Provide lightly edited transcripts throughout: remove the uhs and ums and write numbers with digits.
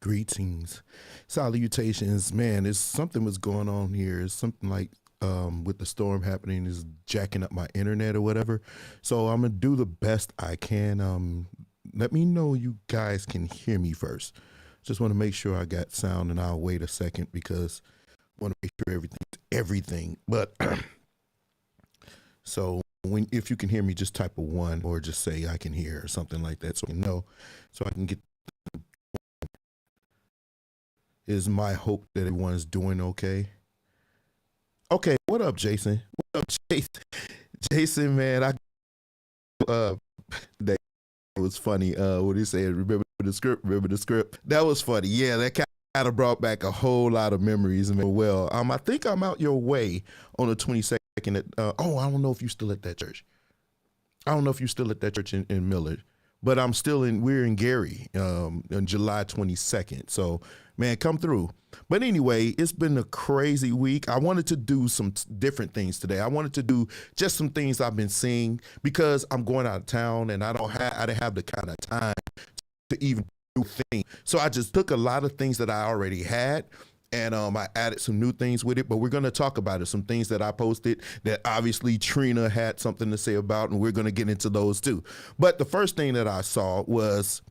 Greetings, salutations, man. It's something was going on here. It's something like with the storm happening is jacking up my internet or whatever. So I'm gonna do the best I can. Let me know you guys can hear me first. Just want to make sure I got sound, and I'll wait a second because I want to make sure everything's everything. But so when if you can hear me, just type a one or just say I can hear or something like that, so I can know, so I can get. Is my hope that everyone's doing okay. Okay, what up, Jason? What up, Jason? Jason, man, I that was funny. What he said, remember the script, remember the script. That was funny. Yeah, that kind of brought back a whole lot of memories. Man, well, I think I'm out your way on the 22nd. Oh, I don't know if you still at that church. I don't know if you still at that church in Millard, but I'm still in. We're in Gary on July 22nd. So, man, come through. But anyway, it's been a crazy week. I wanted to do some different things today. I wanted to do just some things I've been seeing because I'm going out of town and I didn't have the kind of time to even do things. So I just took a lot of things that I already had and I added some new things with it, but we're going to talk about it. Some things that I posted that obviously Trina had something to say about, and we're going to get into those too. But the first thing that I saw was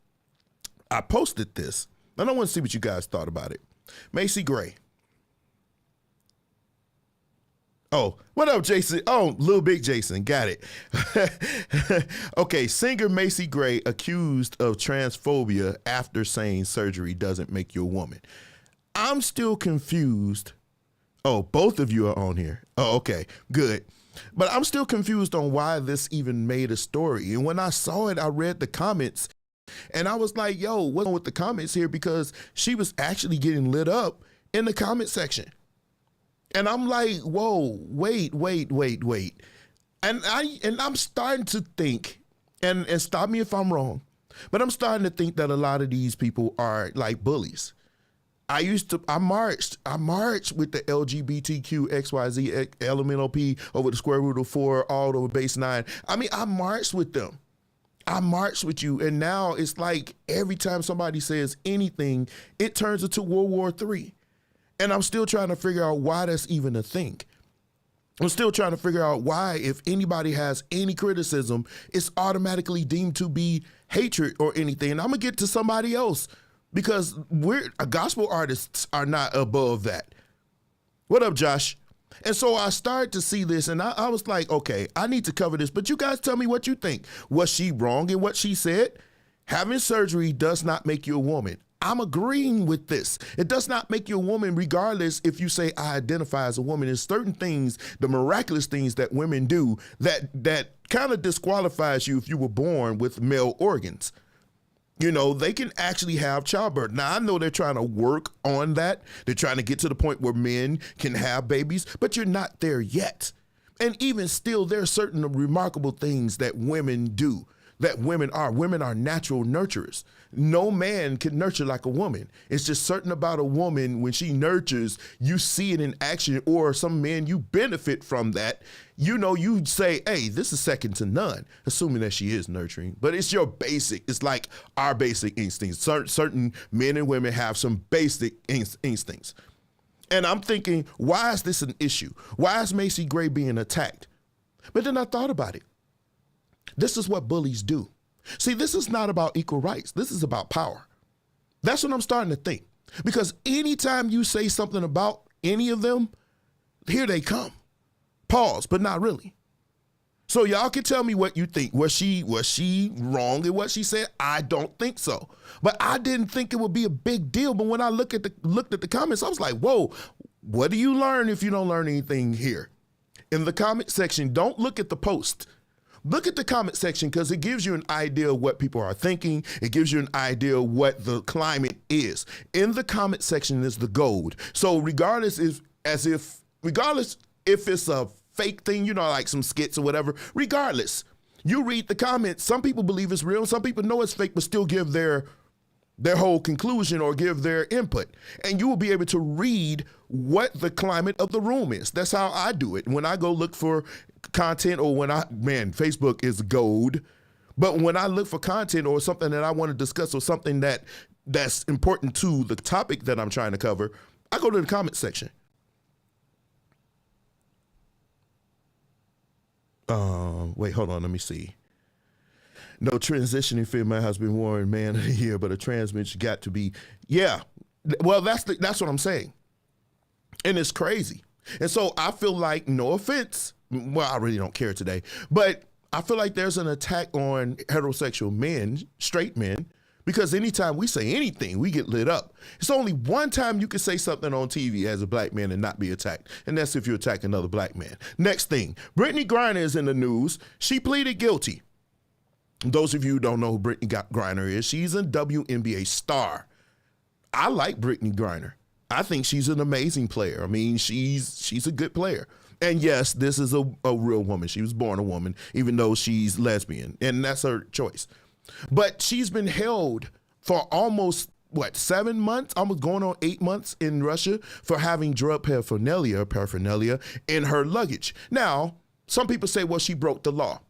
I posted this, and I want to see what you guys thought about it. Macy Gray. Oh, what up, Jason? Oh, Lil Big Jason. Got it. Okay, singer Macy Gray accused of transphobia after saying surgery doesn't make you a woman. I'm still confused. Oh, both of you are on here. Oh, okay, good. But I'm still confused on why this even made a story. And when I saw it, I read the comments and I was like, yo, what's wrong with the comments here? Because she was actually getting lit up in the comment section. And I'm like, whoa, wait. And I'm starting to think, and stop me if I'm wrong, but I'm starting to think that a lot of these people are like bullies. I marched with the LGBTQ XYZ LMNOP over the square root of 4, all over base 9. I mean, I marched with them. I marched with you. And now it's like every time somebody says anything, it turns into World War III. And I'm still trying to figure out why that's even a thing. I'm still trying to figure out why, if anybody has any criticism, it's automatically deemed to be hatred or anything. And I'm going to get to somebody else because gospel artists are not above that. What up, Josh? And so I started to see this and I was like, okay, I need to cover this. But you guys tell me what you think. Was she wrong in what she said? Having surgery does not make you a woman. I'm agreeing with this. It does not make you a woman regardless if you say I identify as a woman. There's certain things, the miraculous things that women do that kind of disqualifies you if you were born with male organs. You know, they can actually have childbirth. Now, I know they're trying to work on that. They're trying to get to the point where men can have babies, but you're not there yet. And even still, there are certain remarkable things that women do. That women are natural nurturers. No man can nurture like a woman. It's just certain about a woman when she nurtures, you see it in action, or some men, you benefit from that. You know, you say, hey, this is second to none, assuming that she is nurturing, but it's your basic, it's like our basic instincts. Certain men and women have some basic instincts. And I'm thinking, why is this an issue? Why is Macy Gray being attacked? But then I thought about it. This is what bullies do. See, this is not about equal rights. This is about power. That's what I'm starting to think. Because anytime you say something about any of them, here they come. Pause, but not really. So y'all can tell me what you think. Was she wrong in what she said? I don't think so. But I didn't think it would be a big deal. But when I looked at the comments, I was like, whoa, what do you learn if you don't learn anything here? In the comment section, don't look at the post. Look at the comment section because it gives you an idea of what people are thinking. It gives you an idea of what the climate is. In the comment section is the gold. So regardless if it's a fake thing, you know, like some skits or whatever, regardless, you read the comments. Some people believe it's real. Some people know it's fake, but still give their whole conclusion or give their input. And you will be able to read what the climate of the room is. That's how I do it. When I go look for content or Facebook is gold. But when I look for content or something that I want to discuss or something that's important to the topic that I'm trying to cover, I go to the comment section. Wait, hold on. Let me see. No transitioning female has been worn man of the year, but a trans bitch got to be. Yeah. Well, that's what I'm saying. And it's crazy. And so I feel like, no offense, well, I really don't care today, but I feel like there's an attack on heterosexual men, straight men, because anytime we say anything, we get lit up. It's only one time you can say something on TV as a black man and not be attacked, and that's if you attack another black man. Next thing, Brittany Griner is in the news. She pleaded guilty. Those of you who don't know who Brittany Griner is, she's a WNBA star. I like Brittany Griner. I think she's an amazing player. I mean, she's a good player. And yes, this is a real woman. She was born a woman, even though she's lesbian, and that's her choice. But she's been held for almost, 7 months, almost going on 8 months in Russia for having drug paraphernalia in her luggage. Now, some people say, well, she broke the law.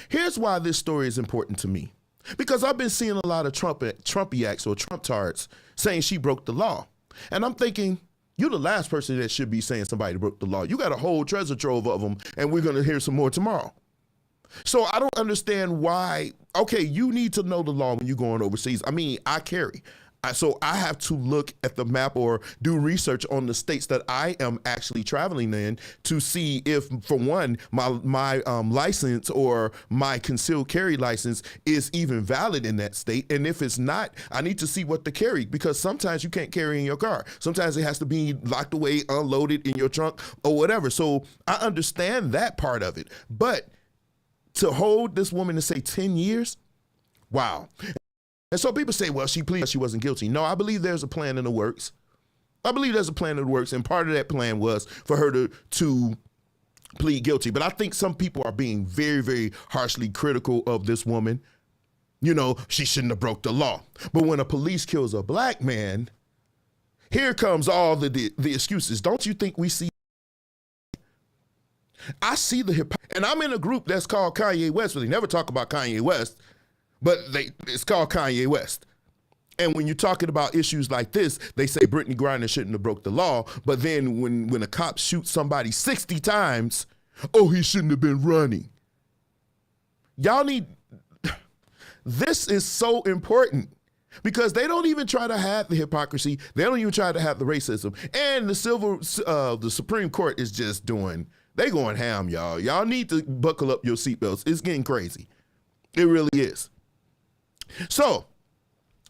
Here's why this story is important to me. Because I've been seeing a lot of Trumpiacs or Trump tards saying she broke the law. And I'm thinking, You're the last person that should be saying somebody broke the law. You got a whole treasure trove of them, and we're going to hear some more tomorrow. So I don't understand why. Okay, you need to know the law when you're going overseas. I mean, I carry. So I have to look at the map or do research on the states that I am actually traveling in to see if, for one, my license or my concealed carry license is even valid in that state. And if it's not, I need to see what to carry, because sometimes you can't carry in your car. Sometimes it has to be locked away, unloaded in your trunk or whatever. So I understand that part of it. But to hold this woman to say 10 years, wow. And so people say, well, she pleaded she wasn't guilty. No, I believe there's a plan in the works. I believe there's a plan in the works. And part of that plan was for her to plead guilty. But I think some people are being very, very harshly critical of this woman. You know, she shouldn't have broke the law. But when a police kills a black man, here comes all the excuses. Don't you think we see? I see the hypocrisy. And I'm in a group that's called Kanye West, but they never talk about Kanye West. But it's called Kanye West. And when you're talking about issues like this, they say Brittany Griner shouldn't have broke the law. But then when a cop shoots somebody 60 times, oh, he shouldn't have been running. Y'all need, this is so important, because they don't even try to have the hypocrisy. They don't even try to have the racism. And the Supreme Court is just they going ham, y'all. Y'all need to buckle up your seatbelts. It's getting crazy. It really is. So,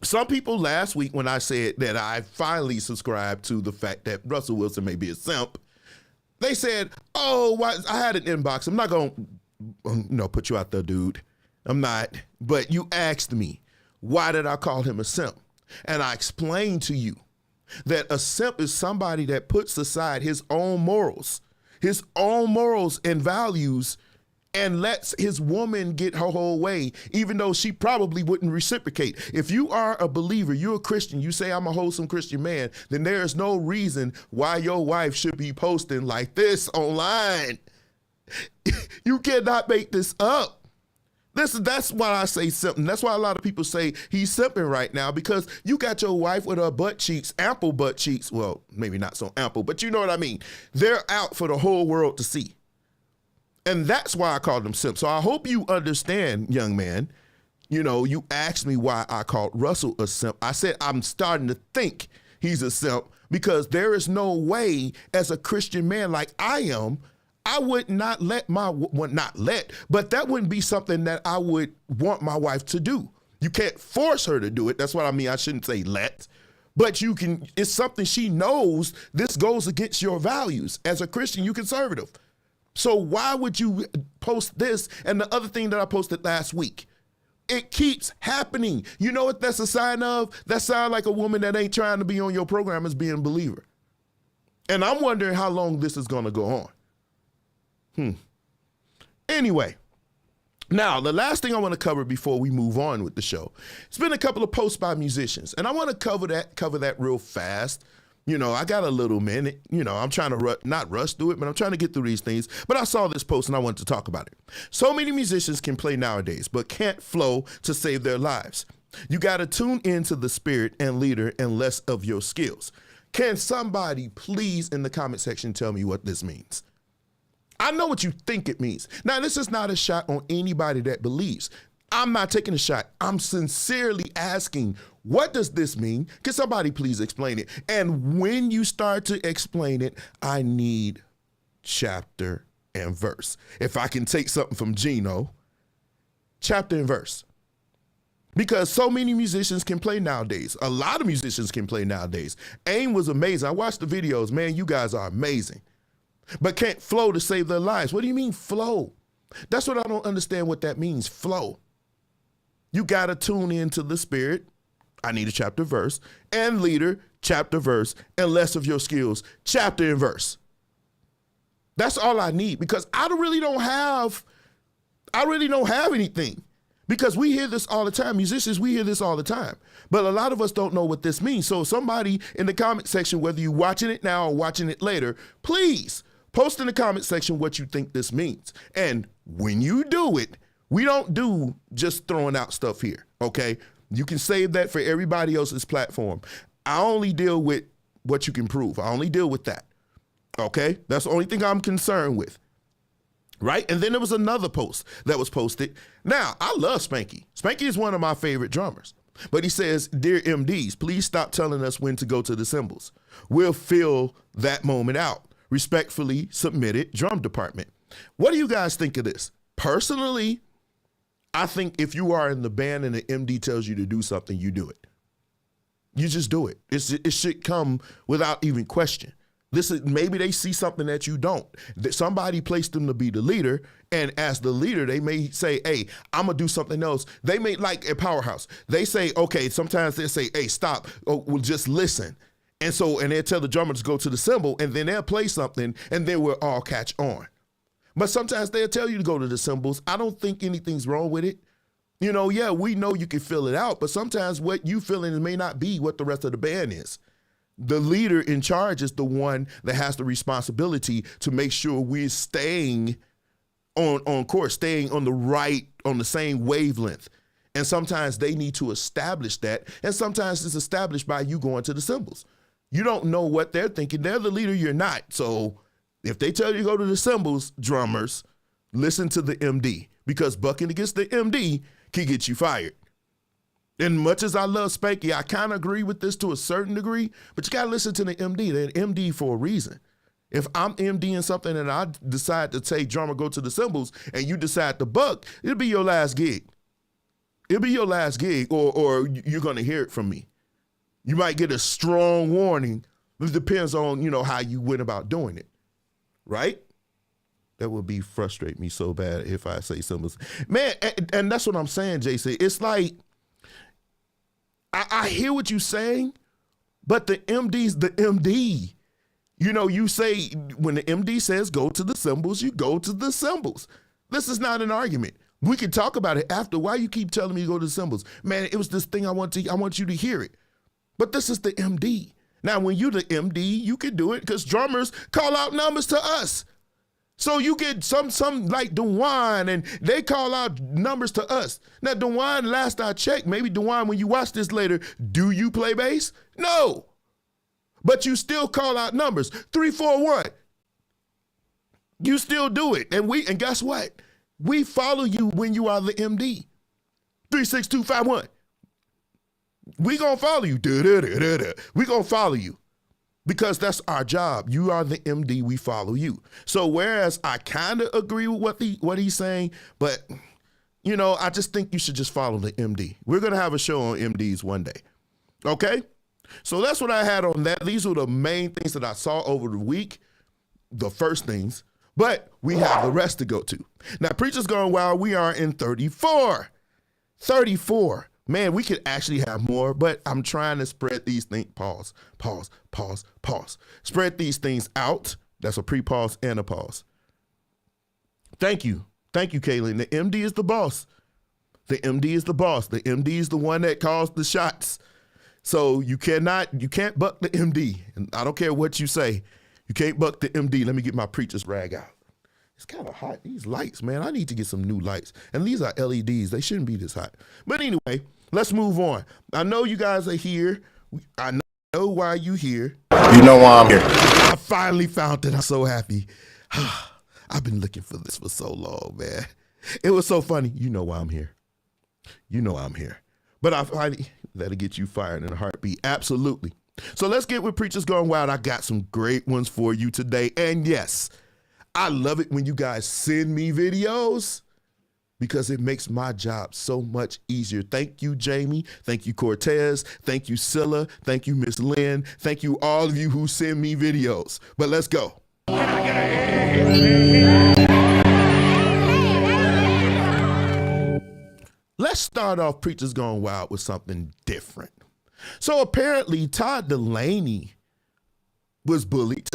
some people last week, when I said that I finally subscribed to the fact that Russell Wilson may be a simp, they said, oh, why? I had an inbox. I'm not going to put you out there, dude. I'm not. But you asked me, why did I call him a simp? And I explained to you that a simp is somebody that puts aside his own morals and values, and lets his woman get her whole way, even though she probably wouldn't reciprocate. If you are a believer, you're a Christian, you say, I'm a wholesome Christian man, then there is no reason why your wife should be posting like this online. You cannot make this up. That's why I say something. That's why a lot of people say he's simping right now, because you got your wife with her butt cheeks, ample butt cheeks. Well, maybe not so ample, but you know what I mean. They're out for the whole world to see. And that's why I called him simp. So I hope you understand, young man. You know, you asked me why I called Russell a simp. I said I'm starting to think he's a simp, because there is no way, as a Christian man like I am, I would not let but that wouldn't be something that I would want my wife to do. You can't force her to do it. That's what I mean. I shouldn't say let. But you can, it's something she knows this goes against your values. As a Christian, you're conservative. So why would you post this and the other thing that I posted last week? It keeps happening. You know what that's a sign of? That sounds like a woman that ain't trying to be on your program as being a believer. And I'm wondering how long this is going to go on. Anyway, now the last thing I want to cover before we move on with the show, it's been a couple of posts by musicians, and I want to cover that real fast. You know, I got a little minute. You know, I'm trying to not rush through it, but I'm trying to get through these things. But I saw this post and I wanted to talk about it. So many musicians can play nowadays, but can't flow to save their lives. You got to tune into the spirit and leader and less of your skills. Can somebody please in the comment section tell me what this means? I know what you think it means. Now, this is not a shot on anybody that believes. I'm not taking a shot. I'm sincerely asking, what does this mean? Can somebody please explain it? And when you start to explain it, I need chapter and verse. If I can take something from Gino, chapter and verse. Because so many musicians can play nowadays. A lot of musicians can play nowadays. AIM was amazing. I watched the videos. Man, you guys are amazing. But can't flow to save their lives. What do you mean flow? That's what I don't understand what that means, flow. You got to tune into the spirit. I need a chapter verse. And leader, chapter verse. And less of your skills, chapter and verse. That's all I need, because I really don't have anything. Because we hear this all the time. Musicians, we hear this all the time. But a lot of us don't know what this means. So somebody in the comment section, whether you're watching it now or watching it later, please post in the comment section what you think this means. And when you do it, we don't do just throwing out stuff here, okay? You can save that for everybody else's platform. I only deal with what you can prove. I only deal with that. Okay? That's the only thing I'm concerned with. Right? And then there was another post that was posted. Now, I love Spanky. Spanky is one of my favorite drummers. But he says, "Dear MDs, please stop telling us when to go to the cymbals. We'll fill that moment out. Respectfully submitted, drum department." What do you guys think of this? Personally, I think if you are in the band and the MD tells you to do something, you do it. You just do it. It should come without even question. Maybe they see something that you don't. That somebody placed them to be the leader, and as the leader, they may say, "Hey, I'm gonna do something else." They may, like at Powerhouse, they say, okay, sometimes they say, "Hey, stop, we'll just listen." And they'll tell the drummer to go to the cymbal, and then they'll play something, and then we'll all catch on. But sometimes they'll tell you to go to the cymbals. I don't think anything's wrong with it. You know, yeah, we know you can fill it out, but sometimes what you feeling may not be what the rest of the band is. The leader in charge is the one that has the responsibility to make sure we're staying on course, staying on the same wavelength. And sometimes they need to establish that. And sometimes it's established by you going to the cymbals. You don't know what they're thinking. They're the leader, you're not. So if they tell you to go to the cymbals, drummers, listen to the MD, because bucking against the MD can get you fired. And much as I love Spanky, I kind of agree with this to a certain degree, but you got to listen to the MD. They're an MD for a reason. If I'm MDing something and I decide to say, "Drummer, go to the cymbals," and you decide to buck, it'll be your last gig. It'll be your last gig, or you're going to hear it from me. You might get a strong warning. It depends on, how you went about doing it, right? That would be frustrate me so bad if I say cymbals. Man, and that's what I'm saying, JC. It's like, I hear what you're saying, but the MD's the MD. You say when the MD says go to the cymbals, you go to the cymbals. This is not an argument. We can talk about it after. Why you keep telling me to go to the cymbals? Man, it was this thing I want you to hear it. But this is the MD. Now, when you the MD, you can do it because drummers call out numbers to us. So you get some like DeJuan, and they call out numbers to us. Now, DeJuan, last I checked, maybe DeJuan, when you watch this later, do you play bass? No. But you still call out numbers. 3, 4, 1. You still do it. And guess what? We follow you when you are the MD. 3, 6, 2, 5, 1. We gonna follow you. We gonna follow you. Because that's our job. You are the MD, we follow you. So whereas I kind of agree with what he's saying, but I just think you should just follow the MD. We're gonna have a show on MDs one day. Okay? So that's what I had on that. These were the main things that I saw over the week, the first things, but we have the rest to go to. Now, Preachers Gone Wild, we are in 34. 34. Man, we could actually have more, but I'm trying to spread these things. Pause. Spread these things out. That's a pre-pause and a pause. Thank you. Thank you, Kaylin. The MD is the boss. The MD is the boss. The MD is the one that calls the shots. So you can't buck the MD. And I don't care what you say. You can't buck the MD. Let me get my preacher's rag out. It's kind of hot. These lights, man, I need to get some new lights. And these are LEDs. They shouldn't be this hot. But anyway, let's move on. I know you guys are here. I know why you here. You know why I'm here. I finally found it. I'm so happy. I've been looking for this for so long, man. It was so funny. You know why I'm here. You know I'm here. But I finally, that'll get you fired in a heartbeat. Absolutely. So let's get with Preachers Gone Wild. I got some great ones for you today. And yes, I love it when you guys send me videos because it makes my job so much easier. Thank you, Jamie. Thank you, Cortez. Thank you, Scylla. Thank you, Miss Lynn. Thank you, all of you who send me videos. But let's go. Let's start off Preachers Gone Wild with something different. So apparently Todd Dulaney was bullied.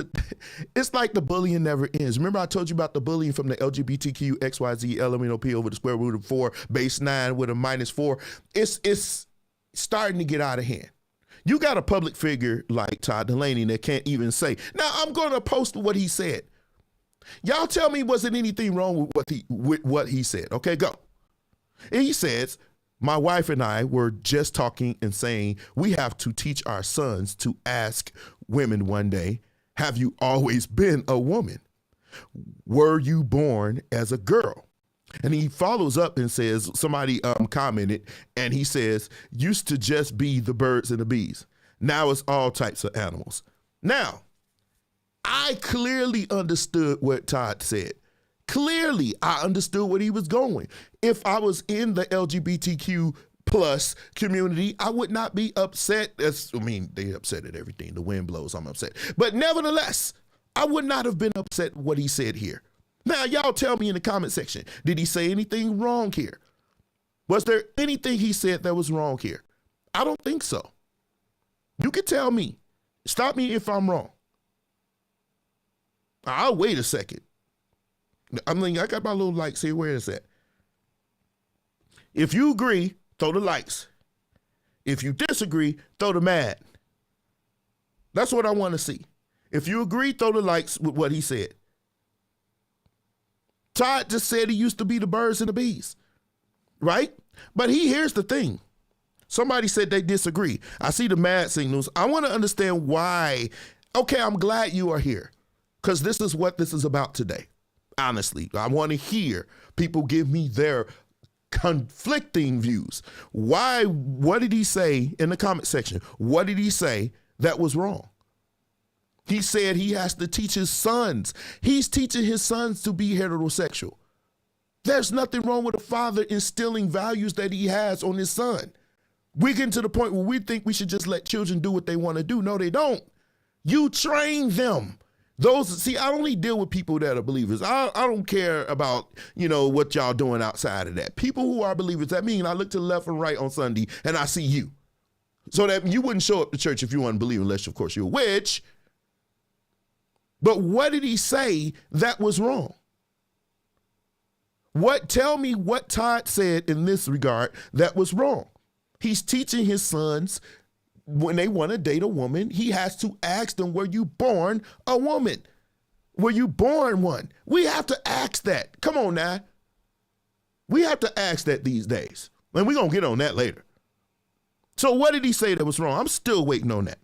It's like the bullying never ends. Remember I told you about the bullying from the LGBTQ XYZ LMNOP over the square root of 4, base 9 with a -4. It's starting to get out of hand. You got a public figure like Todd Dulaney that can't even say, now I'm going to post what he said. Y'all tell me, was it anything wrong with what he said? Okay, go. And he says, my wife and I were just talking and saying we have to teach our sons to ask women one day, have you always been a woman? Were you born as a girl? And he follows up and says, somebody commented, and he says, used to just be the birds and the bees. Now it's all types of animals. Now, I clearly understood what Todd said. Clearly, I understood what he was going. If I was in the LGBTQ plus community, I would not be upset. They upset at everything. The wind blows, I'm upset. But nevertheless, I would not have been upset with what he said here. Now, y'all tell me in the comment section, did he say anything wrong here? Was there anything he said that was wrong here? I don't think so. You can tell me. Stop me if I'm wrong. I'll wait a second. I got my little likes here. Where is that? If you agree, throw the likes. If you disagree, throw the mad. That's what I want to see. If you agree, throw the likes with what he said. Todd just said he used to be the birds and the bees, right? But here's the thing. Somebody said they disagree. I see the mad signals. I want to understand why. Okay, I'm glad you are here because this is what this is about today. Honestly, I want to hear people give me their conflicting views. Why? What did he say in the comment section? What did he say that was wrong? He said he has to teach his sons. He's teaching his sons to be heterosexual. There's nothing wrong with a father instilling values that he has on his son. We get to the point where we think we should just let children do what they want to do. No, they don't. You train them. I only deal with people that are believers. I don't care about, what y'all doing outside of that. People who are believers, that means I look to the left and right on Sunday and I see you. So that you wouldn't show up to church if you weren't a believer, unless, of course, you're a witch. But what did he say that was wrong? Tell me what Todd said in this regard that was wrong. He's teaching his sons when they want to date a woman, he has to ask them, were you born a woman? Were you born one? We have to ask that. Come on now. We have to ask that these days. And we're going to get on that later. So what did he say that was wrong? I'm still waiting on that.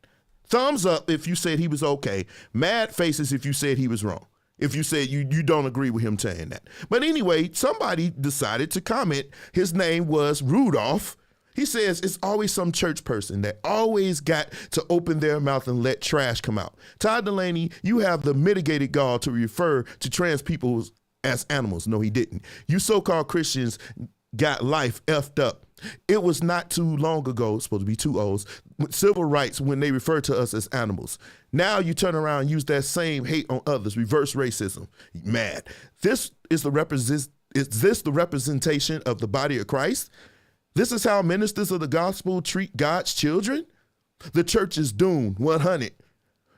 Thumbs up if you said he was okay. Mad faces if you said he was wrong. If you said you don't agree with him saying that. But anyway, somebody decided to comment. His name was Rudolph. He says it's always some church person that always got to open their mouth and let trash come out. Todd Delaney, you have the mitigated gall to refer to trans people as animals. No, he didn't. You so-called Christians got life effed up. It was not too long ago, supposed to be two O's, civil rights when they refer to us as animals. Now you turn around and use that same hate on others, reverse racism. Mad. Is this the representation of the body of Christ? This is how ministers of the gospel treat God's children? The church is doomed. 100.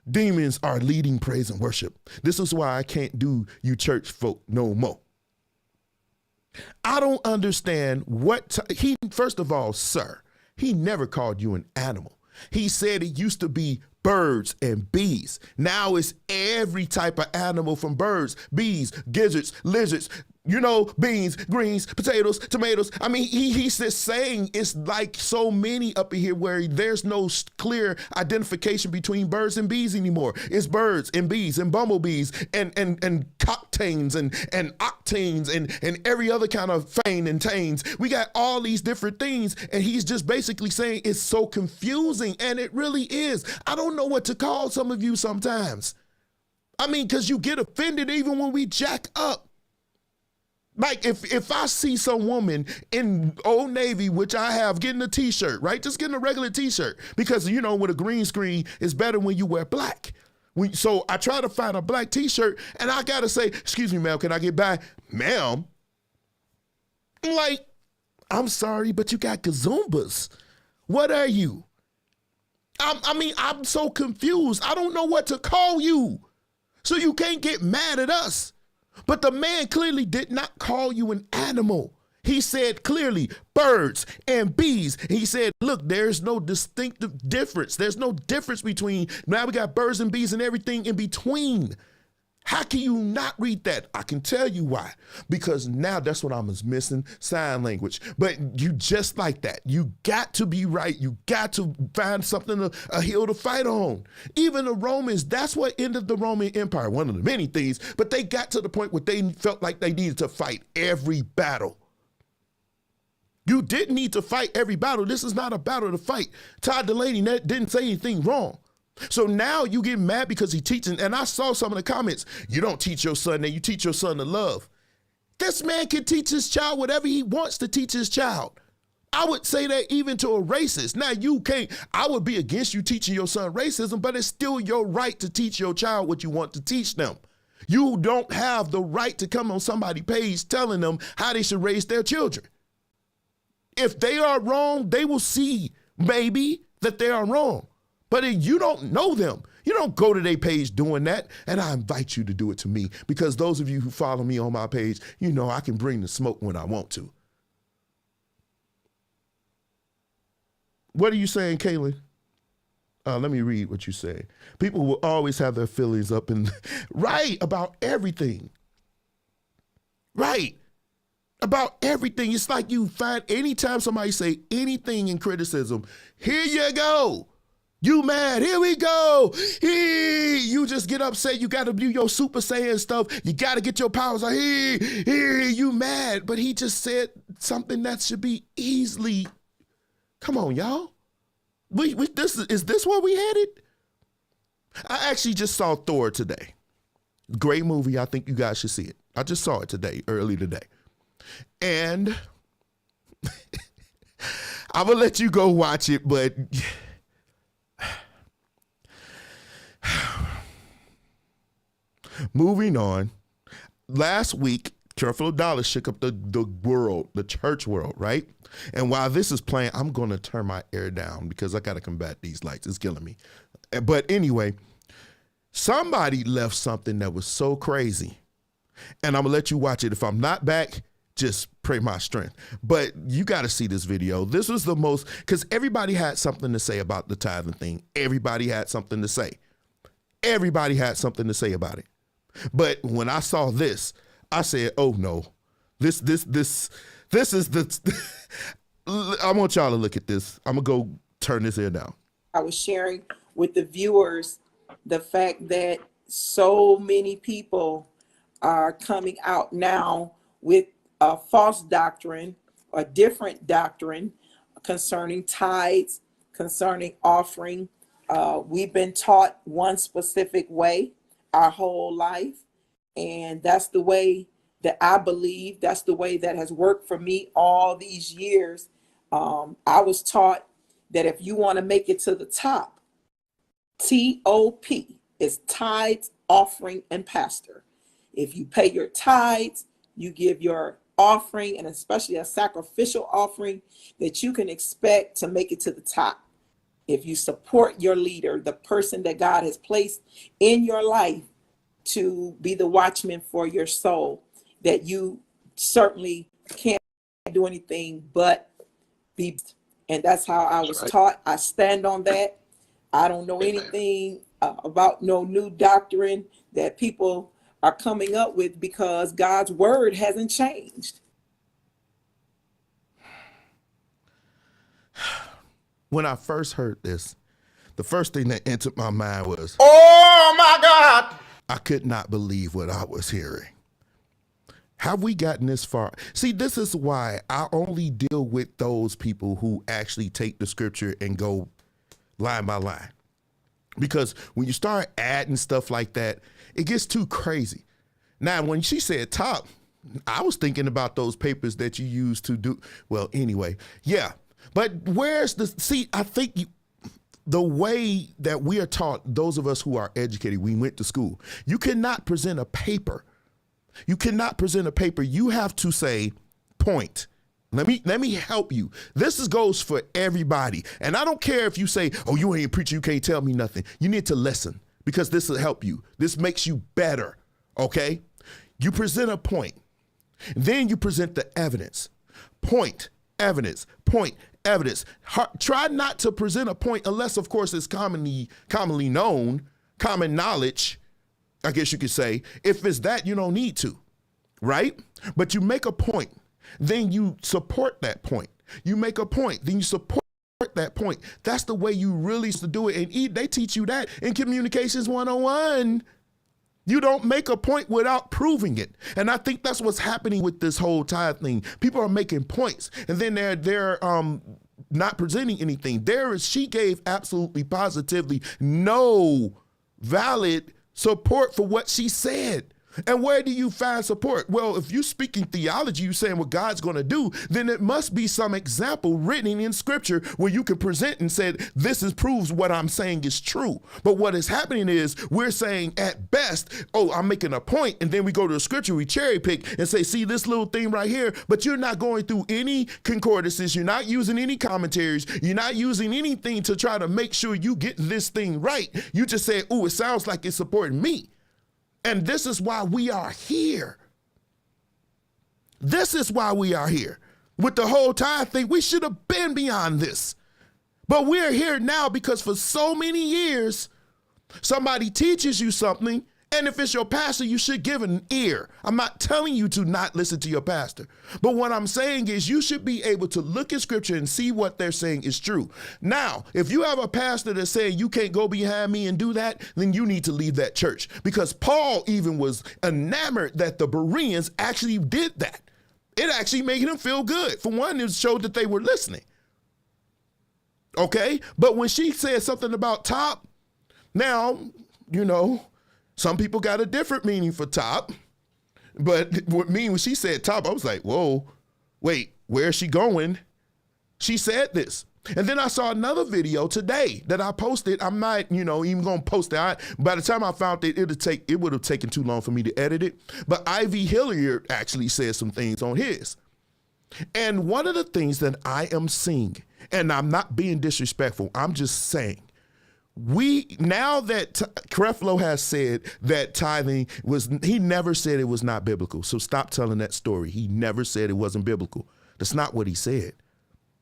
Demons are leading praise and worship. This is why I can't do you church folk no more. I don't understand first of all, sir, he never called you an animal. He said it used to be birds and bees. Now it's every type of animal from birds, bees, gizzards, lizards, beans, greens, potatoes, tomatoes. I mean, he's just saying it's like so many up in here where there's no clear identification between birds and bees anymore. It's birds and bees and bumblebees and cocktains and octanes and every other kind of fane and tanes. We got all these different things, and he's just basically saying it's so confusing, and it really is. I don't know what to call some of you sometimes. I mean, because you get offended even when we jack up. Like if I see some woman in Old Navy, which I have, getting a t-shirt, right? Just getting a regular t-shirt because, with a green screen, it's better when you wear black. So I try to find a black t-shirt and I got to say, excuse me, ma'am, can I get by? Ma'am? I'm like, I'm sorry, but you got gazumbas. What are you? I'm so confused. I don't know what to call you. So you can't get mad at us. But the man clearly did not call you an animal. He said clearly birds and bees. He said, look, there's no distinctive difference. There's no difference between, now we got birds and bees and everything in between. How can you not read that? I can tell you why. Because now that's what I was missing, sign language. But you just like that. You got to be right. You got to find something, a hill to fight on. Even the Romans, that's what ended the Roman Empire, one of the many things. But they got to the point where they felt like they needed to fight every battle. You didn't need to fight every battle. This is not a battle to fight. Todd Delaney didn't say anything wrong. So now you get mad because he teaching, and I saw some of the comments, you don't teach your son that, you teach your son to love. This man can teach his child whatever he wants to teach his child. I would say that even to a racist. Now you can't, I would be against you teaching your son racism, but it's still your right to teach your child what you want to teach them. You don't have the right to come on somebody's page telling them how they should raise their children. If they are wrong, they will see maybe that they are wrong. But if you don't know them, you don't go to their page doing that. And I invite you to do it to me, because those of you who follow me on my page, you know I can bring the smoke when I want to. What are you saying, Kaylin? Let me read what you say. People will always have their feelings up in right about everything. Right. About everything. It's like you find anytime somebody say anything in criticism, here you go. You mad, here we go. You just get upset. You got to do your Super Saiyan stuff. You got to get your powers out. You mad. But he just said something that should be easily, come on, y'all. Is this where we headed? I actually just saw Thor today. Great movie. I think you guys should see it. I just saw it today, early today. And I'm going to let you go watch it, but moving on, last week, Creflo Dollar shook up the world, the church world, right? And while this is playing, I'm going to turn my air down because I got to combat these lights. It's killing me. But anyway, somebody left something that was so crazy. And I'm going to let you watch it. If I'm not back, just pray my strength. But you got to see this video. This was the most, because everybody had something to say about the tithing thing. Everybody had something to say. Everybody had something to say about it. But when I saw this, I said, oh no, this is the, I want y'all to look at this. I'm gonna go turn this here down. I was sharing with the viewers the fact that so many people are coming out now with a false doctrine, a different doctrine concerning tithes, concerning offering. We've been taught one specific way our whole life. And that's the way that I believe, that's the way that has worked for me all these years. I was taught that if you want to make it to the top, TOP is tithes, offering, and pastor. If you pay your tithes, you give your offering, and especially a sacrificial offering, that you can expect to make it to the top. If you support your leader, the person that God has placed in your life to be the watchman for your soul, that you certainly can't do anything but be. And that's how I was taught. I stand on that. I don't know anything about no new doctrine that people are coming up with, because God's word hasn't changed. When I first heard this, the first thing that entered my mind was, oh my God! I could not believe what I was hearing. Have we gotten this far? See, this is why I only deal with those people who actually take the scripture and go line by line. Because when you start adding stuff like that, it gets too crazy. Now, when she said top, I was thinking about those papers that you use to do, well, anyway, yeah. But where's the, see, I think the way that we are taught, those of us who are educated, we went to school, you cannot present a paper. You cannot present a paper. You have to say, point. Let me help you. This goes for everybody. And I don't care if you say, oh, you ain't a preacher, you can't tell me nothing. You need to listen, because this will help you. This makes you better, okay? You present a point. Then you present the evidence. Point, evidence, point, evidence. Try not to present a point unless, of course, it's commonly known, common knowledge, I guess you could say. If it's that, you don't need to, right? But you make a point, then you support that point. You make a point, then you support that point. That's the way you really used to do it. And they teach you that in Communications 101. You don't make a point without proving it. And I think that's what's happening with this whole tithe thing. People are making points and then they're not presenting anything. She gave absolutely positively no valid support for what she said. And where do you find support? Well, if you're speaking theology, you're saying what God's going to do, then it must be some example written in scripture where you can present and say, this proves what I'm saying is true. But what is happening is we're saying at best, oh, I'm making a point. And then we go to the scripture, we cherry pick and say, see this little thing right here, but you're not going through any concordances. You're not using any commentaries. You're not using anything to try to make sure you get this thing right. You just say, oh, it sounds like it's supporting me. And this is why we are here. This is why we are here. With the whole tithe thing, we should have been beyond this. But we're here now because for so many years, somebody teaches you something, and if it's your pastor, you should give an ear. I'm not telling you to not listen to your pastor. But what I'm saying is you should be able to look at scripture and see what they're saying is true. Now, if you have a pastor that's saying you can't go behind me and do that, then you need to leave that church. Because Paul even was enamored that the Bereans actually did that. It actually made him feel good. For one, it showed that they were listening. Okay? But when she said something about top, now, some people got a different meaning for top, but when she said top, I was like, whoa, wait, where is she going? She said this. And then I saw another video today that I posted. I'm not, even going to post it. By the time I found it, it would have taken too long for me to edit it. But Ivy Hilliard actually said some things on his. And one of the things that I am seeing, and I'm not being disrespectful, I'm just saying, now that Creflo has said that tithing he never said it was not biblical. So stop telling that story. He never said it wasn't biblical. That's not what he said.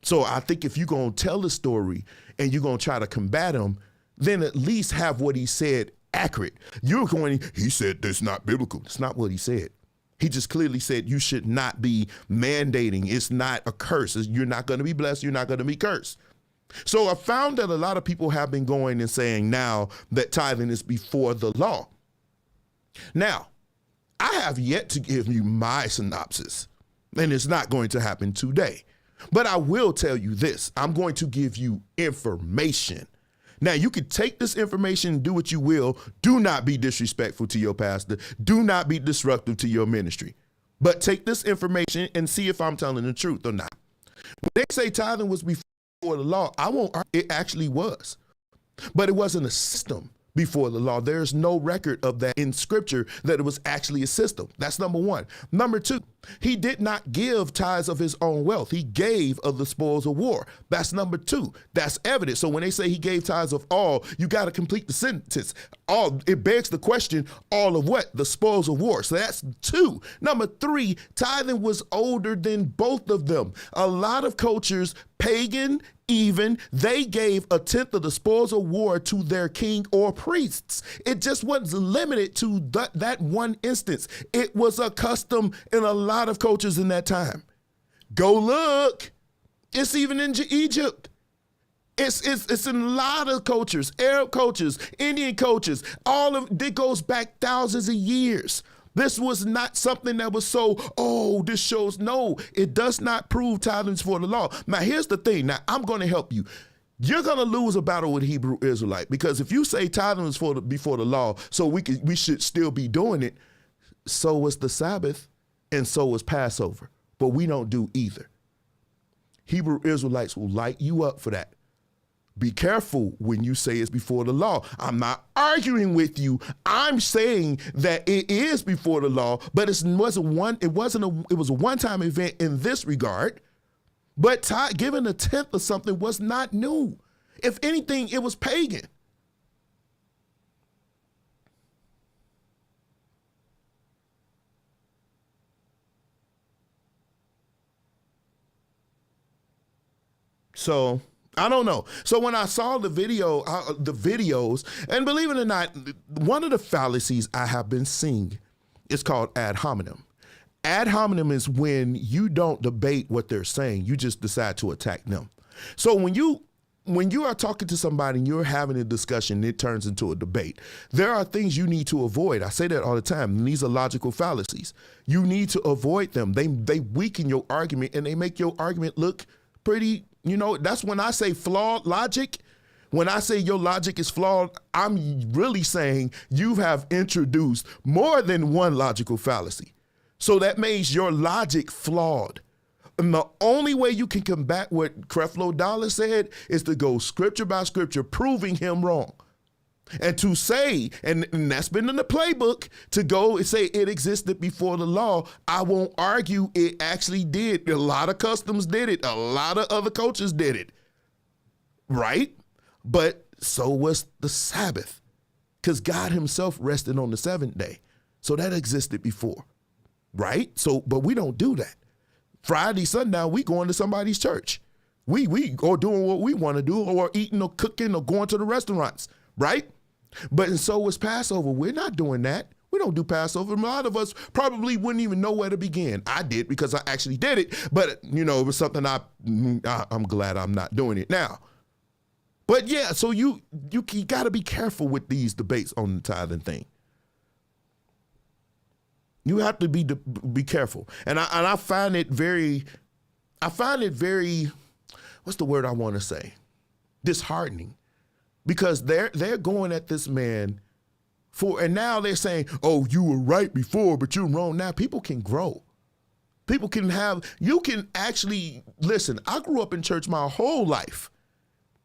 So I think if you're going to tell the story and you're going to try to combat him, then at least have what he said accurate. He said that's not biblical. That's not what he said. He just clearly said you should not be mandating. It's not a curse. You're not going to be blessed. You're not going to be cursed. So I found that a lot of people have been going and saying now that tithing is before the law. Now, I have yet to give you my synopsis, and it's not going to happen today. But I will tell you this. I'm going to give you information. Now, you can take this information and do what you will. Do not be disrespectful to your pastor. Do not be disruptive to your ministry. But take this information and see if I'm telling the truth or not. When they say tithing was before the law, I won't argue it actually was. But it wasn't a system before the law. There's no record of that in scripture that it was actually a system. That's number one. Number two, he did not give tithes of his own wealth. He gave of the spoils of war. That's number two. That's evidence. So when they say he gave tithes of all, you got to complete the sentence. All, it begs the question, all of what? The spoils of war. So that's two. Number three, tithing was older than both of them. A lot of cultures, pagan, even, they gave a tenth of the spoils of war to their king or priests. It just wasn't limited to that one instance. It was a custom in a lot of cultures in that time. Go look. It's even in Egypt. It's in a lot of cultures, Arab cultures, Indian cultures, all of it goes back thousands of years. This was not something that was this shows. No, it does not prove tithing for the law. Now, here's the thing. Now, I'm going to help you. You're going to lose a battle with Hebrew Israelite, because if you say tithing was before the law, so we should still be doing it, so was the Sabbath and so was Passover. But we don't do either. Hebrew Israelites will light you up for that. Be careful when you say it's before the law. I'm not arguing with you. I'm saying that it is before the law, but it was a one-time event in this regard. But giving a tenth of something was not new. If anything, it was pagan. So I don't know. So when I saw the videos, and believe it or not, one of the fallacies I have been seeing is called ad hominem. Ad hominem is when you don't debate what they're saying, you just decide to attack them. So when you are talking to somebody and you're having a discussion, it turns into a debate. There are things you need to avoid. I say that all the time. And these are logical fallacies. You need to avoid them. They weaken your argument and they make your argument look pretty, that's when I say flawed logic. When I say your logic is flawed, I'm really saying you have introduced more than one logical fallacy. So that makes your logic flawed. And the only way you can combat what Creflo Dollar said is to go scripture by scripture, proving him wrong. And to say, and that's been in the playbook, to go and say it existed before the law, I won't argue it actually did. A lot of customs did it. A lot of other cultures did it. Right? But so was the Sabbath. Because God himself rested on the seventh day. So that existed before. Right? So, but we don't do that. Friday, sundown, we going to somebody's church. We or doing what we want to do, or eating or cooking or going to the restaurants, right? But and so was Passover. We're not doing that. We don't do Passover. A lot of us probably wouldn't even know where to begin. I did because I actually did it, but it was something I'm glad I'm not doing it now. But yeah, so you got to be careful with these debates on the tithing thing. You have to be careful, and I find it very, what's the word I want to say? Disheartening, because they're going at this man and now they're saying, oh, you were right before, but you're wrong now. People can grow. People can you can actually listen. I grew up in church my whole life.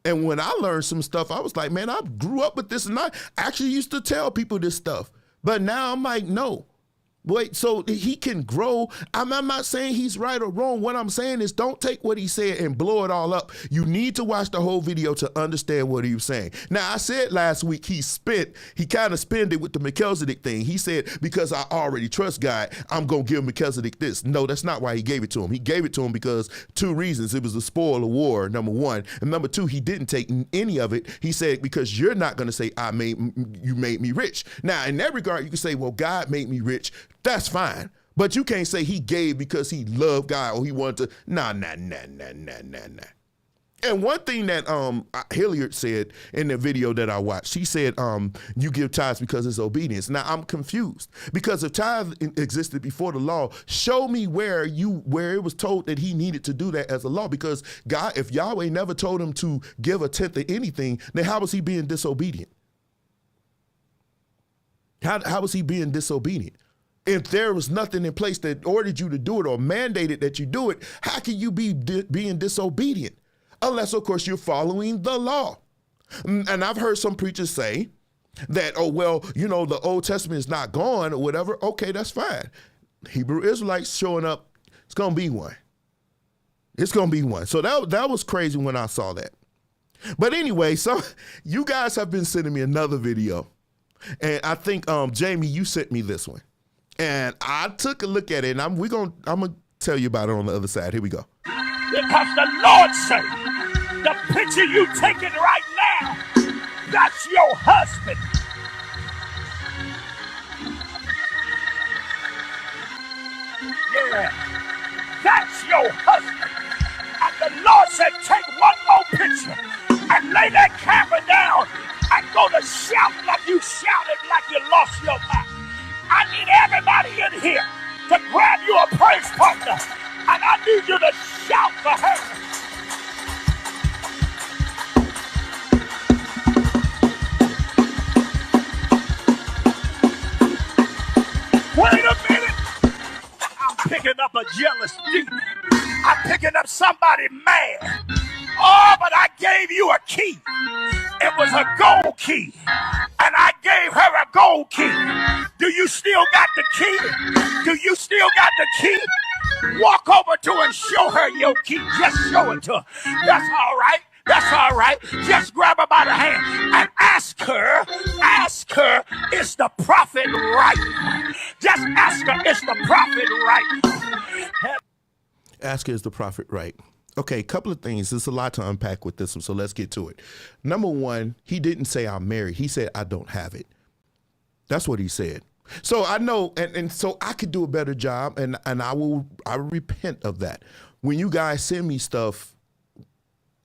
And when I learned some stuff, I was like, man, I grew up with this, and I actually used to tell people this stuff. But now I'm like, no. Wait, so he can grow. I'm not saying he's right or wrong. What I'm saying is don't take what he said and blow it all up. You need to watch the whole video to understand what he was saying. Now, I said last week he kind of spent it with the Melchizedek thing. He said, because I already trust God, I'm going to give Melchizedek this. No, that's not why he gave it to him. He gave it to him because two reasons. It was the spoil of war, number one. And number two, he didn't take any of it. He said, because you're not going to say, you made me rich. Now, in that regard, you can say, well, God made me rich. That's fine. But you can't say he gave because he loved God or he wanted to. Nah. And one thing that Hilliard said in the video that I watched, he said, you give tithes because it's obedience. Now, I'm confused, because if tithe existed before the law, show me where it was told that he needed to do that as a law. Because God, if Yahweh never told him to give a tenth of anything, then how was he being disobedient? How was he being disobedient? If there was nothing in place that ordered you to do it or mandated that you do it, how can you be being disobedient? Unless, of course, you're following the law. And I've heard some preachers say that, oh, well, the Old Testament is not gone or whatever. Okay, that's fine. Hebrew Israelites showing up, it's going to be one. It's going to be one. So that was crazy when I saw that. But anyway, so you guys have been sending me another video. And I think, Jamie, you sent me this one. And I took a look at it, and I'm going to tell you about it on the other side. Here we go. Because the Lord said, the picture you taking right now, that's your husband. Yeah, that's your husband. And the Lord said, take one more picture and lay that camera down and go to shout like you shouted like you lost your mind. I need everybody in here to grab you a praise partner, and I need you to shout for her. Wait a minute. I'm picking up a jealous demon. I'm picking up somebody mad. Oh, but I gave you a key. It was a gold key. And I gave her a gold key. Do you still got the key? Do you still got the key? Walk over to her and show her your key. Just show it to her. That's all right. That's all right. Just grab her by the hand and ask her, is the prophet right? Just ask her, is the prophet right? Ask her, is the prophet right? Okay, a couple of things. There's a lot to unpack with this one, so let's get to it. Number one, he didn't say I'm married. He said I don't have it. That's what he said. So I know, and so I could do a better job, and I repent of that. When you guys send me stuff,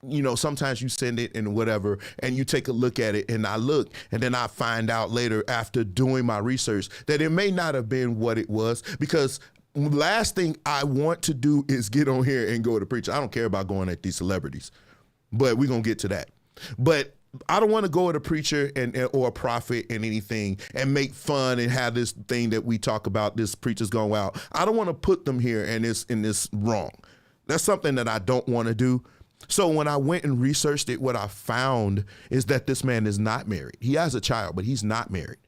you know, sometimes you send it and whatever, and you take a look at it, and I look, and then I find out later after doing my research that it may not have been what it was, because last thing I want to do is get on here and go to preach. I don't care about going at these celebrities, but we're going to get to that. But I don't want to go at a preacher or a prophet and anything and make fun and have this thing that we talk about, this preacher's going out. I don't want to put them here and this wrong. That's something that I don't want to do. So when I went and researched it, what I found is that this man is not married. He has a child, but he's not married.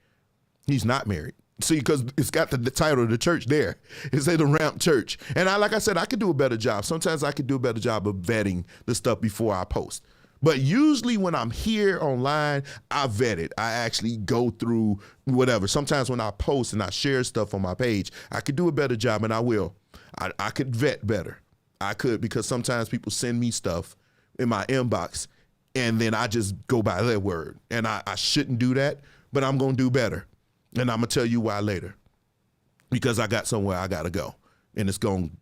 He's not married. See, because it's got the title of the church there. It's the Ramp Church. And like I said, I could do a better job. Sometimes I could do a better job of vetting the stuff before I post. But usually when I'm here online, I vet it. I actually go through whatever. Sometimes when I post and I share stuff on my page, I could do a better job, and I will. I could vet better. I could, because sometimes people send me stuff in my inbox, and then I just go by their word. And I shouldn't do that, but I'm going to do better. And I'm going to tell you why later. Because I got somewhere I got to go. And it's going,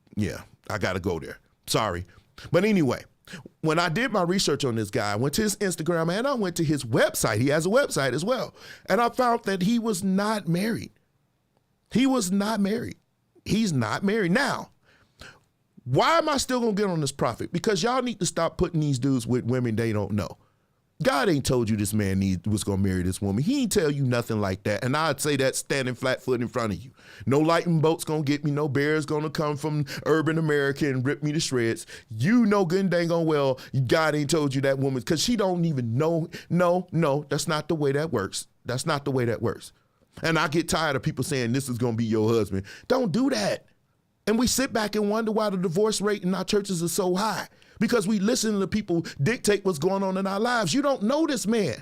I got to go there. Sorry. But anyway, when I did my research on this guy, I went to his Instagram and I went to his website. He has a website as well. And I found that he was not married. He was not married. He's not married. Now, why am I still going to get on this prophet? Because y'all need to stop putting these dudes with women they don't know. God ain't told you this man was going to marry this woman. He ain't tell you nothing like that. And I'd say that standing flat foot in front of you. No lightning bolt's going to get me. No bear's going to come from urban America and rip me to shreds. You know good and dang on well, God ain't told you that woman, because she don't even know. No, that's not the way that works. That's not the way that works. And I get tired of people saying this is going to be your husband. Don't do that. And we sit back and wonder why the divorce rate in our churches is so high. Because we listen to people dictate what's going on in our lives. You don't know this man.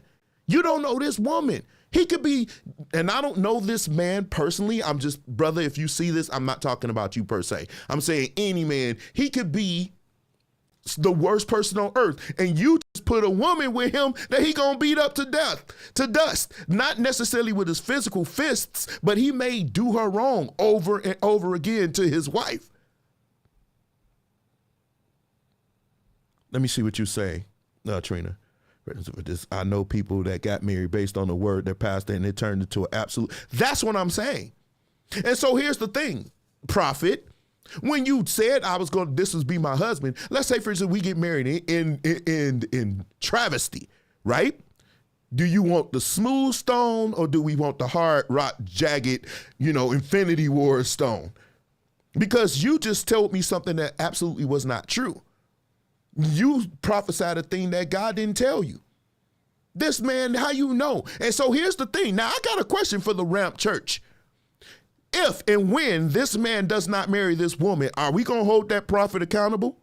You don't know this woman. He could be, and I don't know this man personally. I'm just, brother, if you see this, I'm not talking about you per se. I'm saying any man. He could be the worst person on earth. And you just put a woman with him that he gonna beat up to death, to dust. Not necessarily with his physical fists, but he may do her wrong over and over again to his wife. Let me see what you say, Trina. I know people that got married based on the word that passed and it turned into an absolute. That's what I'm saying. And so here's the thing, prophet. When you said this would be my husband, let's say for instance we get married in travesty, right? Do you want the smooth stone or do we want the hard rock jagged, Infinity War stone? Because you just told me something that absolutely was not true. You prophesied a thing that God didn't tell you. This man, how you know? And so here's the thing. Now, I got a question for the Ramp Church. If and when this man does not marry this woman, are we going to hold that prophet accountable?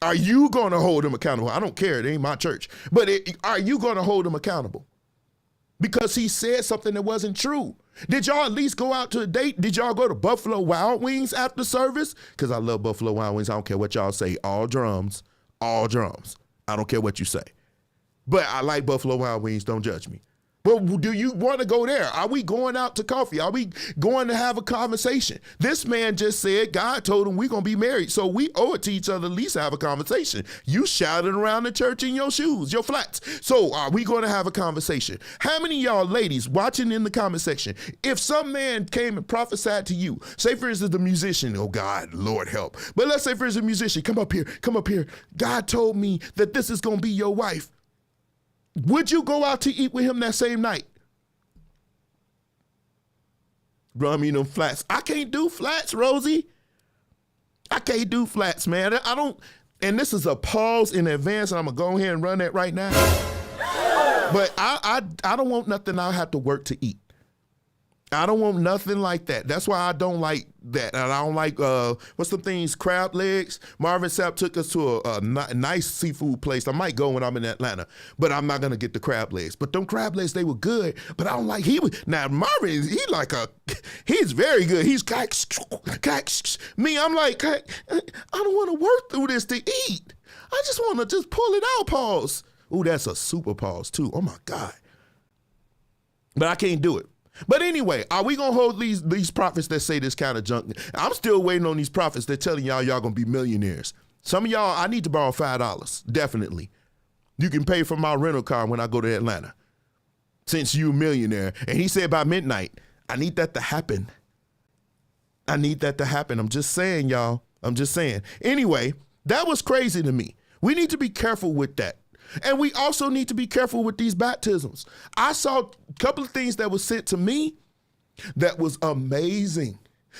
Are you going to hold him accountable? I don't care. It ain't my church. But are you going to hold him accountable? Because he said something that wasn't true. Did y'all at least go out to a date? Did y'all go to Buffalo Wild Wings after service? Because I love Buffalo Wild Wings. I don't care what y'all say. All drums. I don't care what you say. But I like Buffalo Wild Wings. Don't judge me. But do you want to go there? Are we going out to coffee? Are we going to have a conversation? This man just said God told him we're going to be married. So we owe it to each other at least to have a conversation. You shouted around the church in your shoes, your flats. So are we going to have a conversation? How many of y'all ladies watching in the comment section, if some man came and prophesied to you, say for instance the musician, oh God, Lord help. But let's say for instance a musician, come up here. God told me that this is going to be your wife. Would you go out to eat with him that same night? Bro, I mean them flats. I can't do flats, Rosie. I can't do flats, man. I don't, and this is a pause in advance, and I'm going to go ahead and run that right now. But I don't want nothing I'll have to work to eat. I don't want nothing like that. That's why I don't like that. And I don't like, what's the things, crab legs? Marvin Sapp took us to a nice seafood place. I might go when I'm in Atlanta, but I'm not going to get the crab legs. But them crab legs, they were good, but I don't like, now Marvin, he's very good. He's me, I'm like, I don't want to work through this to eat. I just want to just pull it out, pause. Ooh, that's a super pause too. Oh my God. But I can't do it. But anyway, are we going to hold these prophets that say this kind of junk? I'm still waiting on these prophets that telling y'all going to be millionaires. Some of y'all, I need to borrow $5. Definitely. You can pay for my rental car when I go to Atlanta. Since you a millionaire. And he said by midnight, I need that to happen. I need that to happen. I'm just saying, y'all. I'm just saying. Anyway, that was crazy to me. We need to be careful with that. And we also need to be careful with these baptisms. I saw a couple of things that was sent to me that was amazing.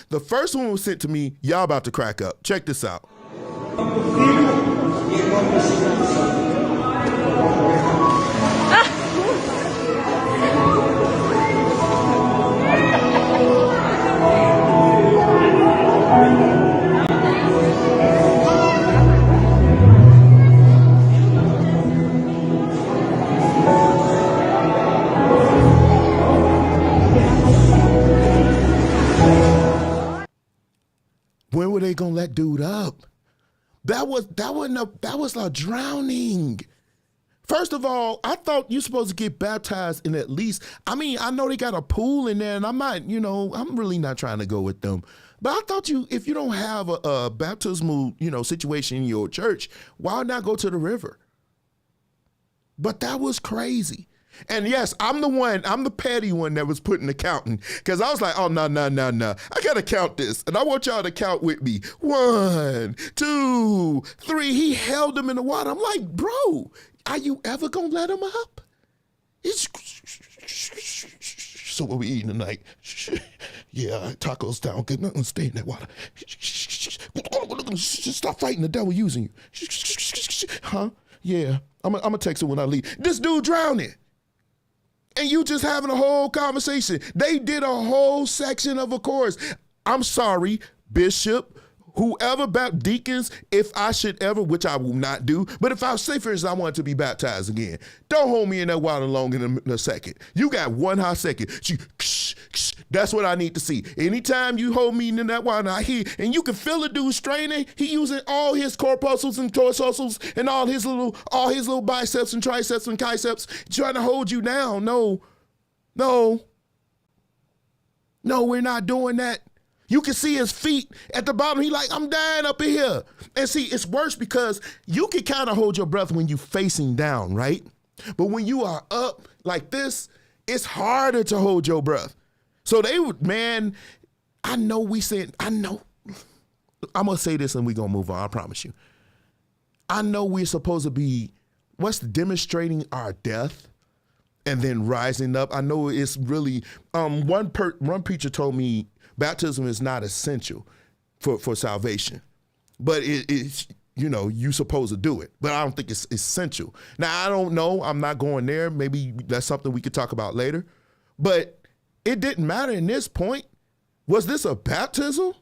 The first one was sent to me, y'all about to crack up. Check this out. When were they gonna let dude up? That was a drowning. First of all, I thought you're supposed to get baptized in at least, I know they got a pool in there and I'm really not trying to go with them. But I thought if you don't have a baptismal, situation in your church, why not go to the river? But that was crazy. And yes, I'm the petty one that was putting the counting, because I was like, oh, no. I got to count this. And I want y'all to count with me. 1, 2, 3. He held him in the water. I'm like, bro, are you ever going to let him up? So what we eating tonight? Yeah, tacos down. Good, nothing. Stay in that water. Stop fighting, the devil using you. Huh? Yeah, I'm going to text her when I leave. This dude drowning. And you just having a whole conversation. They did a whole section of a chorus. I'm sorry, Bishop, whoever deacons, if I should ever, which I will not do, but if I say, for instance, I want to be baptized again, don't hold me in that water long in a second. You got 1 hot second. That's what I need to see. Anytime you hold me in that water, I hear, and you can feel the dude straining. He using all his corpuscles and torsos and all his little biceps and triceps and triceps trying to hold you down. No, we're not doing that. You can see his feet at the bottom. He like, I'm dying up in here. And see, it's worse because you can kind of hold your breath when you're facing down, right? But when you are up like this, it's harder to hold your breath. So they would, man, I'm going to say this and we're going to move on, I promise you. I know we're supposed to be, demonstrating our death and then rising up. I know it's really, one preacher told me baptism is not essential for salvation, but it's, you're supposed to do it, but I don't think it's essential. Now, I don't know. I'm not going there. Maybe that's something we could talk about later, but it didn't matter in this point. Was this a baptism?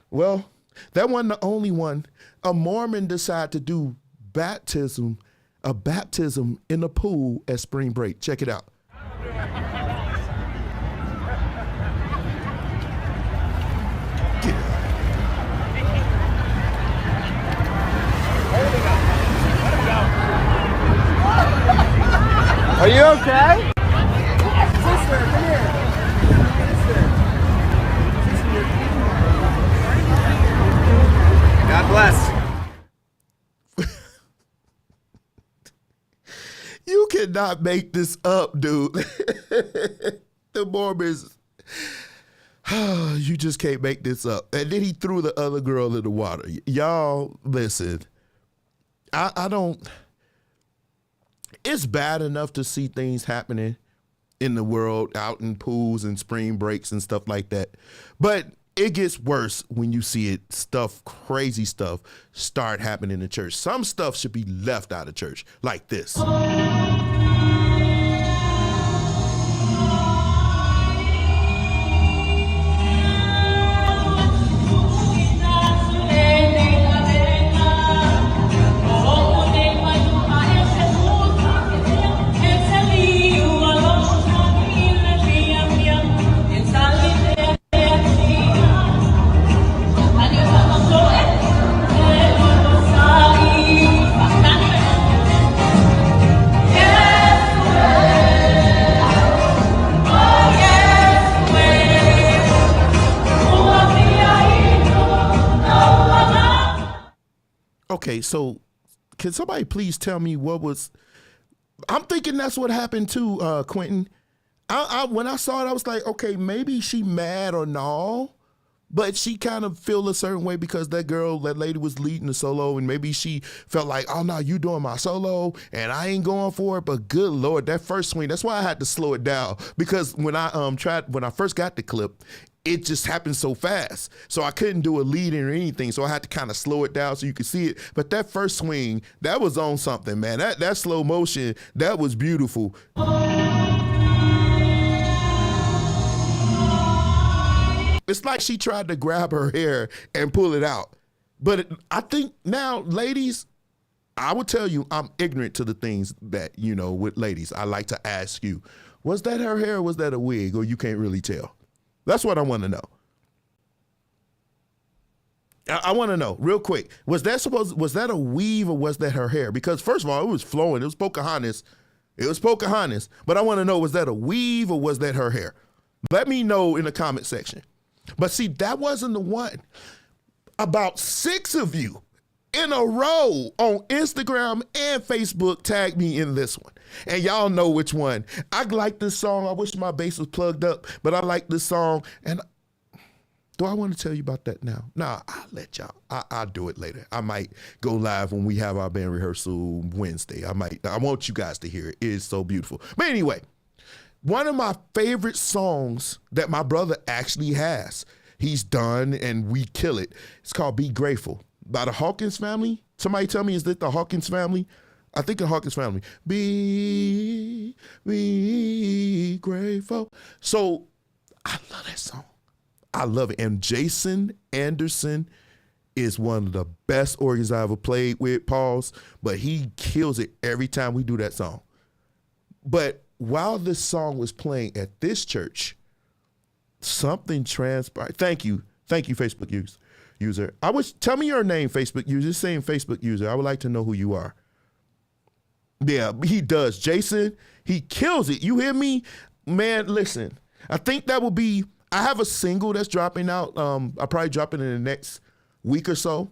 Well, that wasn't the only one. A Mormon decided to do a baptism in a pool at spring break. Check it out. Are you okay? Sister, come here. God bless. You cannot make this up, dude. The Mormons, you just can't make this up. And then he threw the other girl in the water. Y'all, listen, I don't, it's bad enough to see things happening in the world, out in pools and spring breaks and stuff like that. But it gets worse when you see crazy stuff start happening in the church. Some stuff should be left out of church, like this. Okay, so can somebody please tell me what was? I'm thinking that's what happened to Quentin. When I saw it, I was like, okay, maybe she mad or no, but she kind of feel a certain way because that lady was leading the solo, and maybe she felt like, oh no, you doing my solo, and I ain't going for it. But good Lord, that first swing, that's why I had to slow it down, because when I first got the clip, it just happened so fast. So I couldn't do a lead in or anything. So I had to kind of slow it down so you could see it. But that first swing, that was on something, man. That slow motion, that was beautiful. It's like she tried to grab her hair and pull it out. But I think now, ladies, I would tell you I'm ignorant to the things that, with ladies. I like to ask you, was that her hair or was that a wig, or you can't really tell? That's what I want to know. I want to know real quick. Was that a weave or was that her hair? Because first of all, it was flowing. It was Pocahontas. But I want to know, was that a weave or was that her hair? Let me know in the comment section. But see, that wasn't the one. About 6 of you in a row on Instagram and Facebook tagged me in this one. And y'all know which one. I like this song. I wish my bass was plugged up, but I like this song. And do I want to tell you about that now? Nah, I'll let y'all. I'll do it later. I might go live when we have our band rehearsal Wednesday. I want you guys to hear it. It is so beautiful. But anyway, one of my favorite songs that my brother actually has, he's done and we kill it. It's called Be Grateful by the Hawkins family. Somebody tell me, is it the Hawkins family? I think the Hawkins family. Be grateful. So I love that song. I love it. And Jason Anderson is one of the best organs I ever played with, pause, but he kills it every time we do that song. But while this song was playing at this church, something transpired. Thank you, Facebook user. Tell me your name, Facebook user. Just saying Facebook user. I would like to know who you are. Yeah, he does. Jason, he kills it. You hear me? Man, listen, I think that will be, I have a single that's dropping out. I'll probably drop it in the next week or so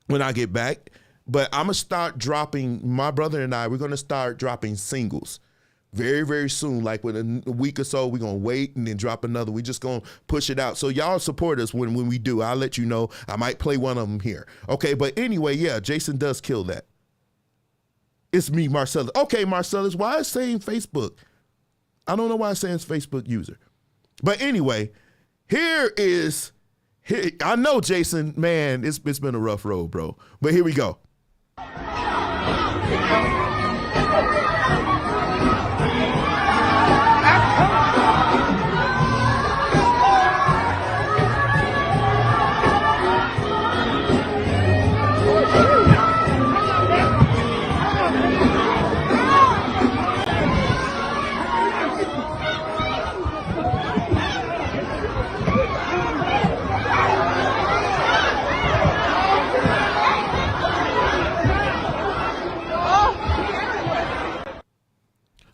when I get back. But I'm going to start dropping, my brother and I, we're going to start dropping singles very, very soon. Like within a week or so, we're going to wait and then drop another. We're just going to push it out. So y'all support us when we do. I'll let you know. I might play one of them here. Okay, but anyway, yeah, Jason does kill that. It's me, Marcellus. Okay, Marcellus, why is saying Facebook? I don't know why it's saying Facebook user. But anyway, here, I know, Jason, man, it's been a rough road, bro. But here we go.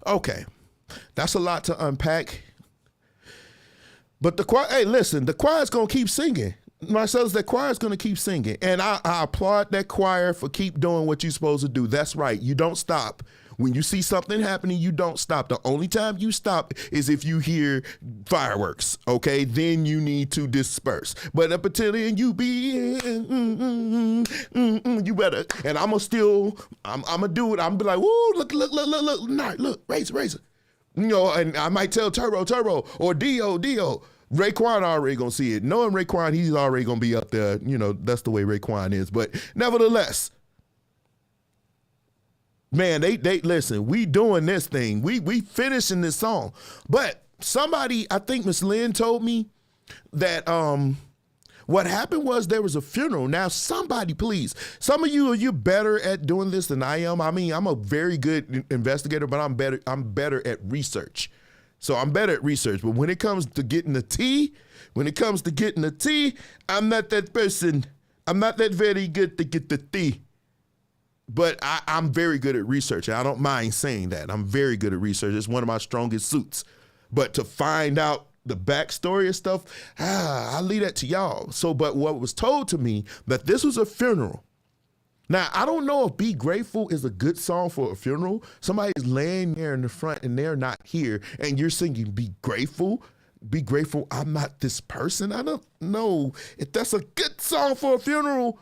Okay, that's a lot to unpack. But the choir, hey, listen, the choir's going to keep singing. Marcellus, the choir's going to keep singing. And I applaud that choir for keep doing what you're supposed to do. That's right. You don't stop. When you see something happening, you don't stop. The only time you stop is if you hear fireworks, okay? Then you need to disperse. But up until then, you be, you better. And I'm going to do it. I'm be like, woo, look, nah, look, razor. You know, and I might tell Turbo, or Dio. Raekwon already going to see it. Knowing Raekwon, he's already going to be up there. You know, that's the way Raekwon is. But nevertheless, man, they listen, we doing this thing. We finishing this song. But somebody, I think Miss Lynn told me that what happened was there was a funeral. Now, somebody, please, some of you're better at doing this than I am. I mean, I'm a very good investigator, but I'm better at research. So I'm better at research. But when it comes to getting the tea, I'm not that person. I'm not that very good to get the tea. But I'm very good at research. I don't mind saying that. I'm very good at research. It's one of my strongest suits. But to find out the backstory and stuff, I'll leave that to y'all. So, but what was told to me, that this was a funeral. Now, I don't know if Be Grateful is a good song for a funeral. Somebody's laying there in the front and they're not here, and you're singing Be Grateful. Be grateful I'm not this person. I don't know if that's a good song for a funeral.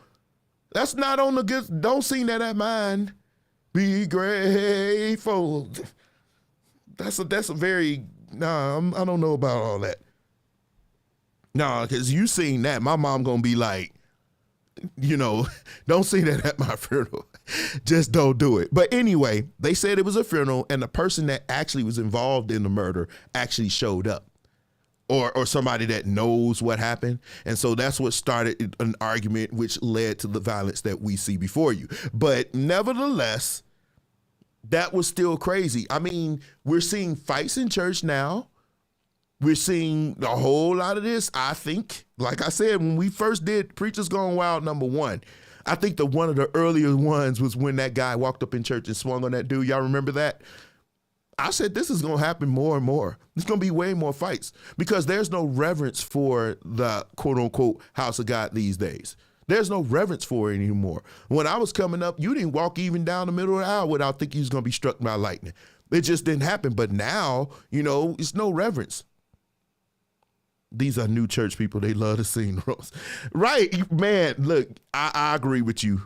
That's not on the good. Don't sing that at mine. Be grateful. That's a very, I don't know about all that. No, because you sing that, my mom gonna be like, don't sing that at my funeral. Just don't do it. But anyway, they said it was a funeral, and the person that actually was involved in the murder actually showed up. Or somebody that knows what happened. And so that's what started an argument which led to the violence that we see before you. But nevertheless, that was still crazy. I mean, we're seeing fights in church now. We're seeing a whole lot of this, I think. Like I said, when we first did Preachers Gone Wild #1, I think one of the earlier ones was when that guy walked up in church and swung on that dude. Y'all remember that? I said this is going to happen more and more. There's going to be way more fights because there's no reverence for the quote-unquote house of God these days. There's no reverence for it anymore. When I was coming up, you didn't walk even down the middle of the aisle without thinking you was going to be struck by lightning. It just didn't happen. But now, it's no reverence. These are new church people. They love to sing the roast. Right, man, look, I agree with you.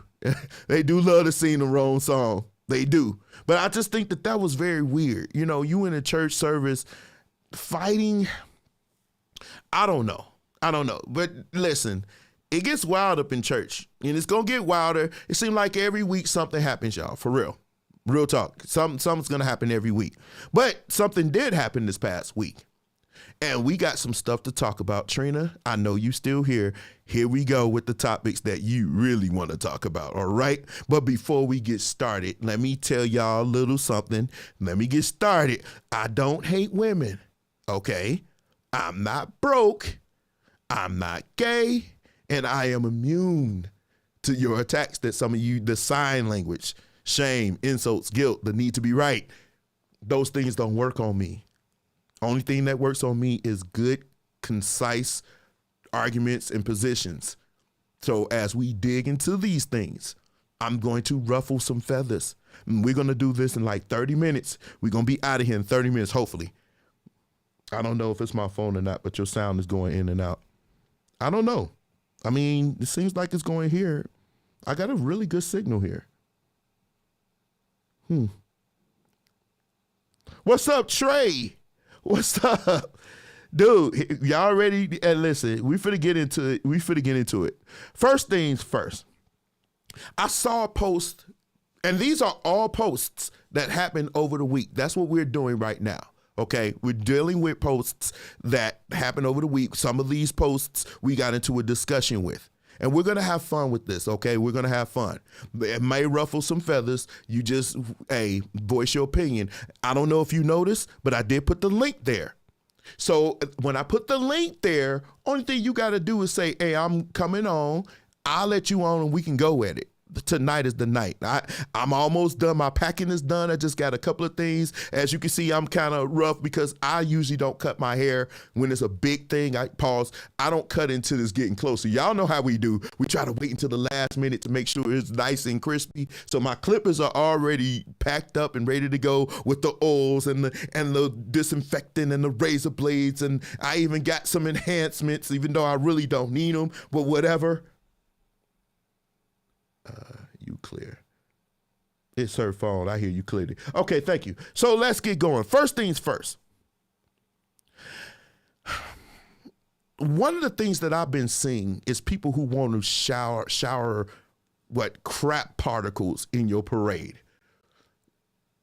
They do love to sing the wrong song. They do. But I just think that was very weird. You in a church service fighting. I don't know. But listen, it gets wild up in church. And it's going to get wilder. It seems like every week something happens, y'all. For real. Real talk. Something's going to happen every week. But something did happen this past week. And we got some stuff to talk about. Trina, I know you still here. Here we go with the topics that you really want to talk about, all right? But before we get started, let me tell y'all a little something. Let me get started. I don't hate women, okay? I'm not broke. I'm not gay. And I am immune to your attacks that some of you, the sign language, shame, insults, guilt, the need to be right, those things don't work on me. Only thing that works on me is good, concise arguments and positions. So as we dig into these things, I'm going to ruffle some feathers. And we're going to do this in like 30 minutes. We're going to be out of here in 30 minutes, hopefully. I don't know if it's my phone or not, but your sound is going in and out. I don't know. I mean, it seems like it's going here. I got a really good signal here. What's up, Trey? What's up? Dude, y'all ready? And listen, we finna get into it. First things first. I saw a post, and these are all posts that happened over the week. That's what we're doing right now. Okay, we're dealing with posts that happened over the week. Some of these posts we got into a discussion with. And we're going to have fun with this, okay? We're going to have fun. It may ruffle some feathers. You just, voice your opinion. I don't know if you noticed, but I did put the link there. So when I put the link there, only thing you got to do is say, hey, I'm coming on. I'll let you on and we can go at it. Tonight is the night. I'm almost done. My packing is done. I just got a couple of things. As you can see, I'm kind of rough because I usually don't cut my hair when it's a big thing. I don't cut until it's getting closer. Y'all know how we do. We try to wait until the last minute to make sure it's nice and crispy. So my clippers are already packed up and ready to go with the oils and the disinfectant and the razor blades. And I even got some enhancements, even though I really don't need them, but whatever. You clear. It's her phone. I hear you clearly. Okay, thank you. So let's get going. First things first. One of the things that I've been seeing is people who want to shower crap particles in your parade.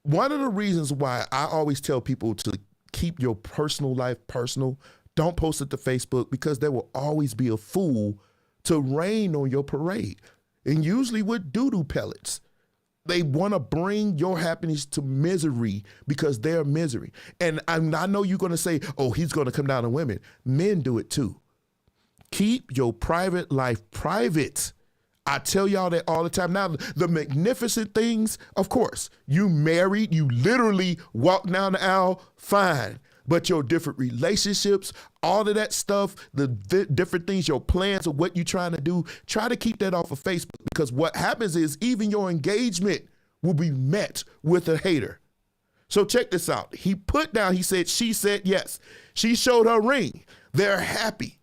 One of the reasons why I always tell people to keep your personal life personal, don't post it to Facebook, because there will always be a fool to rain on your parade. And usually with doo-doo pellets. They want to bring your happiness to misery because they're misery. And I know you're going to say, oh, he's going to come down on women. Men do it too. Keep your private life private. I tell y'all that all the time. Now, the magnificent things, of course, you married, you literally walk down the aisle, fine. But your different relationships, all of that stuff, the different things, your plans of what you're trying to do, try to keep that off of Facebook, because what happens is even your engagement will be met with a hater. So check this out. He put down, he said, she said yes. She showed her ring. They're happy.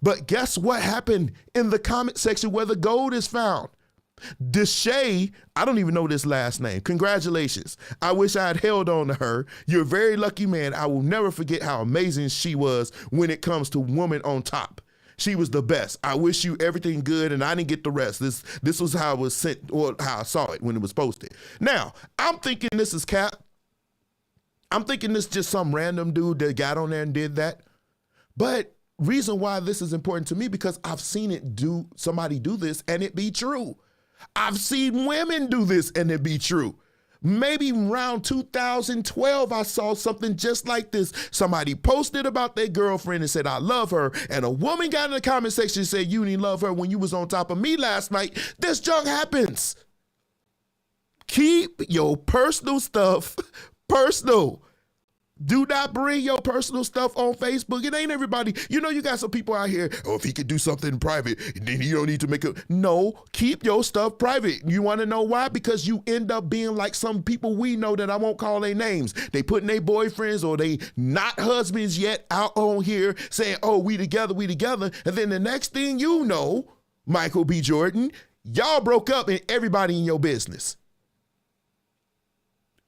But guess what happened in the comment section where the gold is found? Deshay, I don't even know this last name. Congratulations. I wish I had held on to her. You're a very lucky man. I will never forget how amazing she was when it comes to woman on top. She was the best. I wish you everything good, and I didn't get the rest. This was how it was sent, or how I saw it when it was posted. Now, I'm thinking this is cap. I'm thinking this is just some random dude that got on there and did that. But reason why this is important to me, because I've seen somebody do this and it be true. I've seen women do this and it be true. Maybe around 2012, I saw something just like this. Somebody posted about their girlfriend and said, I love her. And a woman got in the comment section and said, you didn't love her when you was on top of me last night. This junk happens. Keep your personal stuff personal. Do not bring your personal stuff on Facebook. It ain't everybody. You know, you got some people out here, oh, if he could do something private, then you don't need to make it. No, keep your stuff private. You want to know why? Because you end up being like some people we know that I won't call their names. They putting their boyfriends or they not husbands yet out on here saying, oh, we together. And then the next thing you know, Michael B. Jordan, y'all broke up and everybody in your business.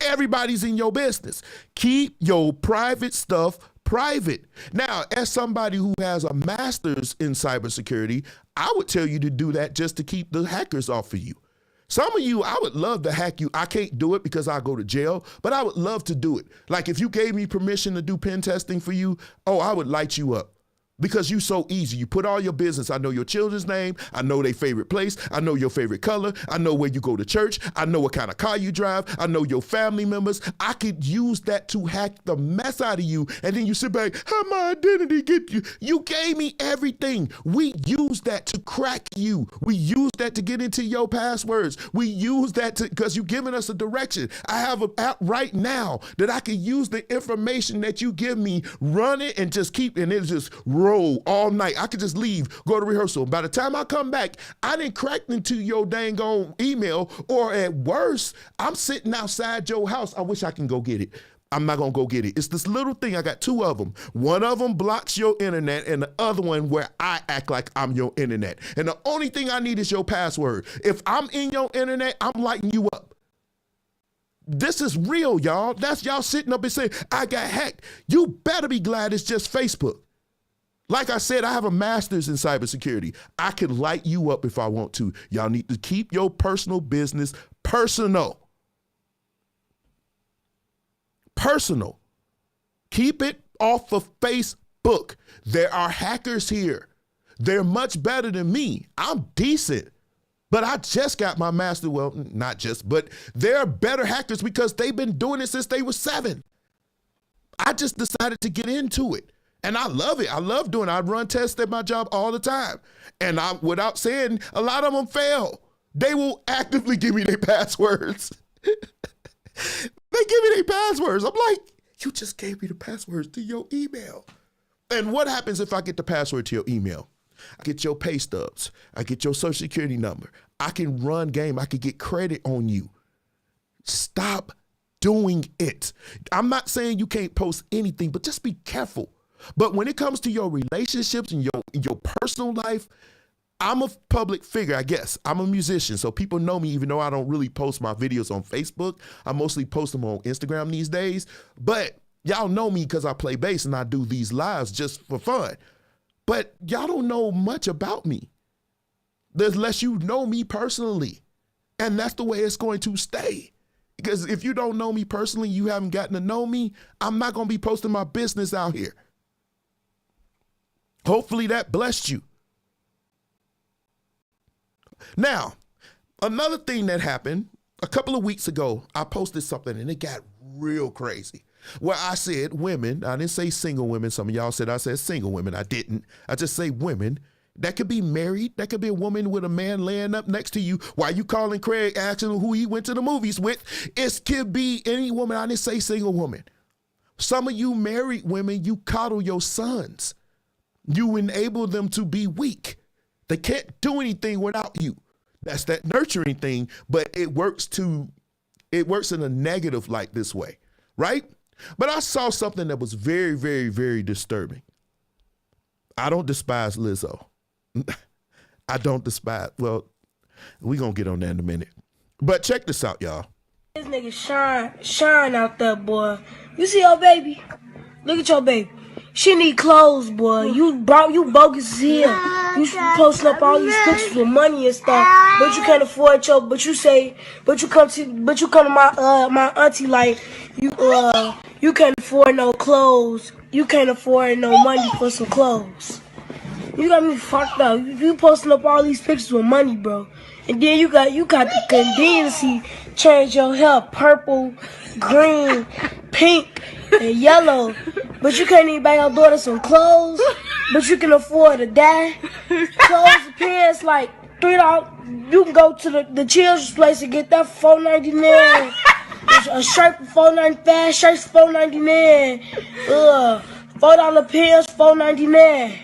Everybody's in your business. Keep your private stuff private. Now, as somebody who has a master's in cybersecurity, I would tell you to do that just to keep the hackers off of you. Some of you, I would love to hack you. I can't do it because I go to jail, but I would love to do it. Like if you gave me permission to do pen testing for you, oh, I would light you up. Because you so easy. You put all your business. I know your children's name. I know their favorite place. I know your favorite color. I know where you go to church. I know what kind of car you drive. I know your family members. I could use that to hack the mess out of you. And then you sit back, how my identity get you? You gave me everything. We use that to crack you. We use that to get into your passwords. We use that because you've given us a direction. I have an app right now that I can use the information that you give me, run it, and just keep, and it just roll all night. I could just leave, go to rehearsal. By the time I come back, I didn't crack into your dang on email, or at worst, I'm sitting outside your house. I wish I can go get it. I'm not going to go get it. It's this little thing. I got two of them. One of them blocks your internet and the other one where I act like I'm your internet. And the only thing I need is your password. If I'm in your internet, I'm lighting you up. This is real, y'all. That's y'all sitting up and saying, I got hacked. You better be glad it's just Facebook. Like I said, I have a master's in cybersecurity. I can light you up if I want to. Y'all need to keep your personal business personal. Personal. Keep it off of Facebook. There are hackers here. They're much better than me. I'm decent. But I just got my master. Well, not just, but they're better hackers because they've been doing it since they were 7. I just decided to get into it. And I love it. I love doing it. I run tests at my job all the time. And without saying, a lot of them fail. They will actively give me their passwords. They give me their passwords. I'm like, you just gave me the passwords to your email. And what happens if I get the password to your email? I get your pay stubs. I get your social security number. I can run game. I can get credit on you. Stop doing it. I'm not saying you can't post anything, but just be careful. But when it comes to your relationships and your personal life, I'm a public figure, I guess. I'm a musician, so people know me even though I don't really post my videos on Facebook. I mostly post them on Instagram these days. But y'all know me because I play bass and I do these lives just for fun. But y'all don't know much about me unless you know me personally. And that's the way it's going to stay. Because if you don't know me personally, you haven't gotten to know me, I'm not going to be posting my business out here. Hopefully that blessed you. Now, another thing that happened a couple of weeks ago, I posted something and it got real crazy. Where I said women, I didn't say single women. Some of y'all said I said single women. I didn't. I just say women. That could be married. That could be a woman with a man laying up next to you while you calling Craig asking who he went to the movies with. It could be any woman. I didn't say single woman. Some of you married women, you coddle your sons. You enable them to be weak. They can't do anything without you. That's that nurturing thing, but it works in a negative like this way, right? But I saw something that was very, very, very disturbing. I don't despise Lizzo. I don't despise, well, we're going to get on that in a minute. But check this out, y'all. This nigga shine out there, boy. You see your baby? Look at your baby. She need clothes, boy. You bogus as hell. You posting up all these pictures with money and stuff, but you can't afford but you come to my auntie like you can't afford no clothes. You can't afford no money for some clothes. You got me fucked up. You posting up all these pictures with money, bro. And then you got the contingency change your hair purple, green, pink, and yellow. But you can't even buy your daughter some clothes. But you can afford to dye. Clothes and pants like $3. You can go to the children's place and get that for $4.99. A shirt for $4.95, shirts for $4.99. $4 pants, $4.99.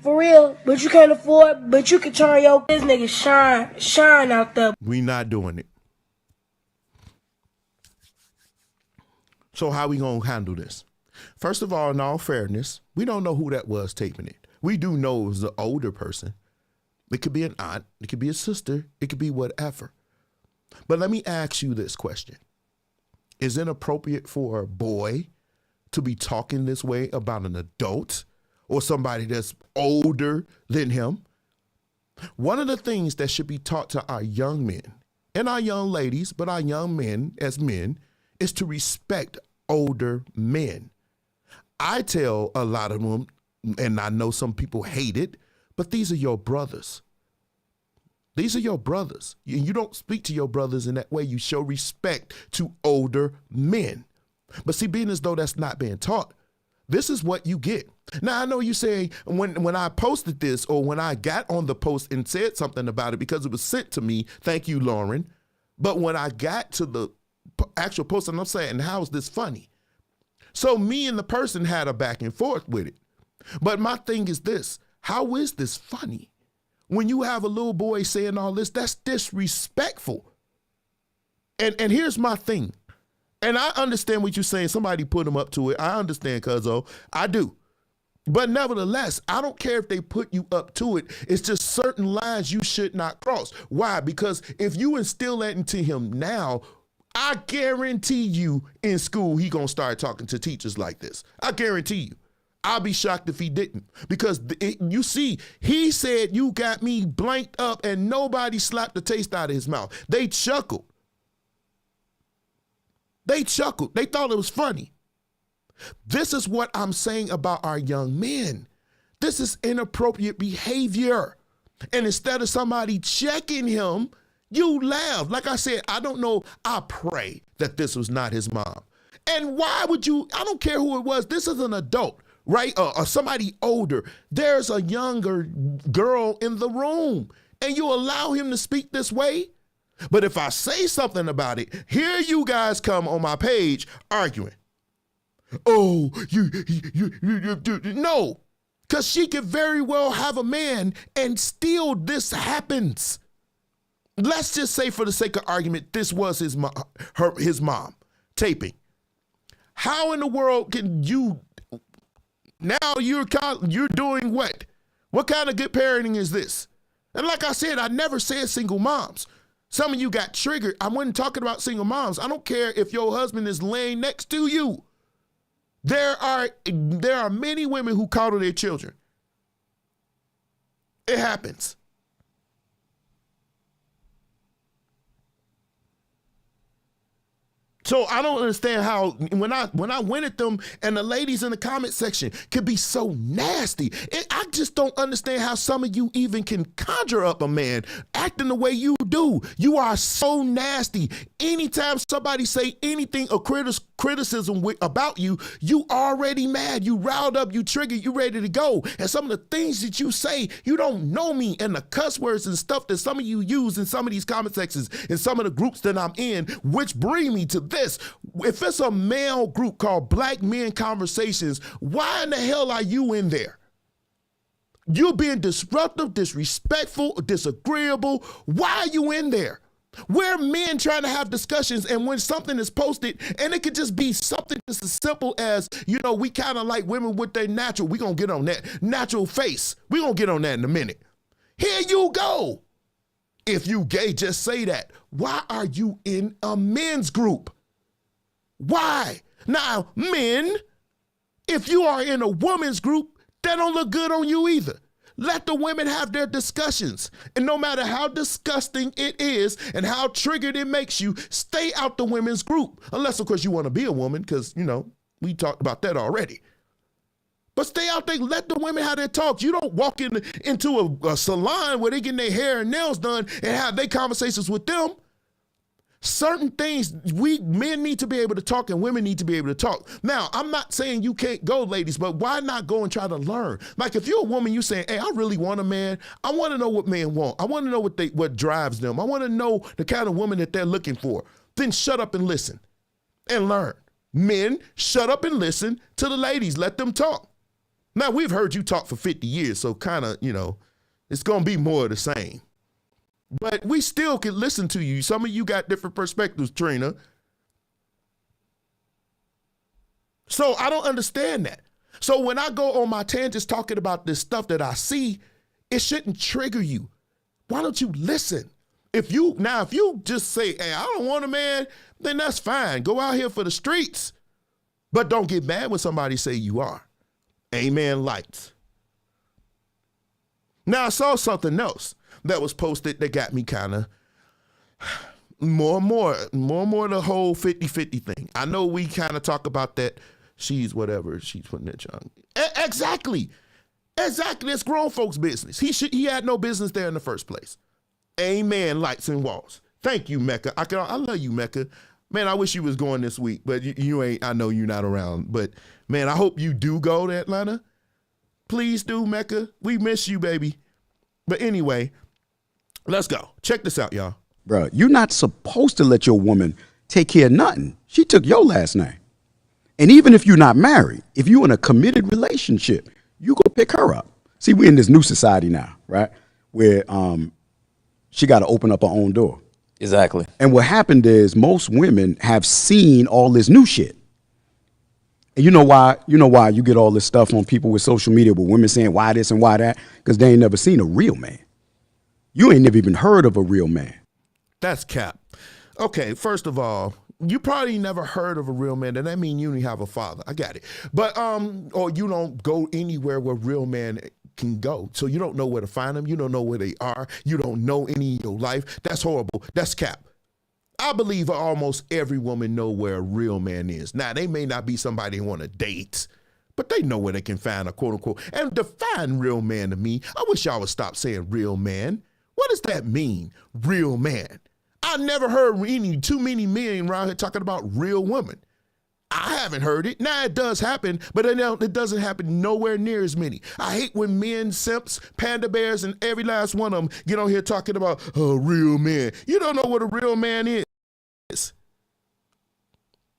For real, but you can't afford, but you can turn this nigga shine out there. We not doing it. So how we gonna handle this? First of all, in all fairness, we don't know who that was taping it. We do know it was an older person. It could be an aunt, it could be a sister, it could be whatever. But let me ask you this question. Is it appropriate for a boy to be talking this way about an adult or somebody that's older than him? One of the things that should be taught to our young men and our young ladies, but our young men as men, is to respect older men. I tell a lot of them, and I know some people hate it, but these are your brothers. These are your brothers. You don't speak to your brothers in that way. You show respect to older men. But see, being as though that's not being taught, this is what you get. Now, I know you say when I posted this or when I got on the post and said something about it because it was sent to me, thank you, Lauren. But when I got to the actual post, and I'm saying, how is this funny? So me and the person had a back and forth with it. But my thing is this, how is this funny? When you have a little boy saying all this, that's disrespectful. And here's my thing. And I understand what you're saying. Somebody put him up to it. I understand, cuzzo. I do. But nevertheless, I don't care if they put you up to it. It's just certain lines you should not cross. Why? Because if you instill that into him now, I guarantee you in school, he gonna start talking to teachers like this. I guarantee you. I'll be shocked if he didn't. Because you see, he said, you got me blanked up, and nobody slapped the taste out of his mouth. They chuckled. They chuckled. They thought it was funny. This is what I'm saying about our young men. This is inappropriate behavior. And instead of somebody checking him, you laugh. Like I said, I don't know. I pray that this was not his mom. And why would you? I don't care who it was. This is an adult, right? Or somebody older. There's a younger girl in the room, and you allow him to speak this way? But if I say something about it, here you guys come on my page arguing. Oh, you no, because she could very well have a man and still this happens. Let's just say for the sake of argument, this was his mom taping. How in the world can you, now you're doing what? What kind of good parenting is this? And like I said, I never said single moms. Some of you got triggered. I wasn't talking about single moms. I don't care if your husband is laying next to you. There are many women who coddle their children. It happens. So I don't understand how when I went at them and the ladies in the comment section could be so nasty. I just don't understand how some of you even can conjure up a man acting the way you do. You are so nasty. Anytime somebody say anything or criticism about you, you already mad. You riled up, you triggered, you ready to go. And some of the things that you say, you don't know me, and the cuss words and stuff that some of you use in some of these comment sections in some of the groups that I'm in, which bring me to this. If it's a male group called Black Men Conversations, why in the hell are you in there? You're being disruptive, disrespectful, disagreeable. Why are you in there? We're men trying to have discussions, and when something is posted, and it could just be something just as simple as, we kind of like women with their natural, we're going to get on that natural face. We're going to get on that in a minute. Here you go. If you gay, just say that. Why are you in a men's group? Why? Now, men, if you are in a woman's group, that don't look good on you either. Let the women have their discussions. And no matter how disgusting it is and how triggered it makes you, stay out the women's group. Unless, of course, you want to be a woman because, we talked about that already. But stay out there. Let the women have their talks. You don't walk into a salon where they getting their hair and nails done and have their conversations with them. Certain things we men need to be able to talk and women need to be able to talk. Now, I'm not saying you can't go, ladies, but why not go and try to learn? Like if you're a woman, you saying, hey, I really want a man. I want to know what men want. I want to know what drives them. I want to know the kind of woman that they're looking for. Then shut up and listen and learn. Men, shut up and listen to the ladies. Let them talk. Now, we've heard you talk for 50 years, so kind of, it's going to be more of the same. But we still can listen to you. Some of you got different perspectives, Trina. So I don't understand that. So when I go on my tangents talking about this stuff that I see, it shouldn't trigger you. Why don't you listen? If you just say, hey, I don't want a man, then that's fine. Go out here for the streets. But don't get mad when somebody say you are. Amen lights. Now I saw something else that was posted that got me kind of more and more the whole 50-50 thing. I know we kind of talk about that. She's whatever. She's putting that young. Exactly. It's grown folks' business. He had no business there in the first place. Amen. Lights and walls. Thank you, Mecca. I love you, Mecca. Man, I wish you was going this week, but you ain't. I know you're not around. But man, I hope you do go to Atlanta. Please do, Mecca. We miss you, baby. But anyway, let's go. Check this out, y'all. Bro, you're not supposed to let your woman take care of nothing. She took your last name. And even if you're not married, if you're in a committed relationship, you go pick her up. See, we're in this new society now, right? Where she got to open up her own door. Exactly. And what happened is most women have seen all this new shit. And you know why you get all this stuff on people with social media with women saying why this and why that? Because they ain't never seen a real man. You ain't never even heard of a real man. That's cap. Okay, first of all, you probably never heard of a real man. That mean you don't have a father. I got it. But or you don't go anywhere where real men can go. So you don't know where to find them. You don't know where they are. You don't know any of your life. That's horrible. That's cap. I believe almost every woman know where a real man is. Now, they may not be somebody who want to date, but they know where they can find a quote unquote. And define real man to me. I wish y'all would stop saying real man. What does that mean? Real man. I never heard too many men around here talking about real women. I haven't heard it. Now it does happen, but it doesn't happen nowhere near as many. I hate when men, simps, panda bears, and every last one of them get on here talking about a real man. You don't know what a real man is.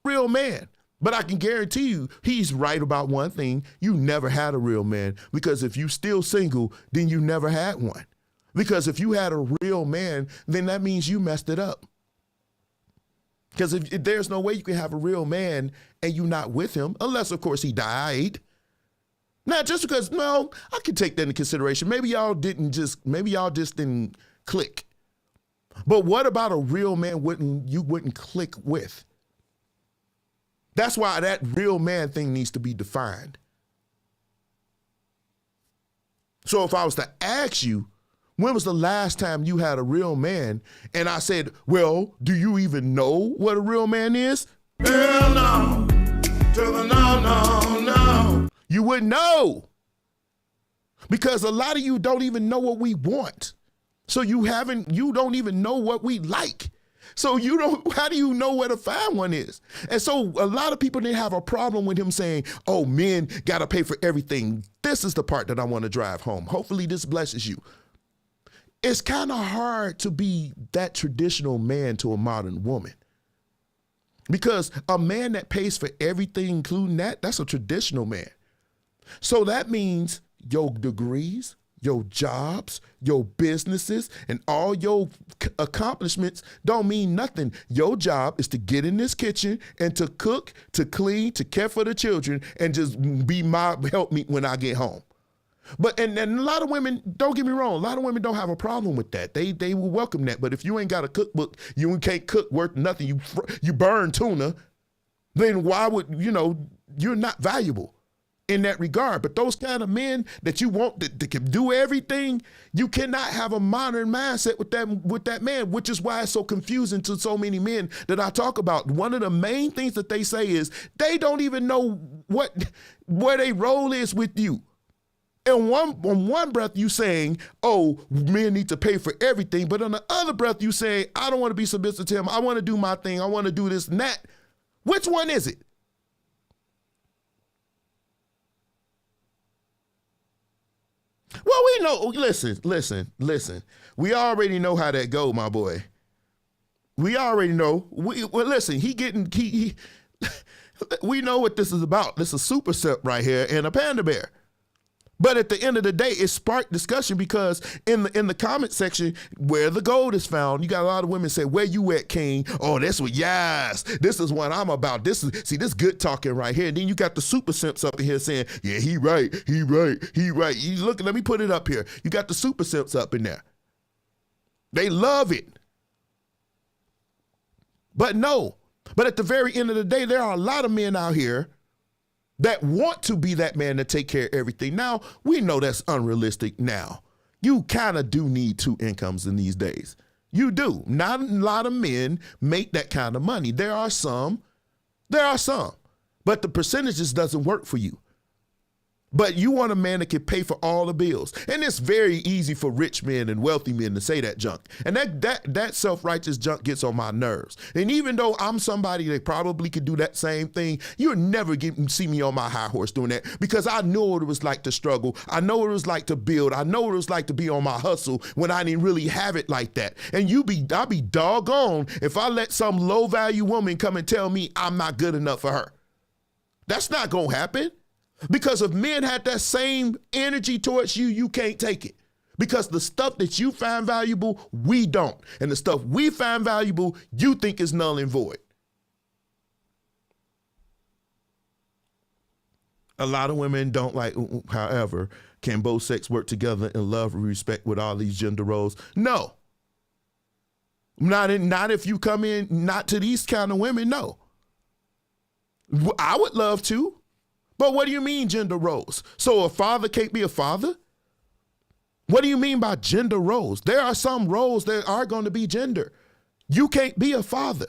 Real man. But I can guarantee you, he's right about one thing. You never had a real man, because if you still single, then you never had one. Because if you had a real man, then that means you messed it up. Because if there's no way you can have a real man and you not with him, unless, of course, he died. Now, just because, no, I can take that into consideration. Maybe y'all just didn't click. But what about a real man you wouldn't click with? That's why that real man thing needs to be defined. So if I was to ask you, when was the last time you had a real man? And I said, well, do you even know what a real man is? Hell no. To the no. You wouldn't know. Because a lot of you don't even know what we want. So you don't even know what we like. So how do you know where to find one is? And so a lot of people didn't have a problem with him saying, oh, men got to pay for everything. This is the part that I want to drive home. Hopefully this blesses you. It's kind of hard to be that traditional man to a modern woman. Because a man that pays for everything, including that's a traditional man. So that means your degrees, your jobs, your businesses, and all your accomplishments don't mean nothing. Your job is to get in this kitchen and to cook, to clean, to care for the children, and just be my helpmeet when I get home. But and a lot of women, don't get me wrong, a lot of women don't have a problem with that. They will welcome that. But if you ain't got a cookbook, you can't cook worth nothing, you burn tuna, then why would, you're not valuable in that regard. But those kind of men that you want that can do everything, you cannot have a modern mindset with that man, which is why it's so confusing to so many men that I talk about. One of the main things that they say is they don't even know where their role is with you. And on one breath you saying, oh, men need to pay for everything. But on the other breath you say, I don't want to be submissive to him. I want to do my thing. I want to do this and that. Which one is it? Well, we know, listen. We already know how that go, my boy. We already know. Listen, we know what this is about. This is Super Sep right here and a panda bear. But at the end of the day, it sparked discussion because in the comment section where the gold is found, you got a lot of women say, where you at, King? Oh, that's what, yes, this is what I'm about. This good talking right here. And then you got the super simps up in here saying, yeah, he right. You look, let me put it up here. You got the super simps up in there. They love it. But at the very end of the day, there are a lot of men out here that want to be that man to take care of everything. Now, we know that's unrealistic now. You kind of do need two incomes in these days. You do. Not a lot of men make that kind of money. There are some, but the percentages doesn't work for you. But you want a man that can pay for all the bills. And it's very easy for rich men and wealthy men to say that junk. And that self-righteous junk gets on my nerves. And even though I'm somebody that probably could do that same thing, you'll never see me on my high horse doing that because I know what it was like to struggle. I know what it was like to build. I know what it was like to be on my hustle when I didn't really have it like that. And I'll be doggone if I let some low-value woman come and tell me I'm not good enough for her. That's not going to happen. Because if men had that same energy towards you, you can't take it. Because the stuff that you find valuable, we don't. And the stuff we find valuable, you think is null and void. A lot of women don't like, however, can both sex work together in love and respect with all these gender roles? No. Not if you come in, not to these kind of women, no. I would love to. But what do you mean gender roles? So a father can't be a father? What do you mean by gender roles? There are some roles that are going to be gender. You can't be a father.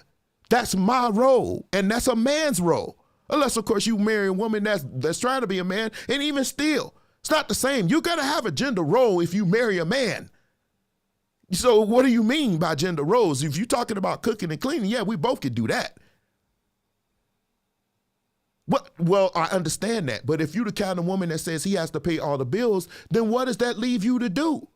That's my role, and that's a man's role. Unless, of course, you marry a woman that's trying to be a man, and even still, it's not the same. You're going to have a gender role if you marry a man. So what do you mean by gender roles? If you're talking about cooking and cleaning, yeah, we both could do that. Well, I understand that. But if you're the kind of woman that says he has to pay all the bills, then what does that leave you to do?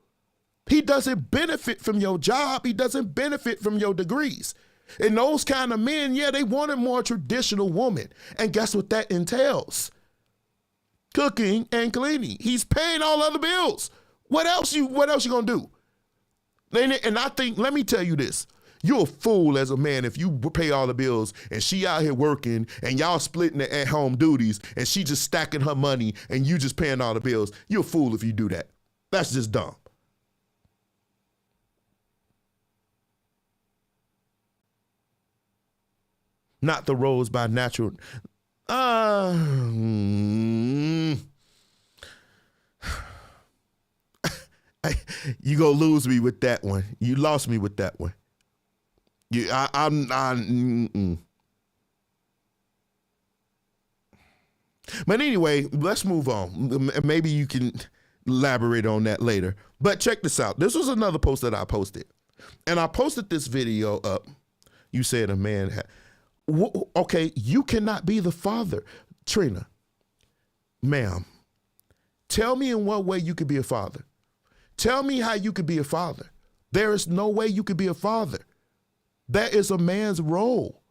He doesn't benefit from your job. He doesn't benefit from your degrees. And those kind of men, yeah, they want a more traditional woman. And guess what that entails? Cooking and cleaning. He's paying all other bills. What else you gonna do? And I think, let me tell you this. You're a fool as a man if you pay all the bills and she out here working and y'all splitting the at-home duties and she just stacking her money and you just paying all the bills. You're a fool if you do that. That's just dumb. Not the roles by natural. You gonna lose me with that one. You lost me with that one. But anyway, let's move on. Maybe you can elaborate on that later. But check this out. This was another post that I posted. And I posted this video up. You said a man okay, you cannot be the father. Trina, ma'am, tell me in what way you could be a father. Tell me how you could be a father. There is no way you could be a father. That is a man's role.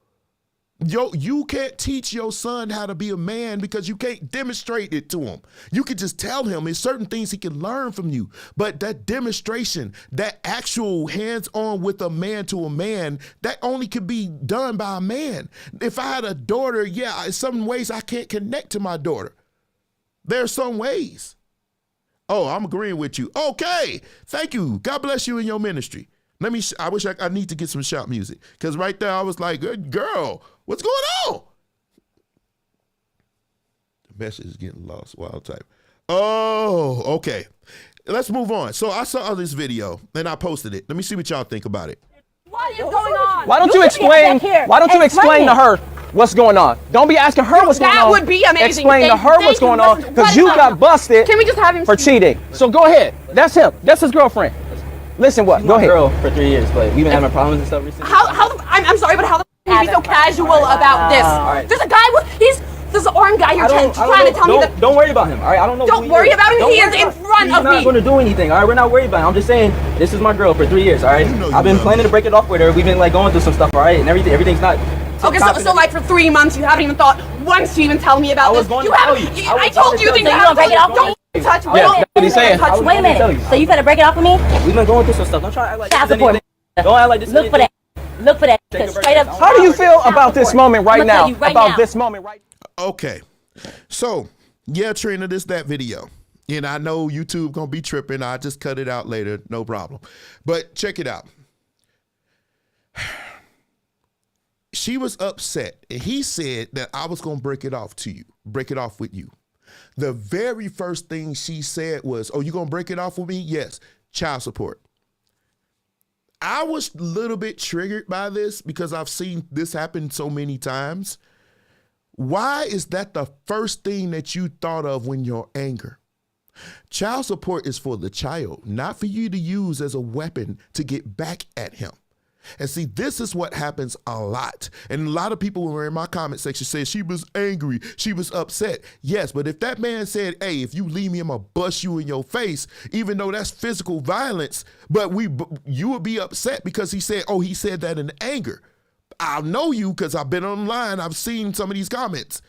You can't teach your son how to be a man because you can't demonstrate it to him. You can just tell him there's certain things he can learn from you. But that demonstration, that actual hands-on with a man to a man, that only can be done by a man. If I had a daughter, yeah, in some ways I can't connect to my daughter. There are some ways. Oh, I'm agreeing with you. Okay, thank you. God bless you in your ministry. I wish I need to get some shout music because right there I was like, good girl, what's going on? The message is getting lost. Wild type. Oh, okay. Let's move on. So I saw this video and I posted it. Let me see what y'all think about it. What is going on? Why don't you explain? Why don't you explain to her what's going on? Don't be asking her what's going on. That would be amazing. Explain to her what's going on because you got busted. Can we just have him for cheating? So go ahead. That's him. That's his girlfriend. Listen, what? Go ahead. Girl for 3 years, but we've been having problems and stuff recently. I'm sorry, but how the can you be so casual about this? Right. There's a guy there's an armed guy here trying to tell me that. Don't worry about him, all right? I don't know. Don't worry about him. He is in front of me. He's not going to do anything, all right? We're not worried about him. I'm just saying, this is my girl for 3 years, all right? I've been planning to break it off with her. We've been like going through some stuff, all right? And everything's not. Okay, so like for 3 months, you haven't even thought once to even tell me about this. I told you that you gonna break it off with me? Don't touch me. Yeah, that's what he's saying. Wait a minute. So you finna break it off with me? We've been going through some stuff. Don't try to act like Child this is support. anything. Don't act like this is Look for anything. that. Look for that. Because straight up. How do you feel about this moment right now? About this moment right now? Okay. So, yeah, Trina, that video. And I know YouTube gonna be tripping. I just cut it out later, no problem. But check it out. She was upset. And he said that I was gonna break it off with you. The very first thing she said was, oh, you gonna break it off with me? Yes, child support. I was a little bit triggered by this because I've seen this happen so many times. Why is that the first thing that you thought of when you're angry? Child support is for the child, not for you to use as a weapon to get back at him. And see, this is what happens a lot. And a lot of people who were in my comment section said she was angry, she was upset. Yes, but if that man said, hey, if you leave me, I'm gonna bust you in your face, even though that's physical violence, but you would be upset because he said that in anger. I know you because I've been online, I've seen some of these comments.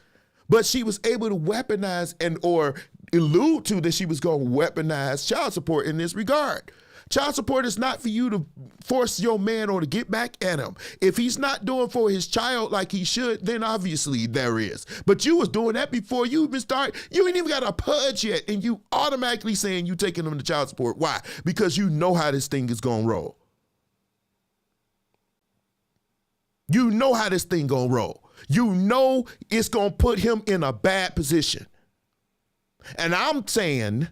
But she was able to weaponize or allude to that she was gonna weaponize child support in this regard. Child support is not for you to force your man or to get back at him. If he's not doing for his child like he should, then obviously there is. But you was doing that before you even started. You ain't even got a pudge yet, and you automatically saying you taking him to child support. Why? Because you know how this thing is gonna roll. You know how this thing gonna roll. You know it's gonna put him in a bad position. And I'm saying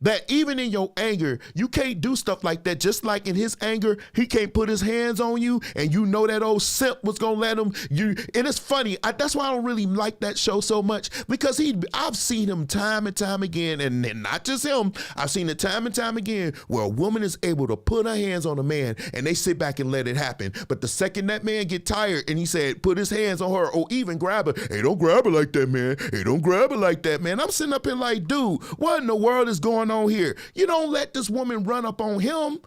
that even in your anger, you can't do stuff like that. Just like in his anger, he can't put his hands on you, and you know that old simp was gonna let him. And it's funny. That's why I don't really like that show so much, because I've seen him time and time again, and not just him. I've seen it time and time again where a woman is able to put her hands on a man, and they sit back and let it happen. But the second that man get tired, and he said put his hands on her, or even grab her, hey, don't grab her like that, man. Hey, don't grab her like that, man. I'm sitting up here like, dude, what in the world is going on here? You don't let this woman run up on him.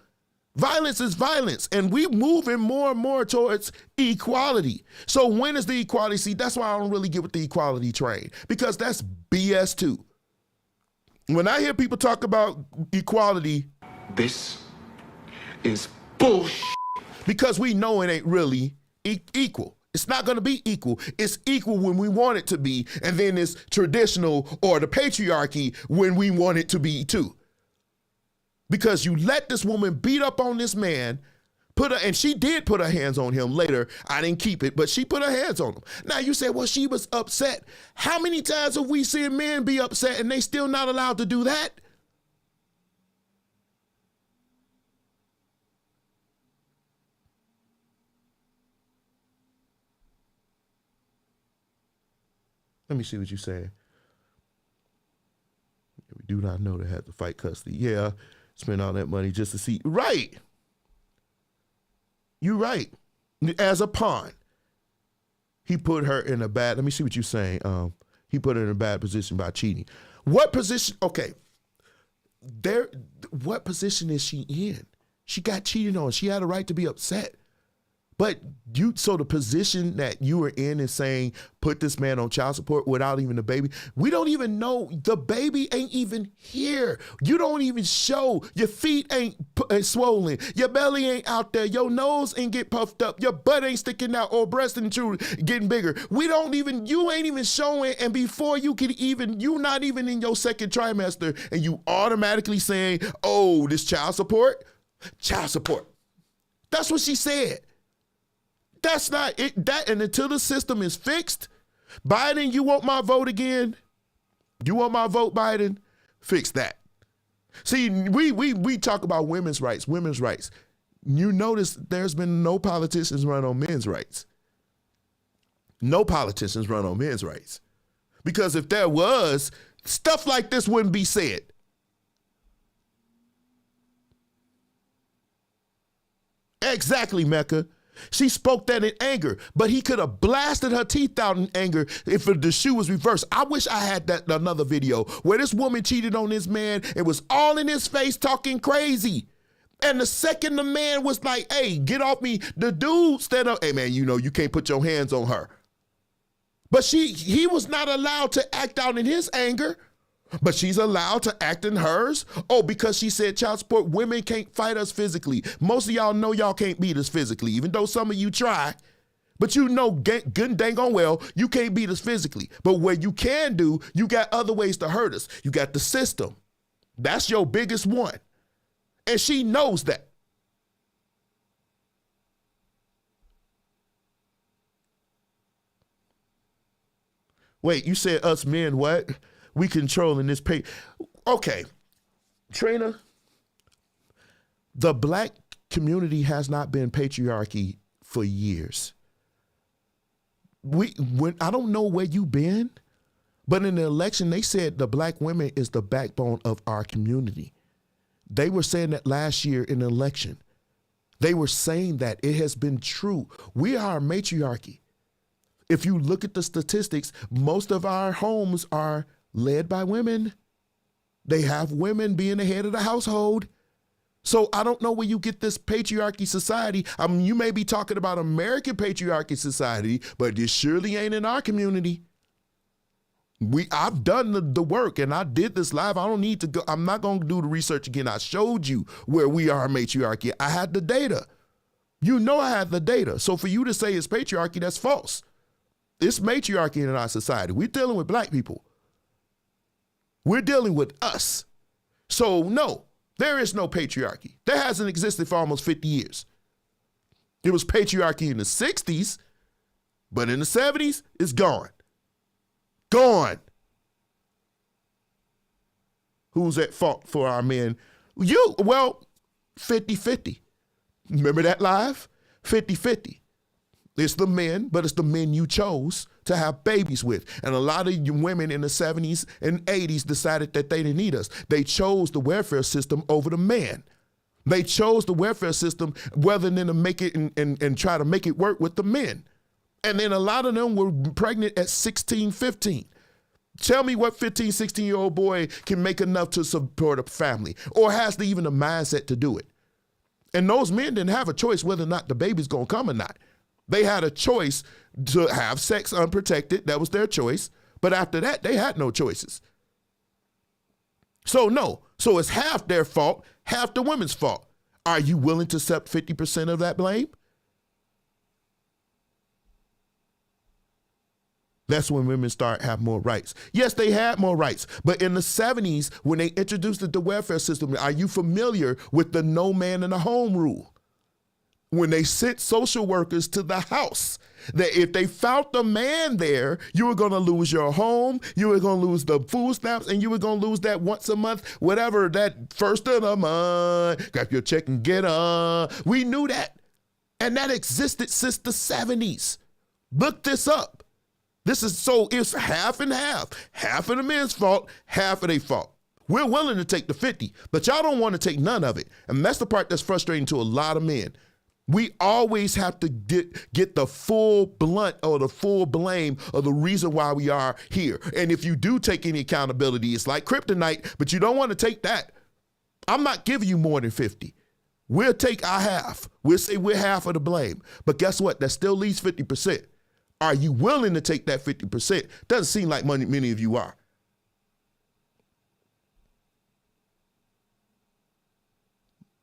Violence is violence, and we moving more and more towards equality. So when is the equality? See, that's why I don't really get with the equality train, because that's BS too. When I hear people talk about equality, this is bullshit. Because we know it ain't really equal. It's not going to be equal. It's equal when we want it to be, and then it's traditional or the patriarchy when we want it to be too. Because you let this woman beat up on this man, and she did put her hands on him later. I didn't keep it, but she put her hands on him. Now you say, well, she was upset. How many times have we seen men be upset and they still not allowed to do that? Let me see what you're saying. We do not know they had to fight custody. Yeah, spend all that money just to see. Right. You're right. As a pawn, he put her in a bad, let me see what you're saying. He put her in a bad position by cheating. What position? Okay. What position is she in? She got cheated on. She had a right to be upset. But so the position that you were in is saying, put this man on child support without even the baby. We don't even know, the baby ain't even here. You don't even show, your feet ain't swollen. Your belly ain't out there. Your nose ain't get puffed up. Your butt ain't sticking out or breast ain't getting bigger. You ain't even showing. And before you not even in your second trimester, and you automatically saying, oh, this child support. That's what she said. That's not it. And until the system is fixed, Biden, you want my vote again? You want my vote, Biden? Fix that. See, we talk about women's rights. You notice there's been no politicians run on men's rights. No politicians run on men's rights. Because if there was, stuff like this wouldn't be said. Exactly, Mecca. She spoke that in anger, but he could have blasted her teeth out in anger if the shoe was reversed. I wish I had that another video where this woman cheated on this man. It was all in his face talking crazy. And the second the man was like, hey, get off me, the dude stand up, hey man, you can't put your hands on her. But he was not allowed to act out in his anger. But she's allowed to act in hers? Oh, because she said child support, women can't fight us physically. Most of y'all know y'all can't beat us physically, even though some of you try. But you know good and dang on well, you can't beat us physically. But what you can do, you got other ways to hurt us. You got the system. That's your biggest one. And she knows that. Wait, you said us men what? We controlling this pay. Okay, Trina, the black community has not been patriarchy for years. I don't know where you've been, but in the election, they said the black women is the backbone of our community. They were saying that last year in the election. They were saying that it has been true. We are a matriarchy. If you look at the statistics, most of our homes are led by women. They have women being the head of the household. So I don't know where you get this patriarchy society. You may be talking about American patriarchy society, but this surely ain't in our community. I've done the work and I did this live. I don't need to go. I'm not going to do the research again. I showed you where we are matriarchy. I had the data. I had the data. So for you to say it's patriarchy, that's false. It's matriarchy in our society. We're dealing with black people. We're dealing with us. So no, there is no patriarchy. That hasn't existed for almost 50 years. It was patriarchy in the 60s, but in the 70s, it's gone. Gone. Who's at fault for our men? You, 50-50. Remember that live? 50-50. It's the men, but it's the men you chose to have babies with. And a lot of you women in the 70s and 80s decided that they didn't need us. They chose the welfare system over the man. They chose the welfare system rather than to make it and try to make it work with the men. And then a lot of them were pregnant at 16, 15. Tell me what 15, 16-year-old boy can make enough to support a family or has even the mindset to do it. And those men didn't have a choice whether or not the baby's going to come or not. They had a choice to have sex unprotected. That was their choice. But after that, they had no choices. So no. So it's half their fault, half the women's fault. Are you willing to accept 50% of that blame? That's when women start have more rights. Yes, they had more rights. But in the 70s, when they introduced the welfare system, are you familiar with the no man in the home rule? When they sent social workers to the house, that if they found the man there, you were going to lose your home, you were going to lose the food stamps, and you were going to lose that once a month, whatever, that first of the month, grab your check and get on. We knew that. And that existed since the 70s. Look this up. It's half and half. Half of the men's fault, half of their fault. We're willing to take the 50, but y'all don't want to take none of it. And that's the part that's frustrating to a lot of men. We always have to get the full blunt or the full blame of the reason why we are here. And if you do take any accountability, it's like kryptonite, but you don't want to take that. I'm not giving you more than 50. We'll take our half. We'll say we're half of the blame. But guess what? That still leaves 50%. Are you willing to take that 50%? Doesn't seem like many of you are.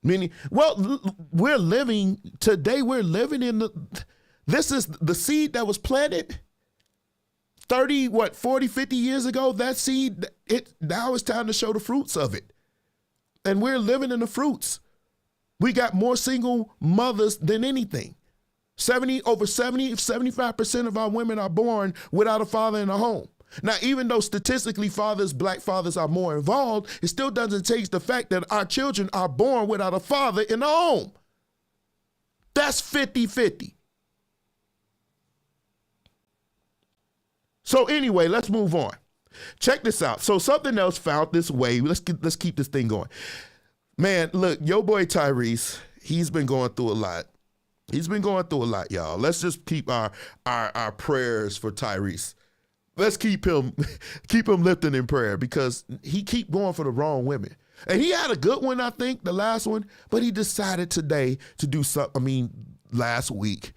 We're living in this is the seed that was planted 40, 50 years ago. That seed, now it's time to show the fruits of it. And we're living in the fruits. We got more single mothers than anything. 75% of our women are born without a father in the home. Now, even though statistically black fathers are more involved, it still doesn't change the fact that our children are born without a father in the home. That's 50-50. So anyway, let's move on. Check this out. So something else found this way. Let's keep this thing going. Man, look, your boy Tyrese, he's been going through a lot. He's been going through a lot, y'all. Let's just keep our prayers for Tyrese. Let's keep him lifting in prayer because he keep going for the wrong women. And he had a good one, I think, the last one, but he decided today to do something, last week.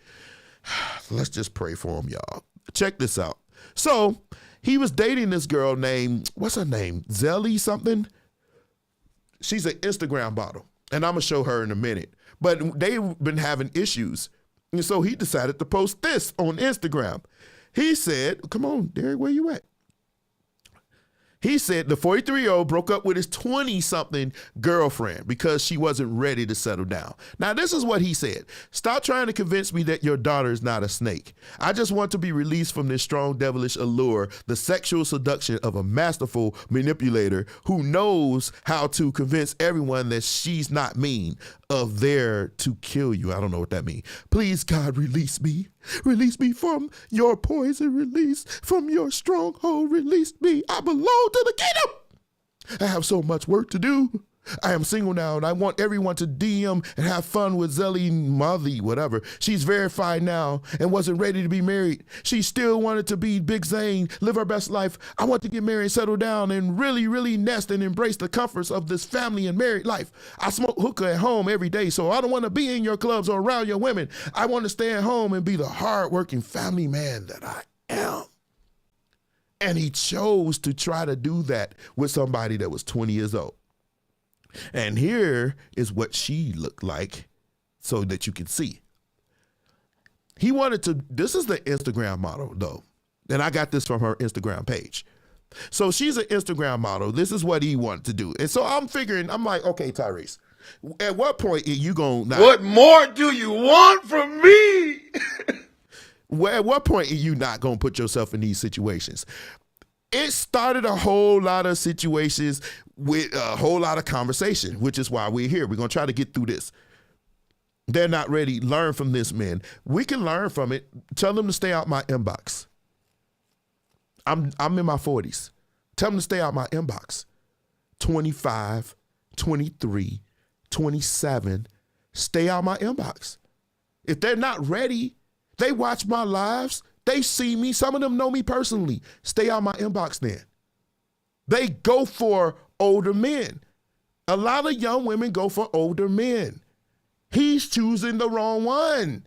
Let's just pray for him, y'all. Check this out. So he was dating this girl named, what's her name? Zelly something? She's an Instagram model, and I'm going to show her in a minute. But they've been having issues, and so he decided to post this on Instagram. He said, come on, Derek, where you at? He said the 43-year-old broke up with his 20-something girlfriend because she wasn't ready to settle down. Now, this is what he said. Stop trying to convince me that your daughter is not a snake. I just want to be released from this strong devilish allure, the sexual seduction of a masterful manipulator who knows how to convince everyone that she's not mean, of there to kill you. I don't know what that means. Please, God, release me. Release me from your poison. Release from your stronghold. Release me. I belong to the kingdom. I have so much work to do. I am single now, and I want everyone to DM and have fun with Zelly Mothy, whatever. She's verified now and wasn't ready to be married. She still wanted to be Big Zane, live her best life. I want to get married, settle down, and really, really nest and embrace the comforts of this family and married life. I smoke hookah at home every day, so I don't want to be in your clubs or around your women. I want to stay at home and be the hardworking family man that I am. And he chose to try to do that with somebody that was 20 years old. And here is what she looked like so that you can see. He wanted to, this is the Instagram model though. And I got this from her Instagram page. So she's an Instagram model. This is what he wanted to do. And so I'm like, okay, Tyrese, at what point are you going to... What more do you want from me? At what point are you not going to put yourself in these situations? It started a whole lot of situations with a whole lot of conversation, which is why we're here. We're going to try to get through this. They're not ready. Learn from this, man. We can learn from it. Tell them to stay out my inbox. I'm in my 40s. Tell them to stay out my inbox. 25, 23, 27. Stay out my inbox. If they're not ready, they watch my lives. They see me. Some of them know me personally. Stay out my inbox then. They go for older men. A lot of young women go for older men. He's choosing the wrong one.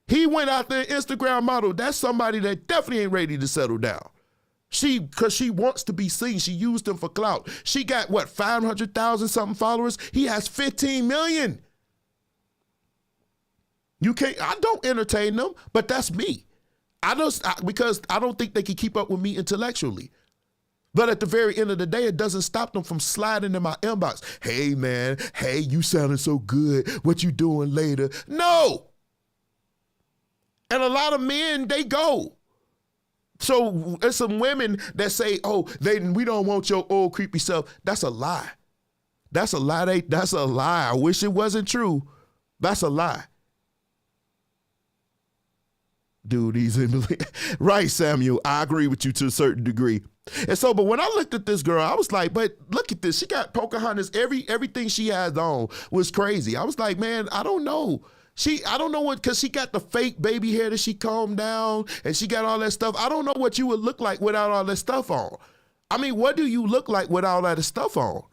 He went out there, Instagram model. That's somebody that definitely ain't ready to settle down. Because she wants to be seen. She used him for clout. She got, 500,000 something followers? He has 15 million. I don't entertain them, but that's me. Because I don't think they can keep up with me intellectually. But at the very end of the day, it doesn't stop them from sliding in my inbox. Hey, man. Hey, you sounding so good. What you doing later? No. And a lot of men, they go. So there's some women that say, we don't want your old creepy self. That's a lie. That's a lie. That's a lie. I wish it wasn't true. That's a lie. Dude, he's in right, Samuel. I agree with you to a certain degree. And so, but when I looked at this girl, I was like, but look at this. She got Pocahontas. Everything she has on was crazy. I was like, man, I don't know. I don't know what, because she got the fake baby hair that she combed down and she got all that stuff. I don't know what you would look like without all that stuff on. I mean, what do you look like without all that stuff on?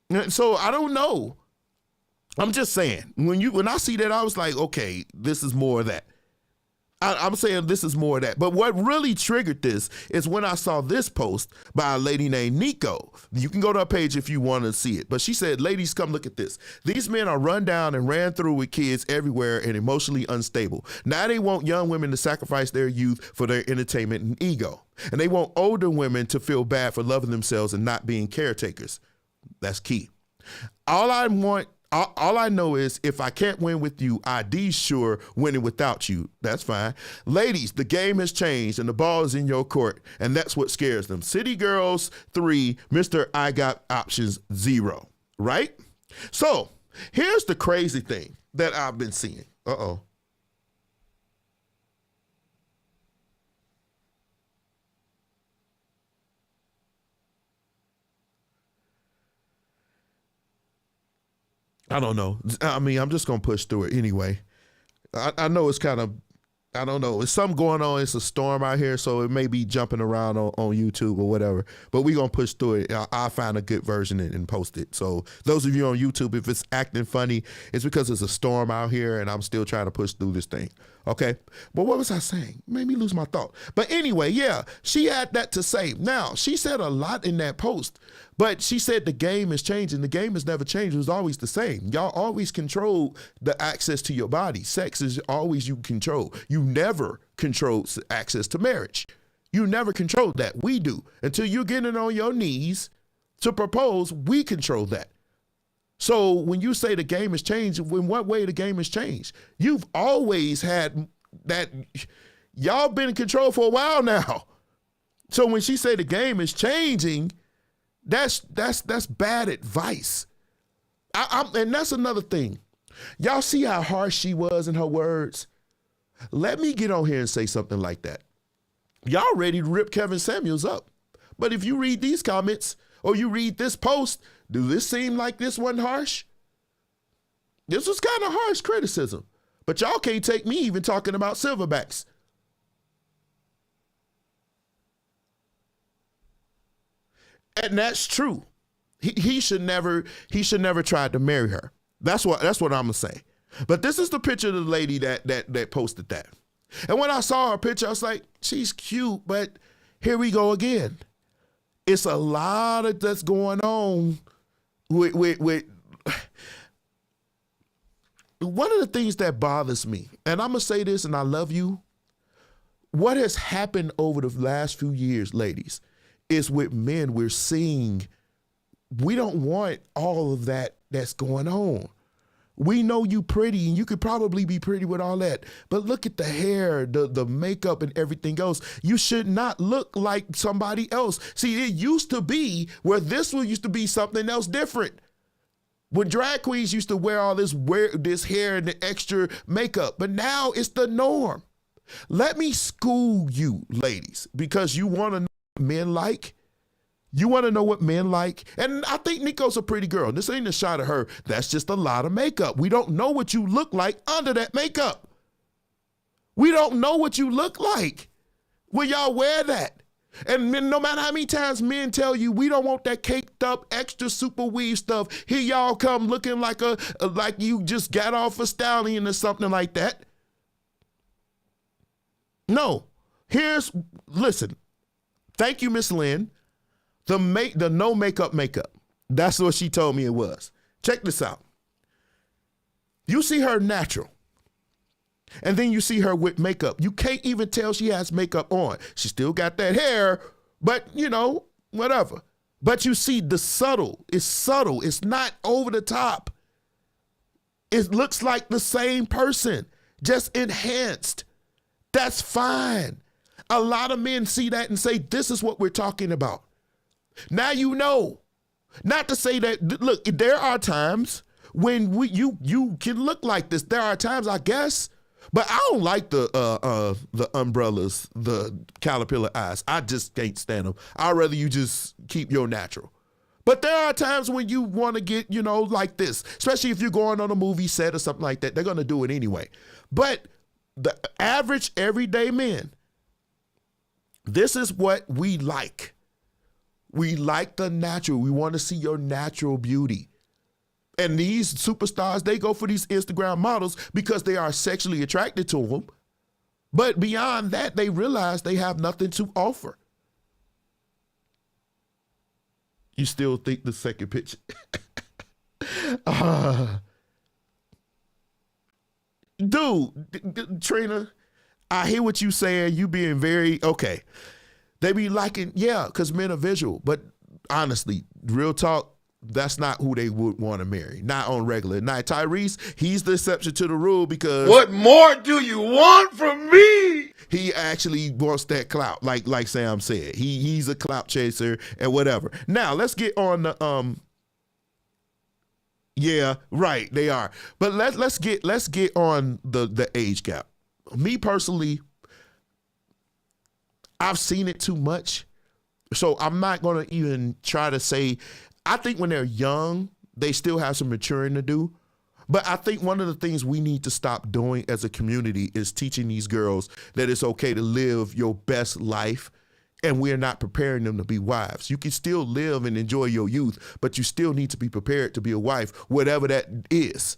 And so I don't know. I'm just saying, when I see that, I was like, okay, this is more of that. I'm saying this is more of that. But what really triggered this is when I saw this post by a lady named Nico. You can go to her page if you want to see it. But she said, ladies, come look at this. These men are run down and ran through with kids everywhere and emotionally unstable. Now they want young women to sacrifice their youth for their entertainment and ego. And they want older women to feel bad for loving themselves and not being caretakers. That's key. All I know is if I can't win with you, ID's sure winning without you. That's fine. Ladies, the game has changed and the ball is in your court, and that's what scares them. City Girls 3, Mr. I Got Options 0, right? So here's the crazy thing that I've been seeing. Uh-oh. I don't know. I mean, I'm just going to push through it anyway. I know it's kind of, I don't know. It's something going on. It's a storm out here, so it may be jumping around on YouTube or whatever. But we're going to push through it. I'll find a good version and post it. So those of you on YouTube, if it's acting funny, it's because it's a storm out here and I'm still trying to push through this thing. Okay? But what was I saying? Made me lose my thought. But anyway, yeah, she had that to say. Now, she said a lot in that post, but she said the game is changing. The game has never changed. It was always the same. Y'all always control the access to your body. Sex is always you control. You never control access to marriage. You never control that. We do. Until you're getting on your knees to propose, we control that. So when you say the game has changed, in what way the game has changed? You've always had that. Y'all been in control for a while now. So when she say the game is changing, that's bad advice. And that's another thing. Y'all see how harsh she was in her words? Let me get on here and say something like that. Y'all ready to rip Kevin Samuels up. But if you read these comments or you read this post, do this seem like this wasn't harsh? This was kind of harsh criticism. But y'all can't take me even talking about silverbacks. And that's true. He should never try to marry her. That's what I'm gonna say. But this is the picture of the lady that posted that. And when I saw her picture, I was like, she's cute, but here we go again. It's a lot of that's going on with one of the things that bothers me, and I'm gonna say this, and I love you. What has happened over the last few years, ladies, is with men we're seeing, we don't want all of that that's going on. We know you pretty and you could probably be pretty with all that, but look at the hair, the makeup and everything else. You should not look like somebody else. See, it used to be where this one used to be something else different. When drag queens used to wear all this hair and the extra makeup, but now it's the norm. Let me school you, ladies, because you want to know what men like. You want to know what men like? And I think Nico's a pretty girl. This ain't a shot at her. That's just a lot of makeup. We don't know what you look like under that makeup. We don't know what you look like when y'all wear that. And no matter how many times men tell you we don't want that caked up extra super weave stuff, here y'all come looking like like you just got off a stallion or something like that. No. Listen. Thank you, Miss Lynn. The no makeup. That's what she told me it was. Check this out. You see her natural. And then you see her with makeup. You can't even tell she has makeup on. She still got that hair, but whatever. But you see the subtle. It's subtle. It's not over the top. It looks like the same person, just enhanced. That's fine. A lot of men see that and say, this is what we're talking about. Now you know. Not to say that, look, there are times when you can look like this. There are times, I guess, but I don't like the umbrellas, the caterpillar eyes. I just can't stand them. I'd rather you just keep your natural. But there are times when you want to get, like this, especially if you're going on a movie set or something like that. They're going to do it anyway. But the average everyday men, this is what we like. We like the natural. We want to see your natural beauty. And these superstars, they go for these Instagram models because they are sexually attracted to them. But beyond that, they realize they have nothing to offer. You still think the second picture? Dude, Trina, I hear what you saying. You being very, okay. They be liking, yeah, because men are visual. But honestly, real talk, that's not who they would want to marry. Not on regular. Now, Tyrese, he's the exception to the rule because... What more do you want from me? He actually wants that clout, like Sam said. He's a clout chaser and whatever. Now, let's get on the... Yeah, right, they are. But let's get on the age gap. Me personally, I've seen it too much. So I'm not going to even try to say... I think when they're young, they still have some maturing to do. But I think one of the things we need to stop doing as a community is teaching these girls that it's okay to live your best life, and we're not preparing them to be wives. You can still live and enjoy your youth, but you still need to be prepared to be a wife, whatever that is.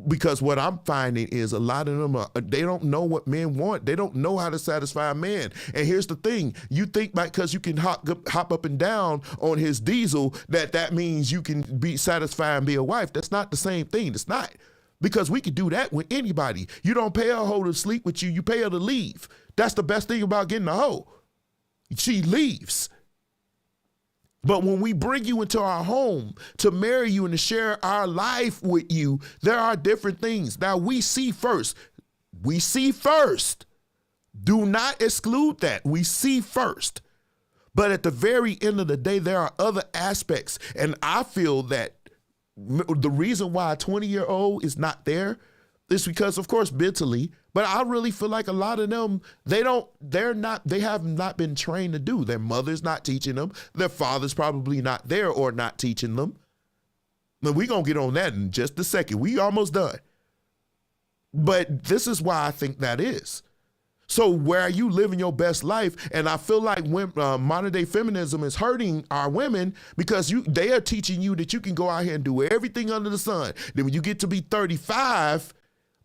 Because what I'm finding is a lot of them, they don't know what men want. They don't know how to satisfy a man. And here's the thing. You think because you can hop up and down on his diesel that means you can be satisfied and be a wife. That's not the same thing. It's not. Because we could do that with anybody. You don't pay a hoe to sleep with you. You pay her to leave. That's the best thing about getting a hoe. She leaves. But when we bring you into our home to marry you and to share our life with you, there are different things. Now, we see first. We see first. Do not exclude that. We see first. But at the very end of the day, there are other aspects. And I feel that the reason why a 20-year-old is not there is because, of course, mentally, but I really feel like a lot of them, they have not been trained to do. Their mother's not teaching them. Their father's probably not there or not teaching them. But we're going to get on that in just a second. We almost done. But this is why I think that is. So where are you living your best life? And I feel like modern day feminism is hurting our women because they are teaching you that you can go out here and do everything under the sun. Then when you get to be 35,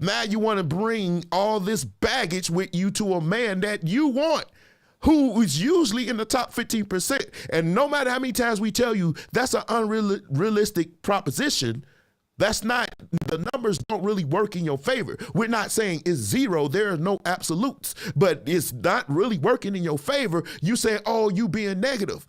now you want to bring all this baggage with you to a man that you want, who is usually in the top 15%. And no matter how many times we tell you that's an unrealistic proposition, that's not, the numbers don't really work in your favor. We're not saying it's zero. There are no absolutes, but it's not really working in your favor. You say, oh, you being negative.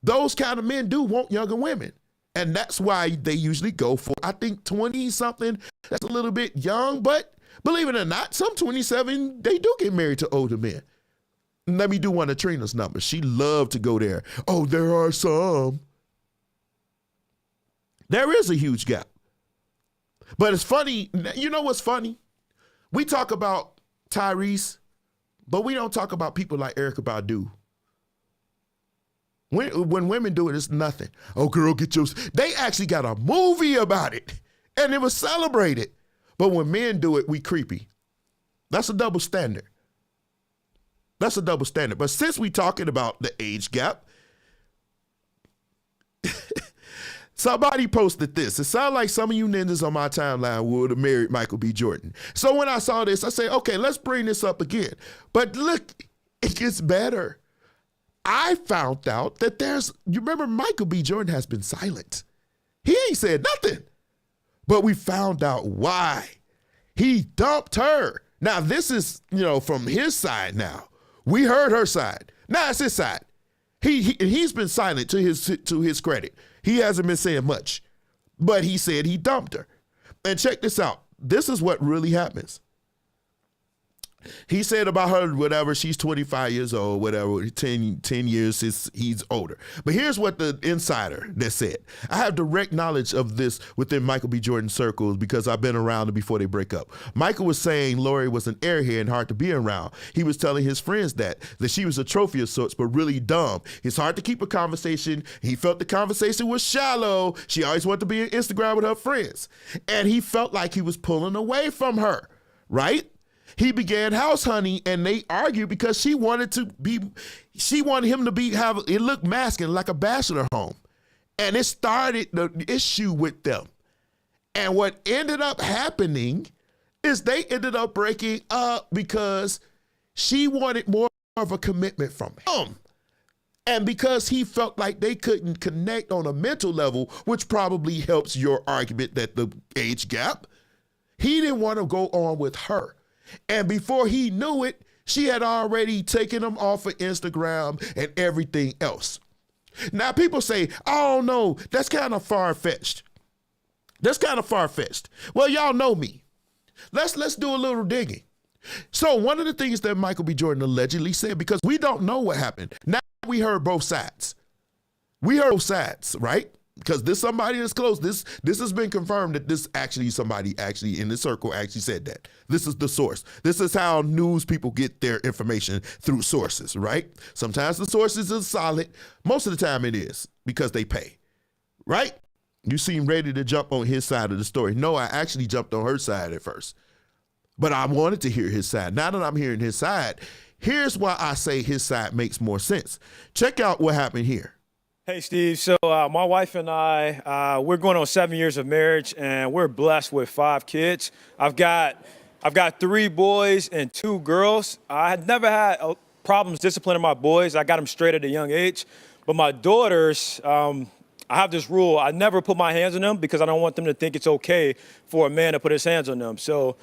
Those kind of men do want younger women. And that's why they usually go for, I think, 20-something. That's a little bit young, but believe it or not, some 27, they do get married to older men. Let me do one of Trina's numbers. She loved to go there. Oh, there are some. There is a huge gap. But it's funny. You know what's funny? We talk about Tyrese, but we don't talk about people like Erykah Badu. When women do it, it's nothing. Oh, girl, get yours. They actually got a movie about it, and it was celebrated. But when men do it, we creepy. That's a double standard. That's a double standard. But since we talking about the age gap, somebody posted this. It sounds like some of you ninjas on my timeline would have married Michael B. Jordan. So when I saw this, I said, okay, let's bring this up again. But look, it gets better. I found out that you remember Michael B. Jordan has been silent. He ain't said nothing. But we found out why. He dumped her. Now, this is, from his side now. We heard her side. Now it's his side. He's been silent to his credit. He hasn't been saying much. But he said he dumped her. And check this out. This is what really happens. He said about her, whatever, she's 25 years old, whatever, 10 years since he's older. But here's what the insider that said. I have direct knowledge of this within Michael B. Jordan circles because I've been around them before they break up. Michael was saying Lori was an airhead and hard to be around. He was telling his friends that she was a trophy of sorts, but really dumb. It's hard to keep a conversation. He felt the conversation was shallow. She always wanted to be on Instagram with her friends. And he felt like he was pulling away from her, right? He began house hunting, and they argued because she wanted him to have it look masculine like a bachelor home. And it started the issue with them. And what ended up happening is they ended up breaking up because she wanted more of a commitment from him. And because he felt like they couldn't connect on a mental level, which probably helps your argument that the age gap, he didn't want to go on with her. And before he knew it, she had already taken him off of Instagram and everything else. Now people say, oh no, that's kind of far-fetched. That's kind of far-fetched. Well, y'all know me. Let's do a little digging. So one of the things that Michael B. Jordan allegedly said, because we don't know what happened. Now we heard both sides. We heard both sides, right? Because this somebody that's close. This has been confirmed that this actually somebody actually in the circle actually said that. This is the source. This is how news people get their information, through sources, right? Sometimes the sources are solid. Most of the time it is because they pay, right? You seem ready to jump on his side of the story. No, I actually jumped on her side at first. But I wanted to hear his side. Now that I'm hearing his side, here's why I say his side makes more sense. Check out what happened here. Hey, Steve. So my wife and I, we're going on 7 years of marriage, and we're blessed with 5 kids. I've got 3 boys and 2 girls. I had never had problems disciplining my boys. I got them straight at a young age. But my daughters, I have this rule. I never put my hands on them because I don't want them to think it's okay for a man to put his hands on them. So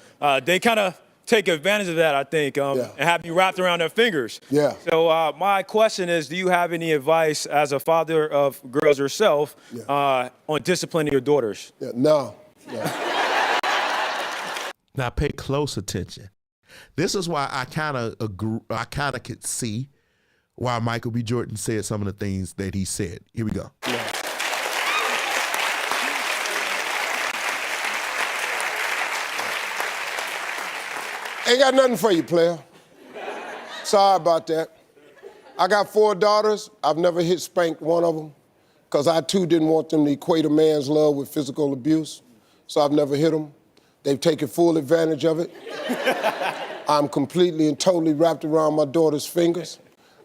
they kind of take advantage of that, I think, and have you wrapped around their fingers. Yeah. So my question is, do you have any advice as a father of girls yourself on disciplining your daughters? Yeah, no. Now pay close attention. This is why I kind of could see why Michael B. Jordan said some of the things that he said. Here we go. Yeah. Ain't got nothing for you, player. Sorry about that. I got 4 daughters. I've never spanked one of them because I, too, didn't want them to equate a man's love with physical abuse, so I've never hit them. They've taken full advantage of it. I'm completely and totally wrapped around my daughter's fingers.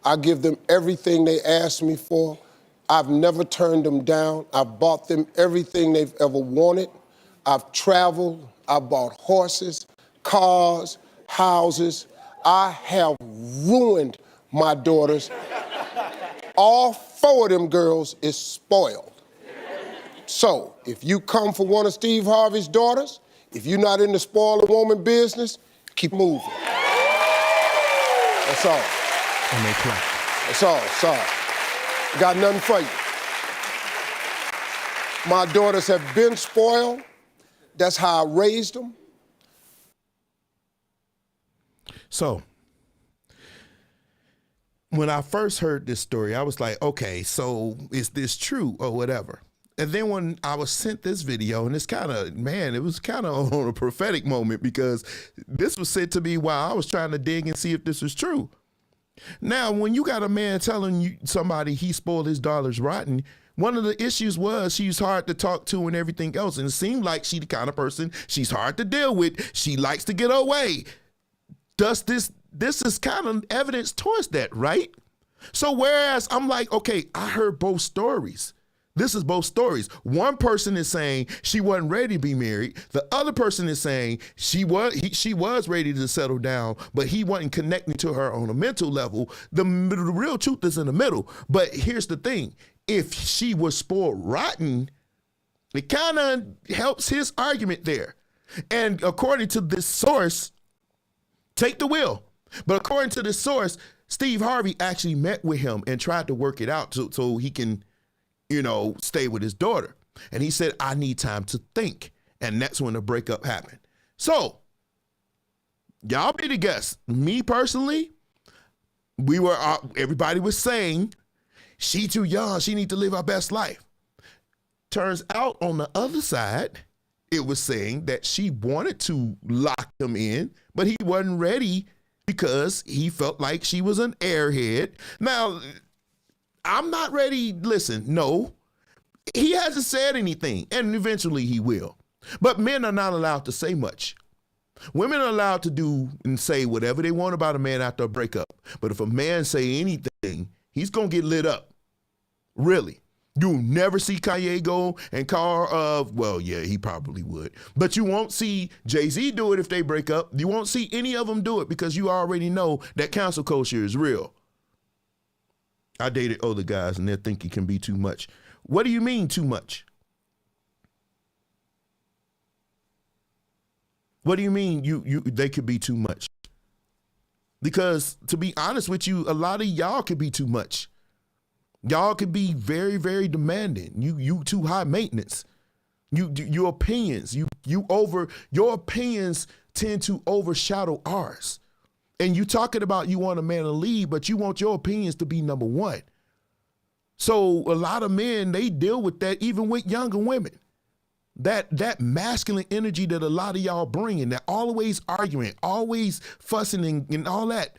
I give them everything they ask me for. I've never turned them down. I've bought them everything they've ever wanted. I've traveled. I've bought horses, cars, houses. I have ruined my daughters. All 4 of them girls is spoiled. So if you come for one of Steve Harvey's daughters, if you're not in the spoiler woman business, keep moving. That's all. And they clap. That's all. Sorry. Got nothing for you. My daughters have been spoiled. That's how I raised them. So, when I first heard this story, I was like, okay, so is this true or whatever? And then when I was sent this video, and it's kind of, man, it was kind of on a prophetic moment because this was sent to me while I was trying to dig and see if this was true. Now, when you got a man telling you somebody he spoiled his daughters rotten, one of the issues was she's hard to talk to and everything else. And it seemed like she the kind of person, she's hard to deal with. She likes to get her way. This is kind of evidence towards that, right? So whereas I'm like, okay, I heard both stories. This is both stories. One person is saying she wasn't ready to be married. The other person is saying she was ready to settle down, but he wasn't connecting to her on a mental level. The real truth is in the middle. But here's the thing. If she was spoiled rotten, it kind of helps his argument there. And according to this source, take the wheel. But according to this source, Steve Harvey actually met with him and tried to work it out so he can, stay with his daughter. And he said, I need time to think. And that's when the breakup happened. So, y'all be the guess. Me personally, everybody was saying, she too young, she need to live her best life. Turns out on the other side, it was saying that she wanted to lock him in, but he wasn't ready because he felt like she was an airhead. Now, I'm not ready. Listen, no, he hasn't said anything, and eventually he will. But men are not allowed to say much. Women are allowed to do and say whatever they want about a man after a breakup. But if a man say anything, he's going to get lit up. Really. You'll never see Kanye go and call, well, yeah, he probably would. But you won't see Jay-Z do it if they break up. You won't see any of them do it because you already know that cancel culture is real. I dated older guys and they think it can be too much. What do you mean too much? What do you mean they could be too much? Because to be honest with you, a lot of y'all could be too much. Y'all could be very, very demanding. You too high maintenance. Your opinions, your opinions tend to overshadow ours. And you talking about you want a man to lead, but you want your opinions to be number one. So a lot of men, they deal with that even with younger women. That masculine energy that a lot of y'all bringing, that always arguing, always fussing and all that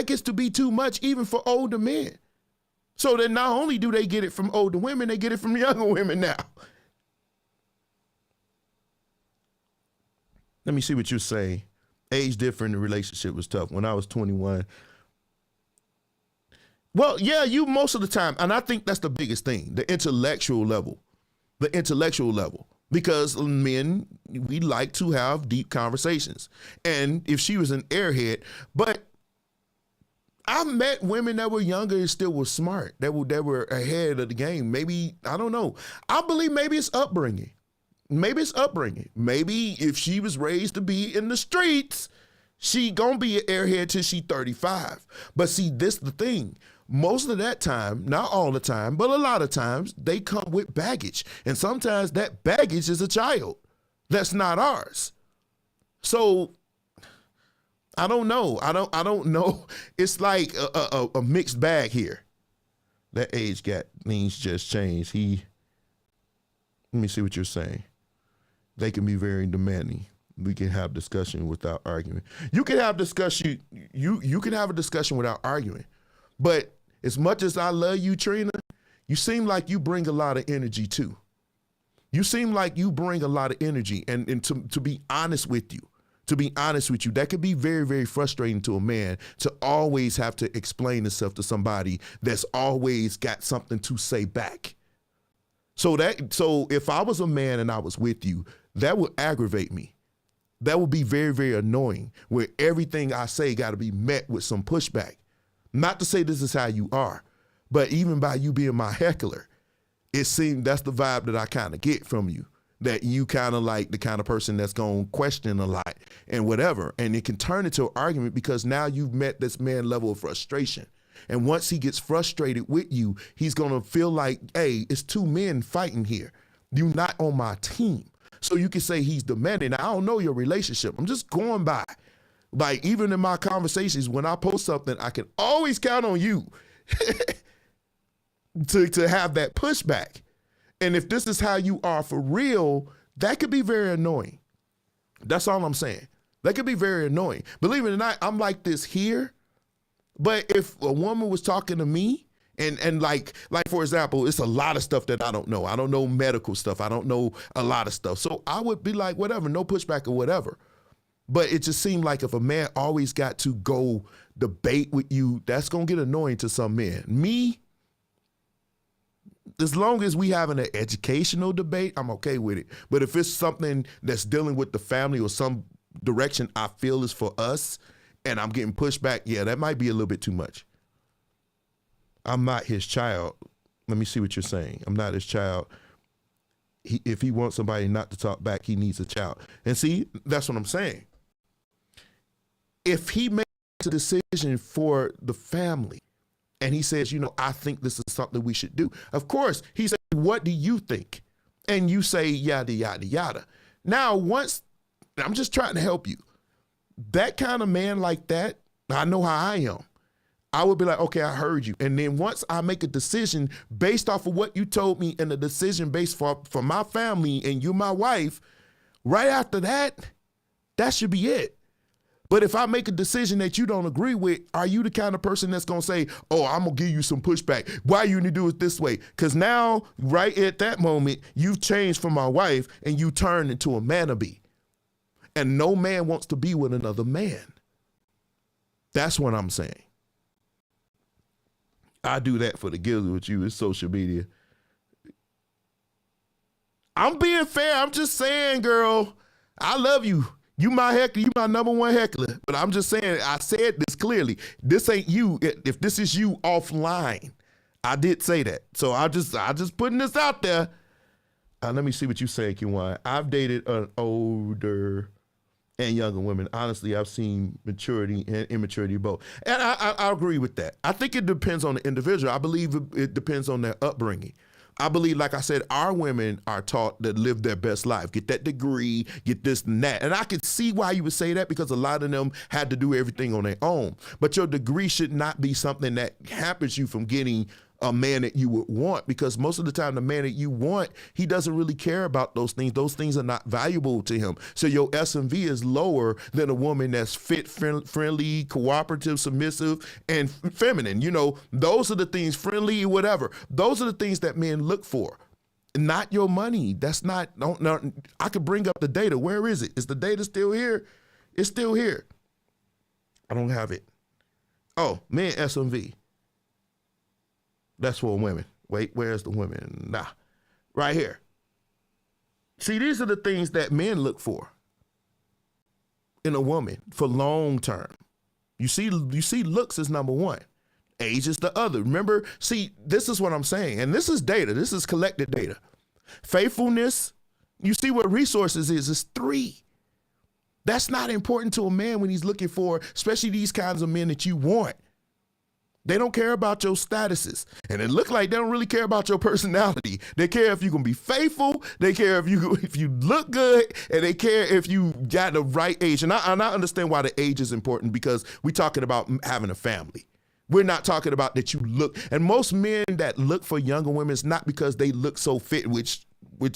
gets to be too much even for older men. So then not only do they get it from older women, they get it from younger women now. Let me see what you're saying. Age different, the relationship was tough. When I was 21. Well, yeah, you most of the time, and I think that's the biggest thing, the intellectual level. Because men, we like to have deep conversations. And if she was an airhead, but I met women that were younger and still were smart, that were ahead of the game. Maybe, I don't know. I believe maybe it's upbringing. Maybe if she was raised to be in the streets, she gonna be an airhead till she 35. But see, this the thing. Most of that time, not all the time, but a lot of times, they come with baggage. And sometimes that baggage is a child that's not ours. So I don't know. I don't know. It's like a mixed bag here. That age gap means just change. Let me see what you're saying. They can be very demanding. We can have discussion without arguing. You can have discussion. You can have a discussion without arguing. But as much as I love you, Trina, you seem like you bring a lot of energy too. You seem like you bring a lot of energy. And to be honest with you, that could be very, very frustrating to a man to always have to explain himself to somebody that's always got something to say back. So if I was a man and I was with you, that would aggravate me. That would be very, very annoying, where everything I say got to be met with some pushback. Not to say this is how you are, but even by you being my heckler, it seemed that's the vibe that I kind of get from you, that you kind of like the kind of person that's going to question a lot and whatever. And it can turn into an argument because now you've met this man level of frustration. And once he gets frustrated with you, he's going to feel like, hey, it's two men fighting here. You're not on my team. So you can say he's demanding. Now, I don't know your relationship. I'm just going by. Like, even in my conversations, when I post something, I can always count on you to have that pushback. And if this is how you are for real, that could be very annoying. That's all I'm saying. That could be very annoying. Believe it or not, I'm like this here. But if a woman was talking to me, and like for example, it's a lot of stuff that I don't know. I don't know medical stuff. I don't know a lot of stuff. So I would be like, whatever, no pushback or whatever. But it just seemed like if a man always got to go debate with you, that's going to get annoying to some men. Me, as long as we having an educational debate, I'm okay with it. But if it's something that's dealing with the family or some direction I feel is for us and I'm getting pushed back, yeah, that might be a little bit too much. I'm not his child. Let me see what you're saying. I'm not his child. If he wants somebody not to talk back, he needs a child. And see, that's what I'm saying. If he makes a decision for the family and he says, I think this is something we should do. Of course, he says, what do you think? And you say, yada, yada, yada. Now, I'm just trying to help you. That kind of man like that, I know how I am. I would be like, okay, I heard you. And then once I make a decision based off of what you told me and the decision based for my family and you, my wife, right after that, that should be it. But if I make a decision that you don't agree with, are you the kind of person that's going to say, oh, I'm going to give you some pushback? Why you need to do it this way? Because now, right at that moment, you've changed from my wife and you turned into a man-a-bee. And no man wants to be with another man. That's what I'm saying. I do that for the gizzle with you. It's social media. I'm being fair. I'm just saying, girl, I love you. You my heckler. You my number one heckler. But I'm just saying, I said this clearly. This ain't you. If this is you offline, I did say that. So I just putting this out there. Let me see what you say, Kiwan. I've dated an older and younger women. Honestly, I've seen maturity and immaturity both. And I agree with that. I think it depends on the individual. I believe it depends on their upbringing. I believe, like I said, our women are taught to live their best life, get that degree, get this and that. And I could see why you would say that, because a lot of them had to do everything on their own. But your degree should not be something that hampers you from getting a man that you would want, because most of the time the man that you want, he doesn't really care about those things. Those things are not valuable to him. So your S&V is lower than a woman that's fit, friendly, cooperative, submissive, and feminine. You know, those are the things, friendly, whatever. Those are the things that men look for. Not your money. That's not, no, I could bring up the data. Where is it? Is the data still here? It's still here. I don't have it. Oh, men S&V. That's for women. Wait, where's the women? Nah, right here. See, these are the things that men look for in a woman for long term. You see looks is number one. Age is the other. Remember, see, this is what I'm saying. And this is data. This is collected data. Faithfulness, you see what resources is 3. That's not important to a man when he's looking for, especially these kinds of men that you want. They don't care about your statuses. And it looks like they don't really care about your personality. They care if you can be faithful. They care if you look good. And they care if you got the right age. And I understand why the age is important, because we're talking about having a family. We're not talking about that you look. And most men that look for younger women, it's not because they look so fit, which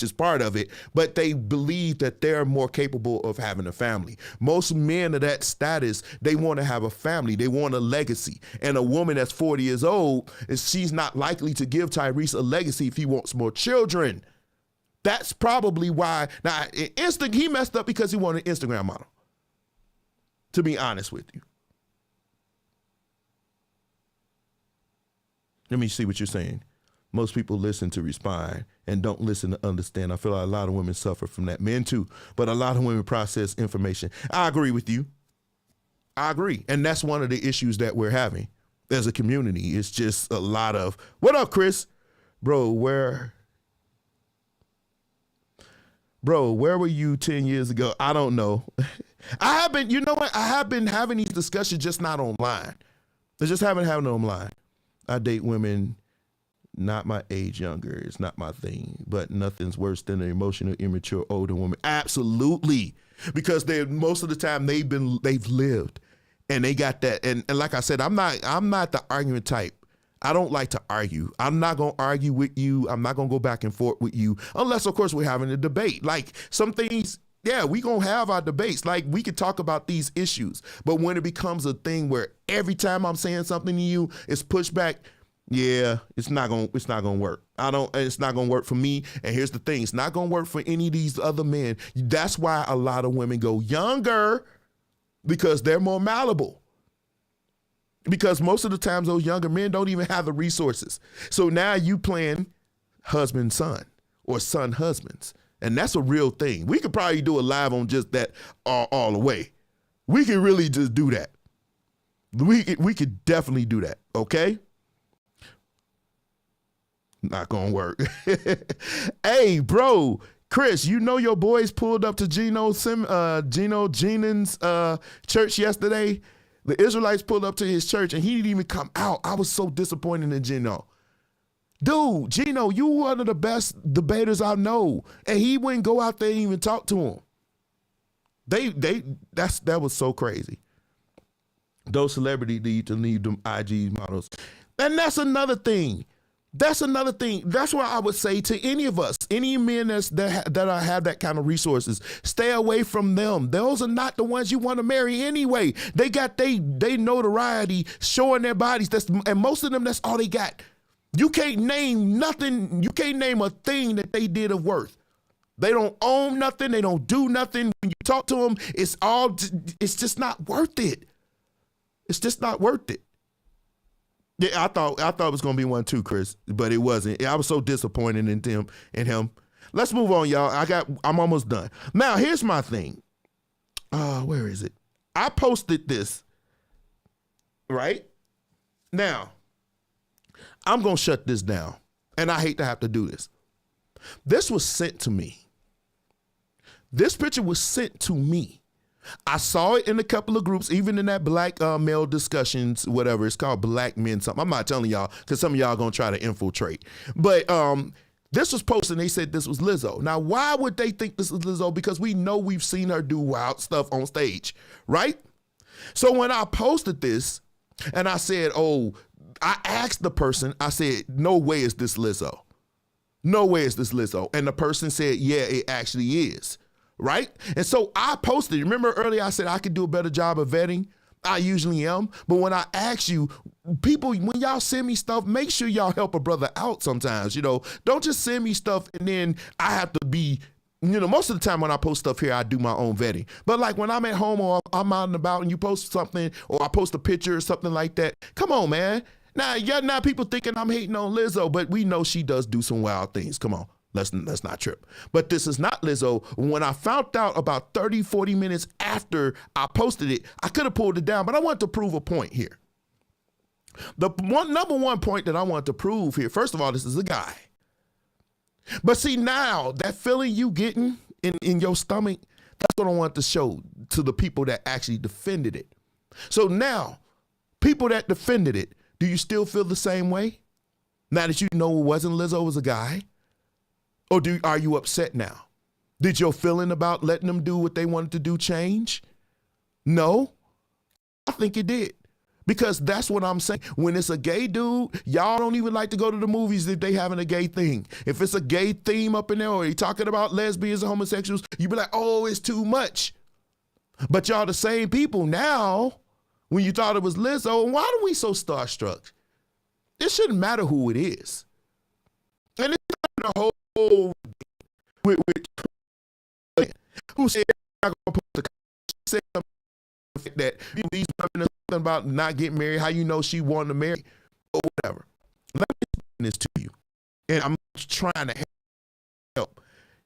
is part of it, but they believe that they're more capable of having a family. Most men of that status, they want to have a family. They want a legacy. And a woman that's 40 years old, she's not likely to give Tyrese a legacy if he wants more children. That's probably why. Now, he messed up because he wanted an Instagram model, to be honest with you. Let me see what you're saying. Most people listen to respond and don't listen to understand. I feel like a lot of women suffer from that. Men too, but a lot of women process information. I agree with you. I agree. And that's one of the issues that we're having as a community. It's just a lot of, what up, Chris? Bro, where were you 10 years ago? I don't know. I have been, you know what? I have been having these discussions, just not online. I just haven't had them online. I date women not my age younger. It's not my thing, but nothing's worse than an emotional, immature, older woman. Absolutely. Because most of the time they've lived and they got that. And like I said, I'm not the argument type. I don't like to argue. I'm not going to argue with you. I'm not going to go back and forth with you unless, of course, we're having a debate. Like some things, yeah, we going to have our debates. Like we could talk about these issues. But when it becomes a thing where every time I'm saying something to you, it's pushback, yeah, it's not going to work. It's not going to work for me. And here's the thing. It's not going to work for any of these other men. That's why a lot of women go younger, because they're more malleable. Because most of the times those younger men don't even have the resources. So now you playing husband, son, or son, husbands. And that's a real thing. We could probably do a live on just that all the way. We can really just do that. We could definitely do that. Okay? Not gonna work. Hey, bro, Chris, you know your boys pulled up to Geno Jennings' church yesterday. The Israelites pulled up to his church and he didn't even come out. I was so disappointed in Geno. Dude, Geno, you one of the best debaters I know. And he wouldn't go out there and even talk to him. That was so crazy. Those celebrities need to leave them IG models. And that's another thing. That's another thing. That's why I would say to any of us, any men that have that kind of resources, stay away from them. Those are not the ones you want to marry anyway. They got they notoriety showing their bodies. And most of them, that's all they got. You can't name nothing. You can't name a thing that they did of worth. They don't own nothing. They don't do nothing. When you talk to them, it's just not worth it. It's just not worth it. Yeah, I thought it was gonna be one too, Chris, but it wasn't. I was so disappointed in him. Let's move on, y'all. I'm almost done. Now, here's my thing. Where is it? I posted this, right? Now, I'm going to shut this down, and I hate to have to do this. This was sent to me. This picture was sent to me. I saw it in a couple of groups, even in that black male discussions, whatever. It's called Black Men something. I'm not telling y'all because some of y'all going to try to infiltrate. But this was posted and they said this was Lizzo. Now, why would they think this is Lizzo? Because we know we've seen her do wild stuff on stage, right? So when I posted this and I said, I asked the person, I said, no way is this Lizzo. No way is this Lizzo. And the person said, yeah, it actually is. Right? And so I posted, remember earlier I said I could do a better job of vetting? I usually am. But when I ask you, people, when y'all send me stuff, make sure y'all help a brother out sometimes. Don't just send me stuff and then I have to be, most of the time when I post stuff here, I do my own vetting. But like when I'm at home or I'm out and about and you post something or I post a picture or something like that, come on, man. Now people thinking I'm hating on Lizzo, but we know she does do some wild things. Come on. Let's not trip. But this is not Lizzo. When I found out about 30, 40 minutes after I posted it, I could have pulled it down, but I want to prove a point here. The number one point that I want to prove here, first of all, this is a guy. But see, now that feeling you getting in your stomach, that's what I want to show to the people that actually defended it. So now, people that defended it, do you still feel the same way? Now that you know it wasn't Lizzo, it was a guy? Or are you upset now? Did your feeling about letting them do what they wanted to do change? No, I think it did. Because that's what I'm saying. When it's a gay dude, y'all don't even like to go to the movies if they having a gay thing. If it's a gay theme up in there or they talking about lesbians and homosexuals, you be like, oh, it's too much. But y'all the same people now, when you thought it was Lizzo, why are we so starstruck? It shouldn't matter who it is. And it's not the whole with who said I'm gonna put the said that these women something about not getting married, how you know she wanted to marry or whatever. Let me explain this to you. And I'm trying to help.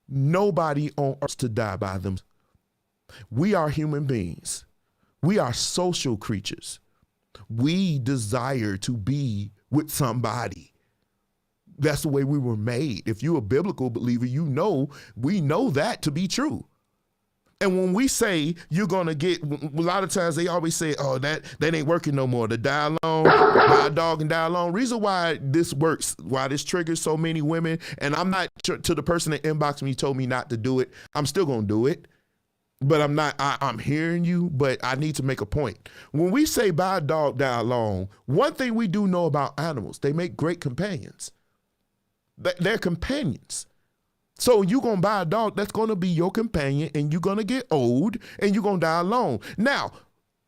Nobody on earth to die by them. We are human beings. We are social creatures. We desire to be with somebody. That's the way we were made. If you're a biblical believer, we know that to be true. And when we say you're going to get, a lot of times they always say, oh, that ain't working no more. To die alone, buy a dog and die alone. Reason why this works, why this triggers so many women, and I'm not, to the person that inboxed me told me not to do it, I'm still going to do it. But I'm hearing you, but I need to make a point. When we say buy a dog, die alone, one thing we do know about animals, they make great companions. They're companions. So you're going to buy a dog that's going to be your companion and you're going to get old and you're going to die alone. Now,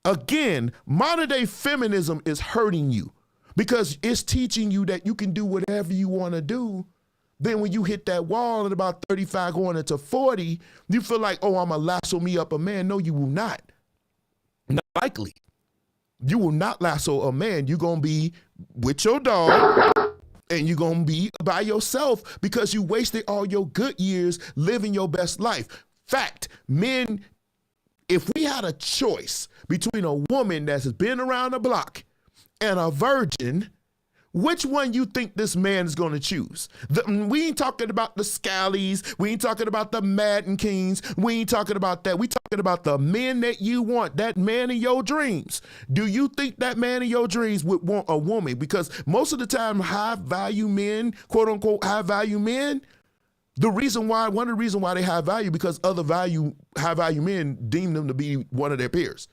again, modern day feminism is hurting you because it's teaching you that you can do whatever you want to do. Then when you hit that wall at about 35 going into 40, you feel like, oh, I'm going to lasso me up a man. No, you will not. Not likely. You will not lasso a man. You're going to be with your dog. And you're going to be by yourself because you wasted all your good years living your best life. Fact, men, if we had a choice between a woman that's been around the block and a virgin, which one you think this man is going to choose? We ain't talking about the Scallies. We ain't talking about the Madden Kings. We ain't talking about that. We talking about the men that you want, that man in your dreams. Do you think that man in your dreams would want a woman? Because most of the time, high value men, quote unquote, high value men, one of the reasons why they have value because other high value men deem them to be one of their peers.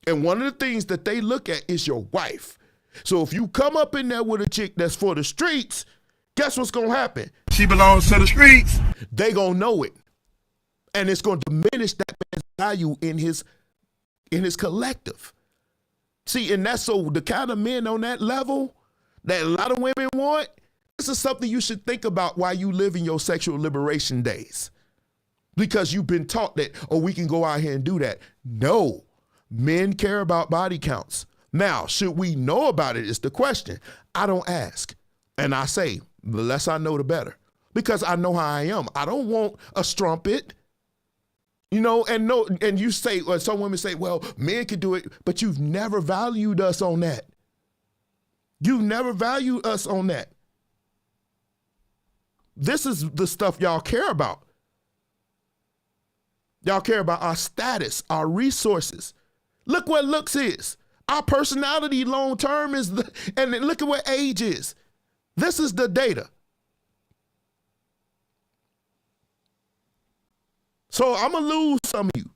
And one of the things that they look at is your wife. So if you come up in there with a chick that's for the streets, guess what's going to happen? She belongs to the streets. They going to know it. And it's going to diminish that man's value in his collective. See, and that's so the kind of men on that level that a lot of women want, this is something you should think about while you live in your sexual liberation days. Because you've been taught that, oh, we can go out here and do that. No, men care about body counts. Now, should we know about it is the question. I don't ask. And I say, the less I know, the better. because I know how I am. I don't want a strumpet. You know, and you say, or some women say, well, men can do it, but you've never valued us on that. You've never valued us on that. This is the stuff y'all care about. Y'all care about our status, our resources. Look what looks is. Our personality long term is, and look at what age is. This is the data. So I'm going to lose some of you.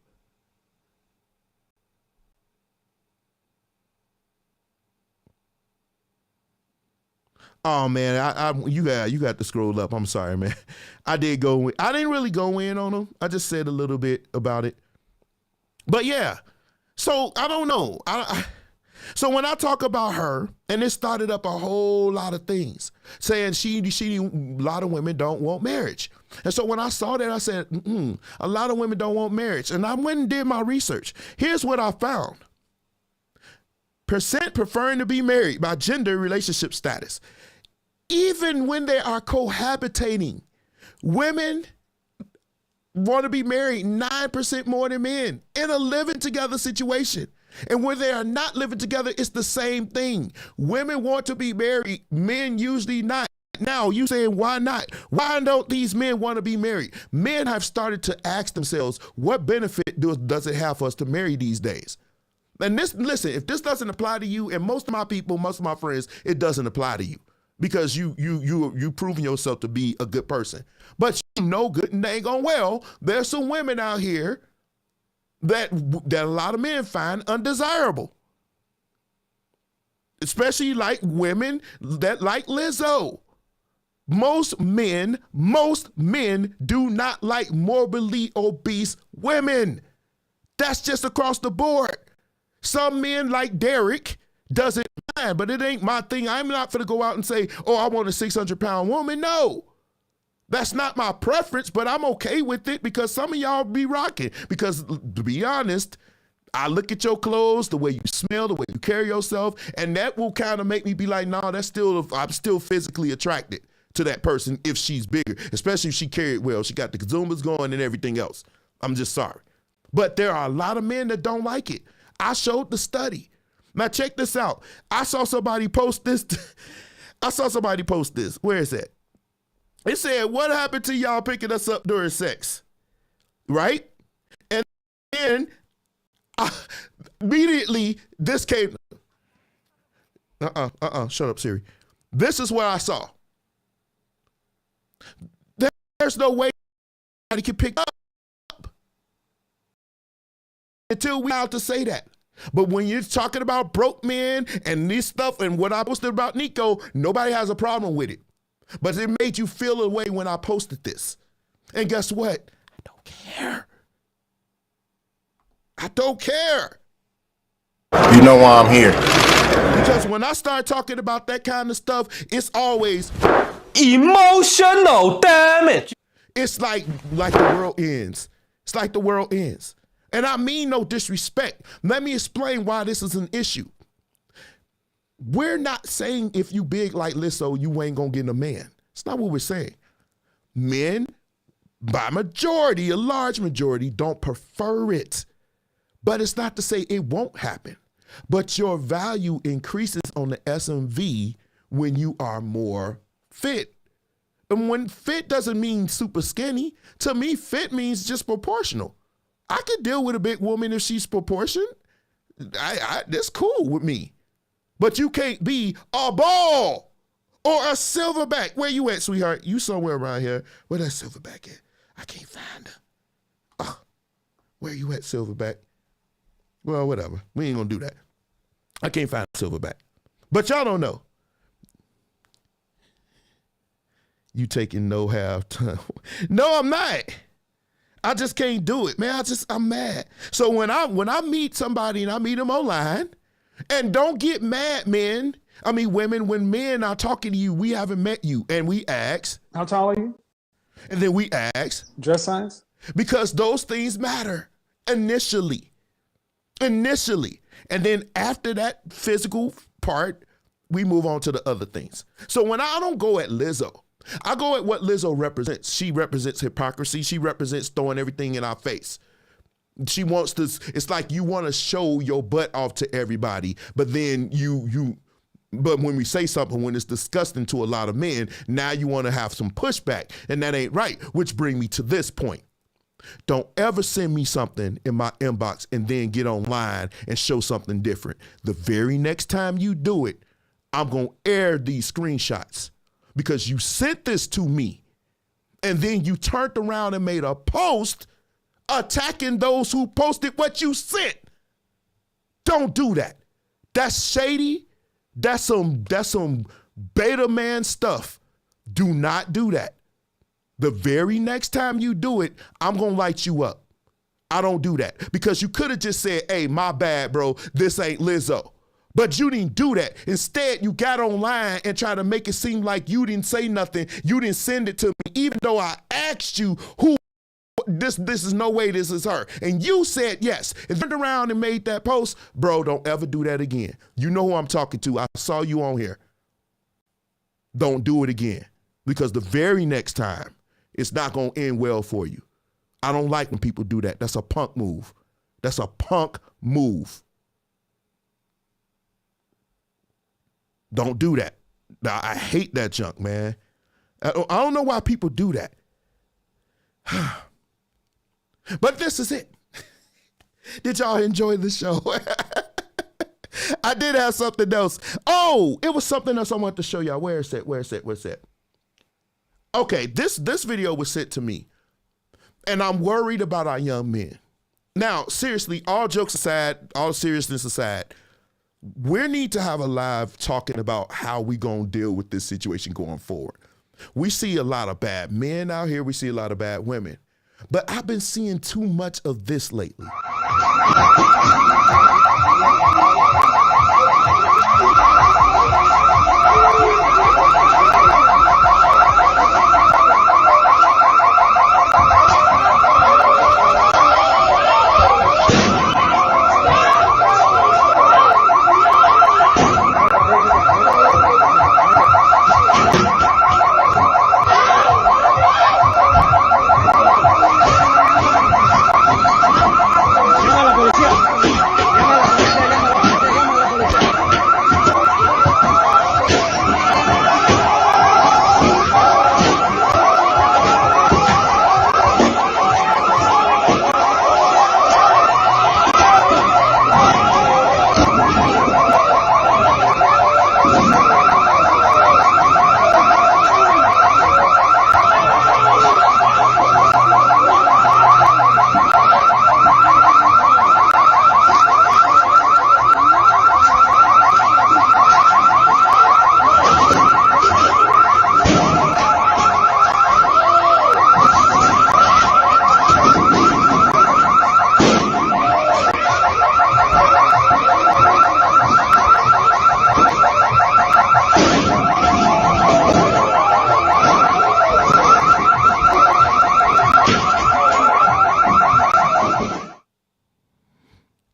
Oh man, you got to scroll up. I'm sorry, man. I didn't really go in on them. I just said a little bit about it. But yeah, so I don't know. So when I talk about her, and it started up a whole lot of things, saying she a lot of women don't want marriage. And so when I saw that, I said, a lot of women don't want marriage. And I went and did my research. Here's what I found. Percent preferring to be married by gender relationship status. Even when they are cohabitating, women want to be married 9% more than men in a living together situation. And when they are not living together, it's the same thing. Women want to be married, men usually not. Now, you saying, why not? Why don't these men want to be married? Men have started to ask themselves, what benefit does it have for us to marry these days? And listen, if this doesn't apply to you, and most of my people, most of my friends, it doesn't apply to you because you proven yourself to be a good person. But you know good and dang on well, there's some women out here that a lot of men find undesirable. Especially like women that like Lizzo. Most men do not like morbidly obese women. That's just across the board. Some men like Derek doesn't mind, but it ain't my thing. I'm not going to go out and say, oh, I want a 600-pound woman. No. That's not my preference, but I'm okay with it because some of y'all be rocking. Because to be honest, I look at your clothes, the way you smell, the way you carry yourself, and that will kind of make me be like, I'm still physically attracted to that person if she's bigger, especially if she carried well. She got the Zumbas going and everything else. I'm just sorry. But there are a lot of men that don't like it. I showed the study. Now check this out. I saw somebody post this. Where is that? It said, what happened to y'all picking us up during sex? Right? And then immediately this came. Shut up, Siri. This is what I saw. There's no way anybody can pick up until we out to say that. But when you're talking about broke men and this stuff and what I posted about Nico, nobody has a problem with it. But it made you feel a way when I posted this. And guess what? I don't care. I don't care. You know why I'm here. Because when I start talking about that kind of stuff, it's always emotional damage. It's like the world ends. It's like the world ends. And I mean no disrespect. Let me explain why this is an issue. We're not saying if you big like Lizzo, you ain't gonna get a man. It's not what we're saying. Men, by majority, a large majority, don't prefer it. But it's not to say it won't happen. But your value increases on the SMV when you are more fit. And when fit doesn't mean super skinny, to me, fit means just proportional. I could deal with a big woman if she's proportioned. That's cool with me. But you can't be a ball or a silverback. Where you at, sweetheart? You somewhere around here. Where that silverback at? I can't find her. Where you at, silverback? Well, whatever. We ain't gonna do that. I can't find silverback. But y'all don't know. You taking no half time. No, I'm not. I just can't do it, man. I'm mad. So when I meet somebody and I meet them online, and don't get mad, women, when men are talking to you, we haven't met you, and we ask. How tall are you? And then we ask. Dress size? Because those things matter initially. And then after that physical part, we move on to the other things. So when I don't go at Lizzo, I go at what Lizzo represents. She represents hypocrisy. She represents throwing everything in our face. She wants to, it's like you want to show your butt off to everybody, but then but when we say something, when it's disgusting to a lot of men, now you want to have some pushback, and that ain't right, which bring me to this point. Don't ever send me something in my inbox and then get online and show something different. The very next time you do it, I'm going to air these screenshots because you sent this to me and then you turned around and made a post attacking those who posted what you sent. Don't do that. That's shady. That's some beta man stuff. Do not do that. The very next time you do it, I'm going to light you up. I don't do that because you could have just said, hey, my bad, bro. This ain't Lizzo. But you didn't do that. Instead, you got online and tried to make it seem like you didn't say nothing. You didn't send it to me, even though I asked you who this is no way this is her. And you said yes. And turned around and made that post. Bro, don't ever do that again. You know who I'm talking to. I saw you on here. Don't do it again. Because the very next time, it's not going to end well for you. I don't like when people do that. That's a punk move. That's a punk move. Don't do that. I hate that junk, man. I don't know why people do that. But this is it. Did y'all enjoy the show? I did have something else. Oh, it was something else I wanted to show y'all. Where is it? Okay, this video was sent to me, and I'm worried about our young men. Now, seriously, all jokes aside, all seriousness aside, we need to have a live talking about how we gonna deal with this situation going forward. We see a lot of bad men out here. We see a lot of bad women. But I've been seeing too much of this lately.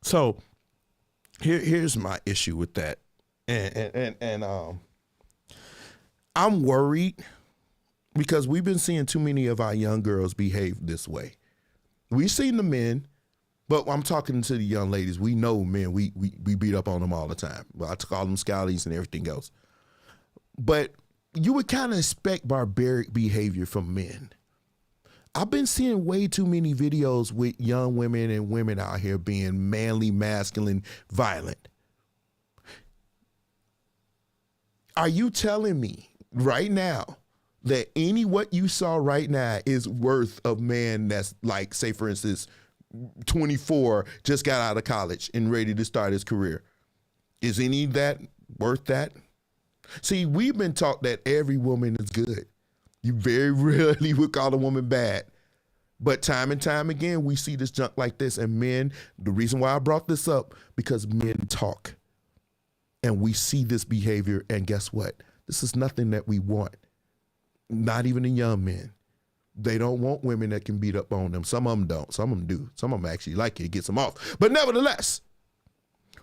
So here's my issue with that. And I'm worried because we've been seeing too many of our young girls behave this way. We've seen the men, but I'm talking to the young ladies. We know men, we beat up on them all the time. Well, I call them scouties and everything else. But you would kind of expect barbaric behavior from men. I've been seeing way too many videos with young women and women out here being manly, masculine, violent. Are you telling me right now that what you saw right now is worth a man that's like, say for instance, 24, just got out of college and ready to start his career? Is any of that worth that? See, we've been taught that every woman is good. You very rarely would call a woman bad. But time and time again, we see this junk like this. And men, the reason why I brought this up, because men talk. And we see this behavior. And guess what? This is nothing that we want. Not even the young men. They don't want women that can beat up on them. Some of them don't. Some of them do. Some of them actually like it. It gets them off. But nevertheless,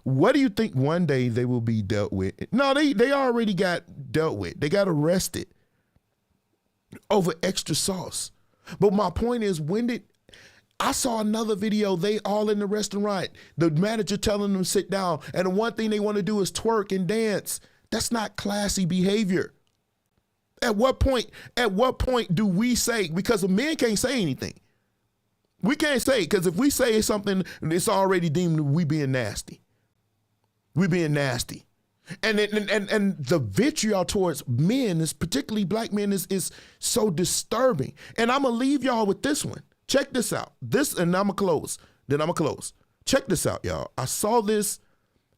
what do you think one day they will be dealt with? No, they already got dealt with. They got arrested. over extra sauce. But my point is, I saw another video, they all in the restaurant, the manager telling them to sit down, and the one thing they want to do is twerk and dance. That's not classy behavior. At what point do we say, because the men can't say anything. We can't say, because if we say something, it's already deemed we being nasty. We being nasty. And the vitriol towards men, is particularly black men, is so disturbing. And I'm going to leave y'all with this one. Check this out. And I'm going to close. Check this out, y'all. I saw this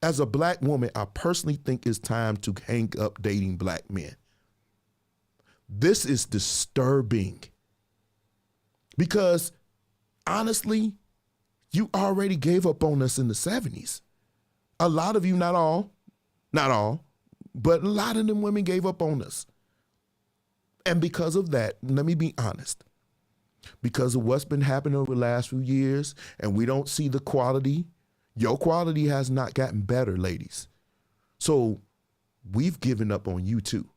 as a black woman. I personally think it's time to hang up dating black men. This is disturbing. Because honestly, you already gave up on us in the 70s. A lot of you, not all, but a lot of them women gave up on us. And because of that, let me be honest, because of what's been happening over the last few years, and we don't see the quality, your quality has not gotten better, ladies. So we've given up on you too.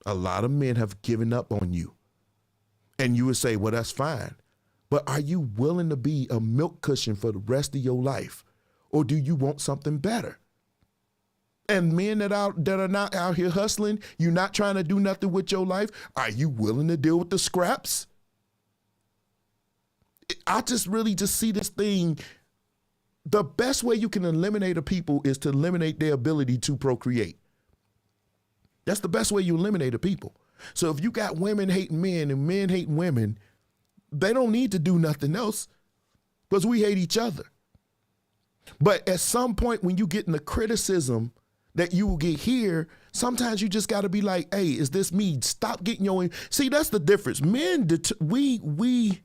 A lot of men have given up on you. And you would say, well, that's fine. But are you willing to be a milk cushion for the rest of your life? Or do you want something better? And men that are not out here hustling, you're not trying to do nothing with your life, are you willing to deal with the scraps? I just really see this thing. The best way you can eliminate a people is to eliminate their ability to procreate. That's the best way you eliminate a people. So if you got women hating men and men hating women, they don't need to do nothing else because we hate each other. But at some point when you get in the criticism that you will get here, sometimes you just got to be like, hey, is this me? Stop getting your... See, that's the difference. Men, we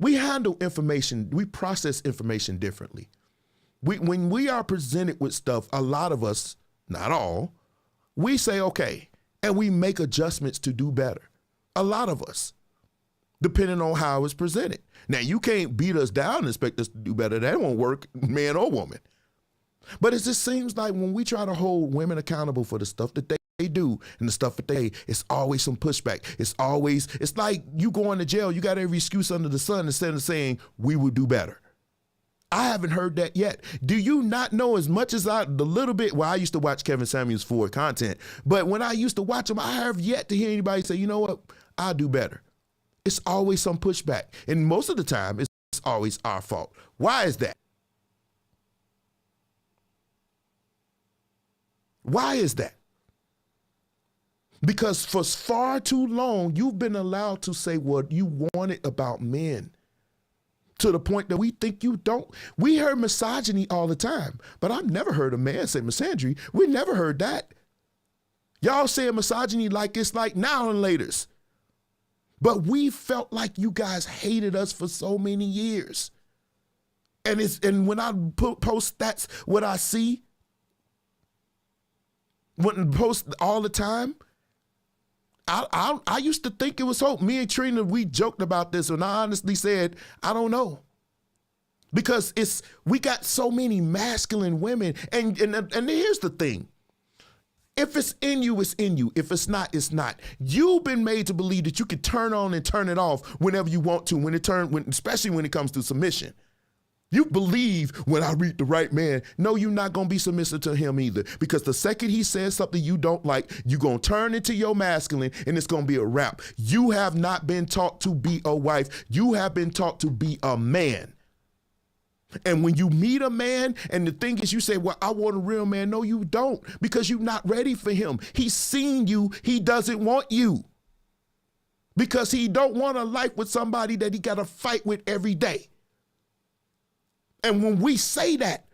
handle information, we process information differently. When we are presented with stuff, a lot of us, not all, we say, okay, and we make adjustments to do better. A lot of us, depending on how it's presented. Now, you can't beat us down and expect us to do better. That won't work, man or woman. But it just seems like when we try to hold women accountable for the stuff that they do and the stuff that it's always some pushback. It's like you going to jail, you got every excuse under the sun instead of saying, we will do better. I haven't heard that yet. Do you not know, as much as the little bit, well, I used to watch Kevin Samuels for content, but when I used to watch him, I have yet to hear anybody say, you know what, I'll do better. It's always some pushback. And most of the time, it's always our fault. Why is that? Why is that? Because for far too long, you've been allowed to say what you wanted about men to the point that we think you don't. We heard misogyny all the time, but I've never heard a man say misandry. We never heard that. Y'all say misogyny like it's like now and laters. But we felt like you guys hated us for so many years. And when I post stats, what I see, when I post all the time, I used to think it was hope. Me and Trina, we joked about this, and I honestly said, I don't know. Because we got so many masculine women. And here's the thing. If it's in you, it's in you. If it's not, it's not. You've been made to believe that you can turn on and turn it off whenever you want to, especially when it comes to submission. You believe when I read the right man, no, you're not going to be submissive to him either. Because the second he says something you don't like, you're going to turn into your masculine and it's going to be a wrap. You have not been taught to be a wife. You have been taught to be a man. And when you meet a man, and the thing is you say, well, I want a real man. No, you don't, because you're not ready for him. He's seen you. He doesn't want you because he don't want a life with somebody that he got to fight with every day. And when we say that,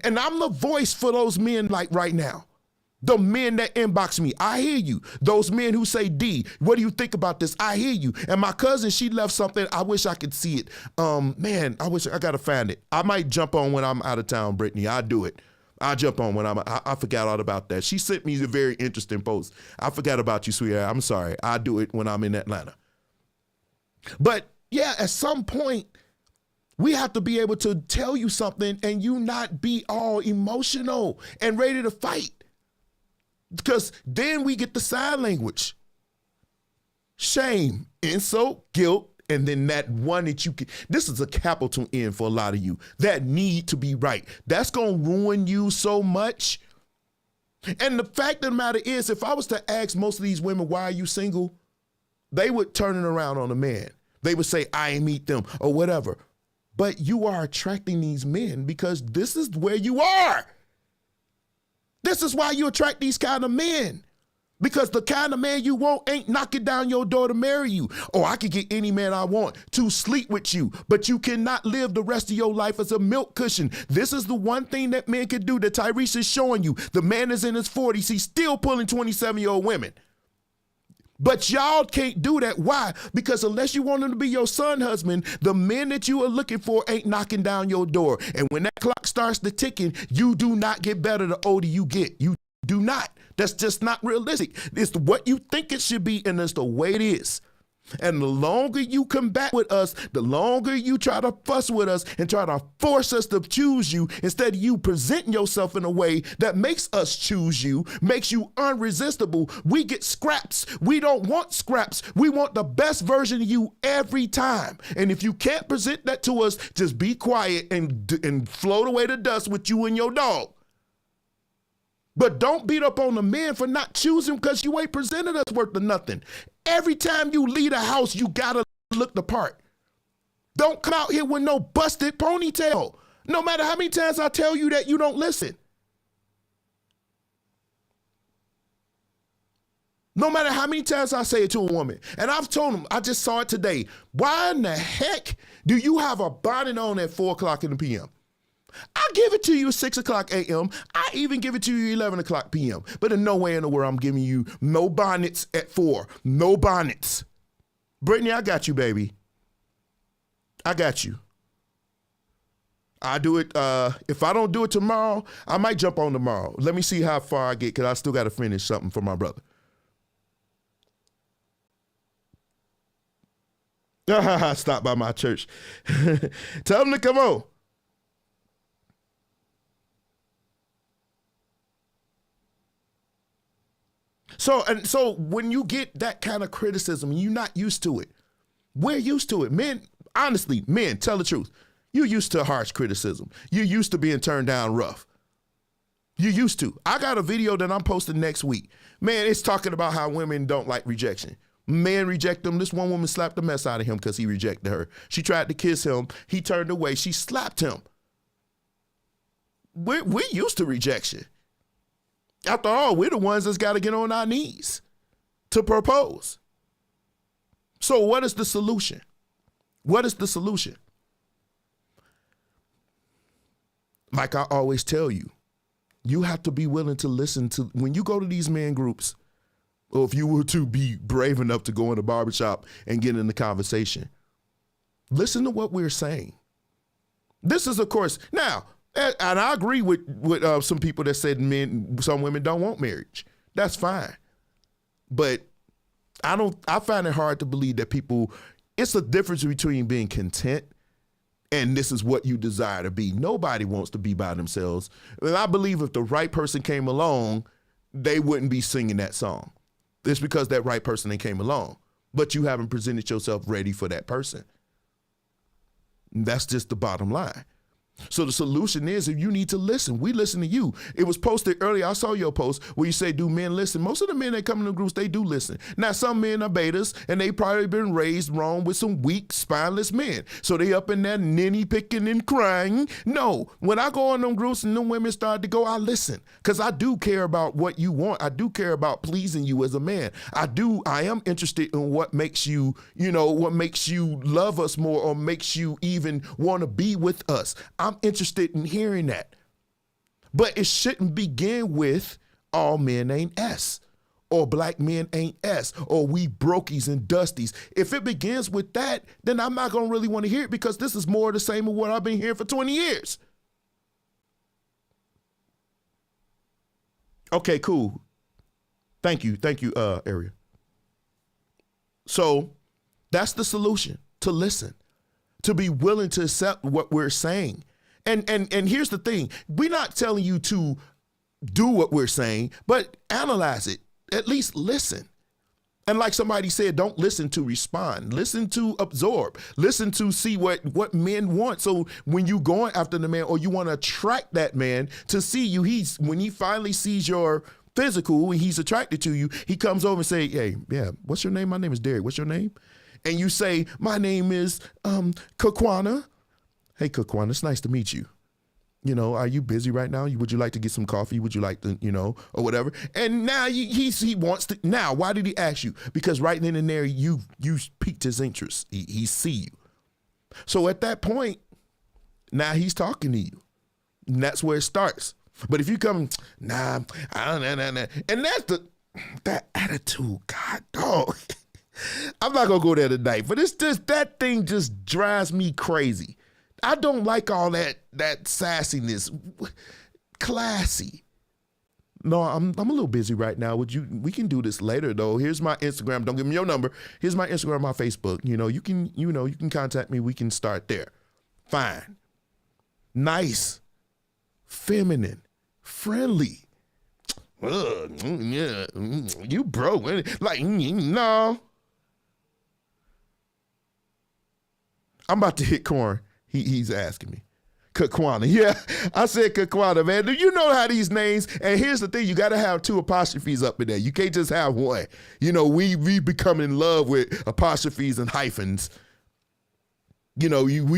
and I'm the voice for those men like right now, the men that inbox me, I hear you. Those men who say, D, what do you think about this? I hear you. And my cousin, she left something. I wish I could see it. Man, I wish I got to find it. I might jump on when I'm out of town, Brittany. I'll do it. I'll jump on when I forgot all about that. She sent me a very interesting post. I forgot about you, sweetheart. I'm sorry. I'll do it when I'm in Atlanta. But yeah, at some point, we have to be able to tell you something and you not be all emotional and ready to fight. Because then we get the sign language. shame, insult, guilt, and then that one that you can, this is a capital N for a lot of you, that need to be right. That's going to ruin you so much. And the fact of the matter is, if I was to ask most of these women, why are you single? They would turn it around on a man. They would say, I ain't meet them or whatever. But you are attracting these men because this is where you are. This is why you attract these kind of men. Because the kind of man you want ain't knocking down your door to marry you. Or I could get any man I want to sleep with you, but you cannot live the rest of your life as a milk cushion. This is the one thing that men can do that Tyrese is showing you. The man is in his 40s. He's still pulling 27-year-old women. But y'all can't do that. Why? Because unless you want him to be your son husband, the men that you are looking for ain't knocking down your door. And when that clock starts to ticking, you do not get better the older you get. You do not. That's just not realistic. It's what you think it should be, and it's the way it is. And the longer you combat with us, the longer you try to fuss with us and try to force us to choose you, instead of you presenting yourself in a way that makes us choose you, makes you unresistible, we get scraps. We don't want scraps. We want the best version of you every time. And if you can't present that to us, just be quiet and float away to dust with you and your dog. But don't beat up on the men for not choosing because you ain't presented us worth of nothing. Every time you leave a house, you gotta look the part. Don't come out here with no busted ponytail. No matter how many times I tell you that, you don't listen. No matter how many times I say it to a woman. And I've told them, I just saw it today. Why in the heck do you have a bonnet on at 4 o'clock in the p.m.? I give it to you at 6 o'clock a.m. I even give it to you 11 o'clock p.m. But in no way in the world I'm giving you no bonnets at 4. No bonnets. Brittany, I got you, baby. I got you. I do it. If I don't do it tomorrow, I might jump on tomorrow. Let me see how far I get because I still got to finish something for my brother. Stop by my church. Tell them to come on. So when you get that kind of criticism, you're not used to it. We're used to it. Men, honestly, men, tell the truth. You're used to harsh criticism. You're used to being turned down rough. You're used to. I got a video that I'm posting next week. Man, it's talking about how women don't like rejection. Men reject them. This one woman slapped the mess out of him because he rejected her. She tried to kiss him. He turned away. She slapped him. We're used to rejection. After all, we're the ones that's got to get on our knees to propose. So what is the solution? What is the solution? Like I always tell you, you have to be willing to listen to, when you go to these men groups, or if you were to be brave enough to go in a barbershop and get in the conversation, listen to what we're saying. This is, of course, now, and I agree with some people that said some women don't want marriage. That's fine. But I find it hard to believe that people, it's a difference between being content and this is what you desire to be. Nobody wants to be by themselves. And I believe if the right person came along, they wouldn't be singing that song. It's because that right person ain't came along. But you haven't presented yourself ready for that person. That's just the bottom line. So the solution is, if you need to listen, we listen to you. It was posted earlier. I saw your post where you say, do men listen? Most of the men that come in the groups, they do listen. Now, some men are betas, and they probably been raised wrong with some weak, spineless men. So they up in there ninny picking and crying. No, when I go in them groups and them women start to go, I listen. Because I do care about what you want. I do care about pleasing you as a man. I am interested in what makes you, what makes you love us more or makes you even want to be with us. I'm interested in hearing that. But it shouldn't begin with all men ain't S, or black men ain't S, or we brokies and dusties. If it begins with that, then I'm not going to really want to hear it, because this is more of the same of what I've been hearing for 20 years. Okay, cool. Thank you, Ariel. So that's the solution, to listen, to be willing to accept what we're saying. And here's the thing. We're not telling you to do what we're saying, but analyze it. At least listen. And like somebody said, don't listen to respond. Listen to absorb. Listen to see what men want. So when you going after the man or you want to attract that man to see you, when he finally sees your physical and he's attracted to you, he comes over and say, hey, yeah, what's your name? My name is Derek. What's your name? And you say, my name is Kakwana. Hey, Kakwana, it's nice to meet you. You know, are you busy right now? Would you like to get some coffee? Would you like to, or whatever? And now he wants to. Now, why did he ask you? Because right then and there, you piqued his interest. He see you. So at that point, now he's talking to you. And that's where it starts. But if you come, nah, and that's that attitude. God, dog. I'm not gonna go there tonight. But it's just that thing just drives me crazy. I don't like all that sassiness. Classy. No, I'm a little busy right now. We can do this later though. Here's my Instagram. Don't give me your number. Here's my Instagram, my Facebook. You can contact me. We can start there. Fine. Nice. Feminine. Friendly. Yeah. You broke. Like, no. I'm about to hit corn. He's asking me. Kakwana. Yeah, I said Kakwana, man. Do you know how these names, and here's the thing, you got to have 2 apostrophes up in there. You can't just have one. We become in love with apostrophes and hyphens. We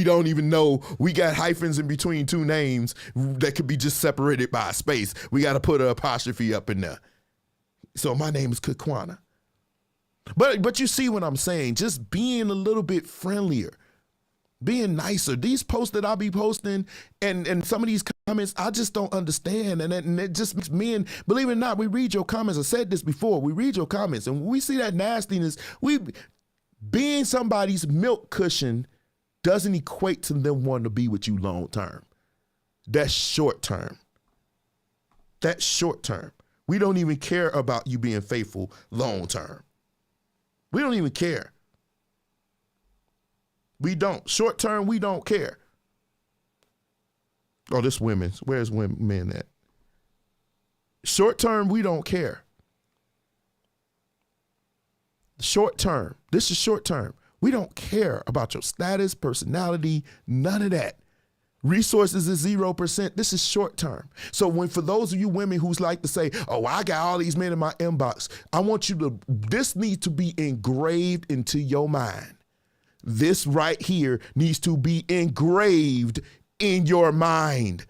don't even know we got hyphens in between 2 names that could be just separated by a space. We got to put an apostrophe up in there. So my name is Kakwana. But you see what I'm saying? Just being a little bit friendlier. Being nicer. These posts that I'll be posting and some of these comments, I just don't understand. And it just makes men, believe it or not, we read your comments. I said this before. We read your comments and when we see that nastiness, being somebody's milk cushion doesn't equate to them wanting to be with you long term. That's short term. That's short term. We don't even care about you being faithful long term. We don't even care. We don't. Short term, we don't care. Oh, this women's. Where's men at? Short term, we don't care. Short term. This is short term. We don't care about your status, personality, none of that. Resources is 0%. This is short term. So for those of you women who's like to say, oh, I got all these men in my inbox, I want you to, this needs to be engraved into your mind. This right here needs to be engraved in your mind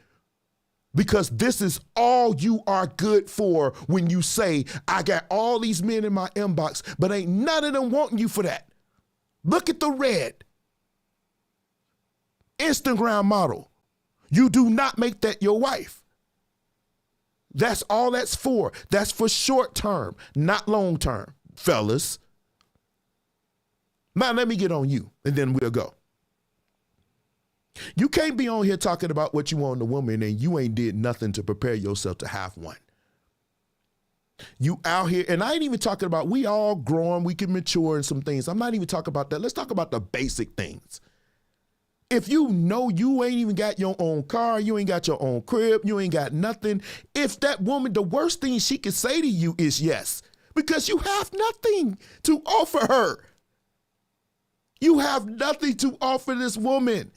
because this is all you are good for when you say, I got all these men in my inbox, but ain't none of them wanting you for that. Look at the red. Instagram model. You do not make that your wife. That's all that's for. That's for short term, not long term, fellas. Now, let me get on you, and then we'll go. You can't be on here talking about what you want in a woman, and you ain't did nothing to prepare yourself to have one. You out here, and I ain't even talking about, we all growing, we can mature in some things. I'm not even talking about that. Let's talk about the basic things. If you know you ain't even got your own car, you ain't got your own crib, you ain't got nothing, if that woman, the worst thing she can say to you is yes, because you have nothing to offer her. You have nothing to offer this woman.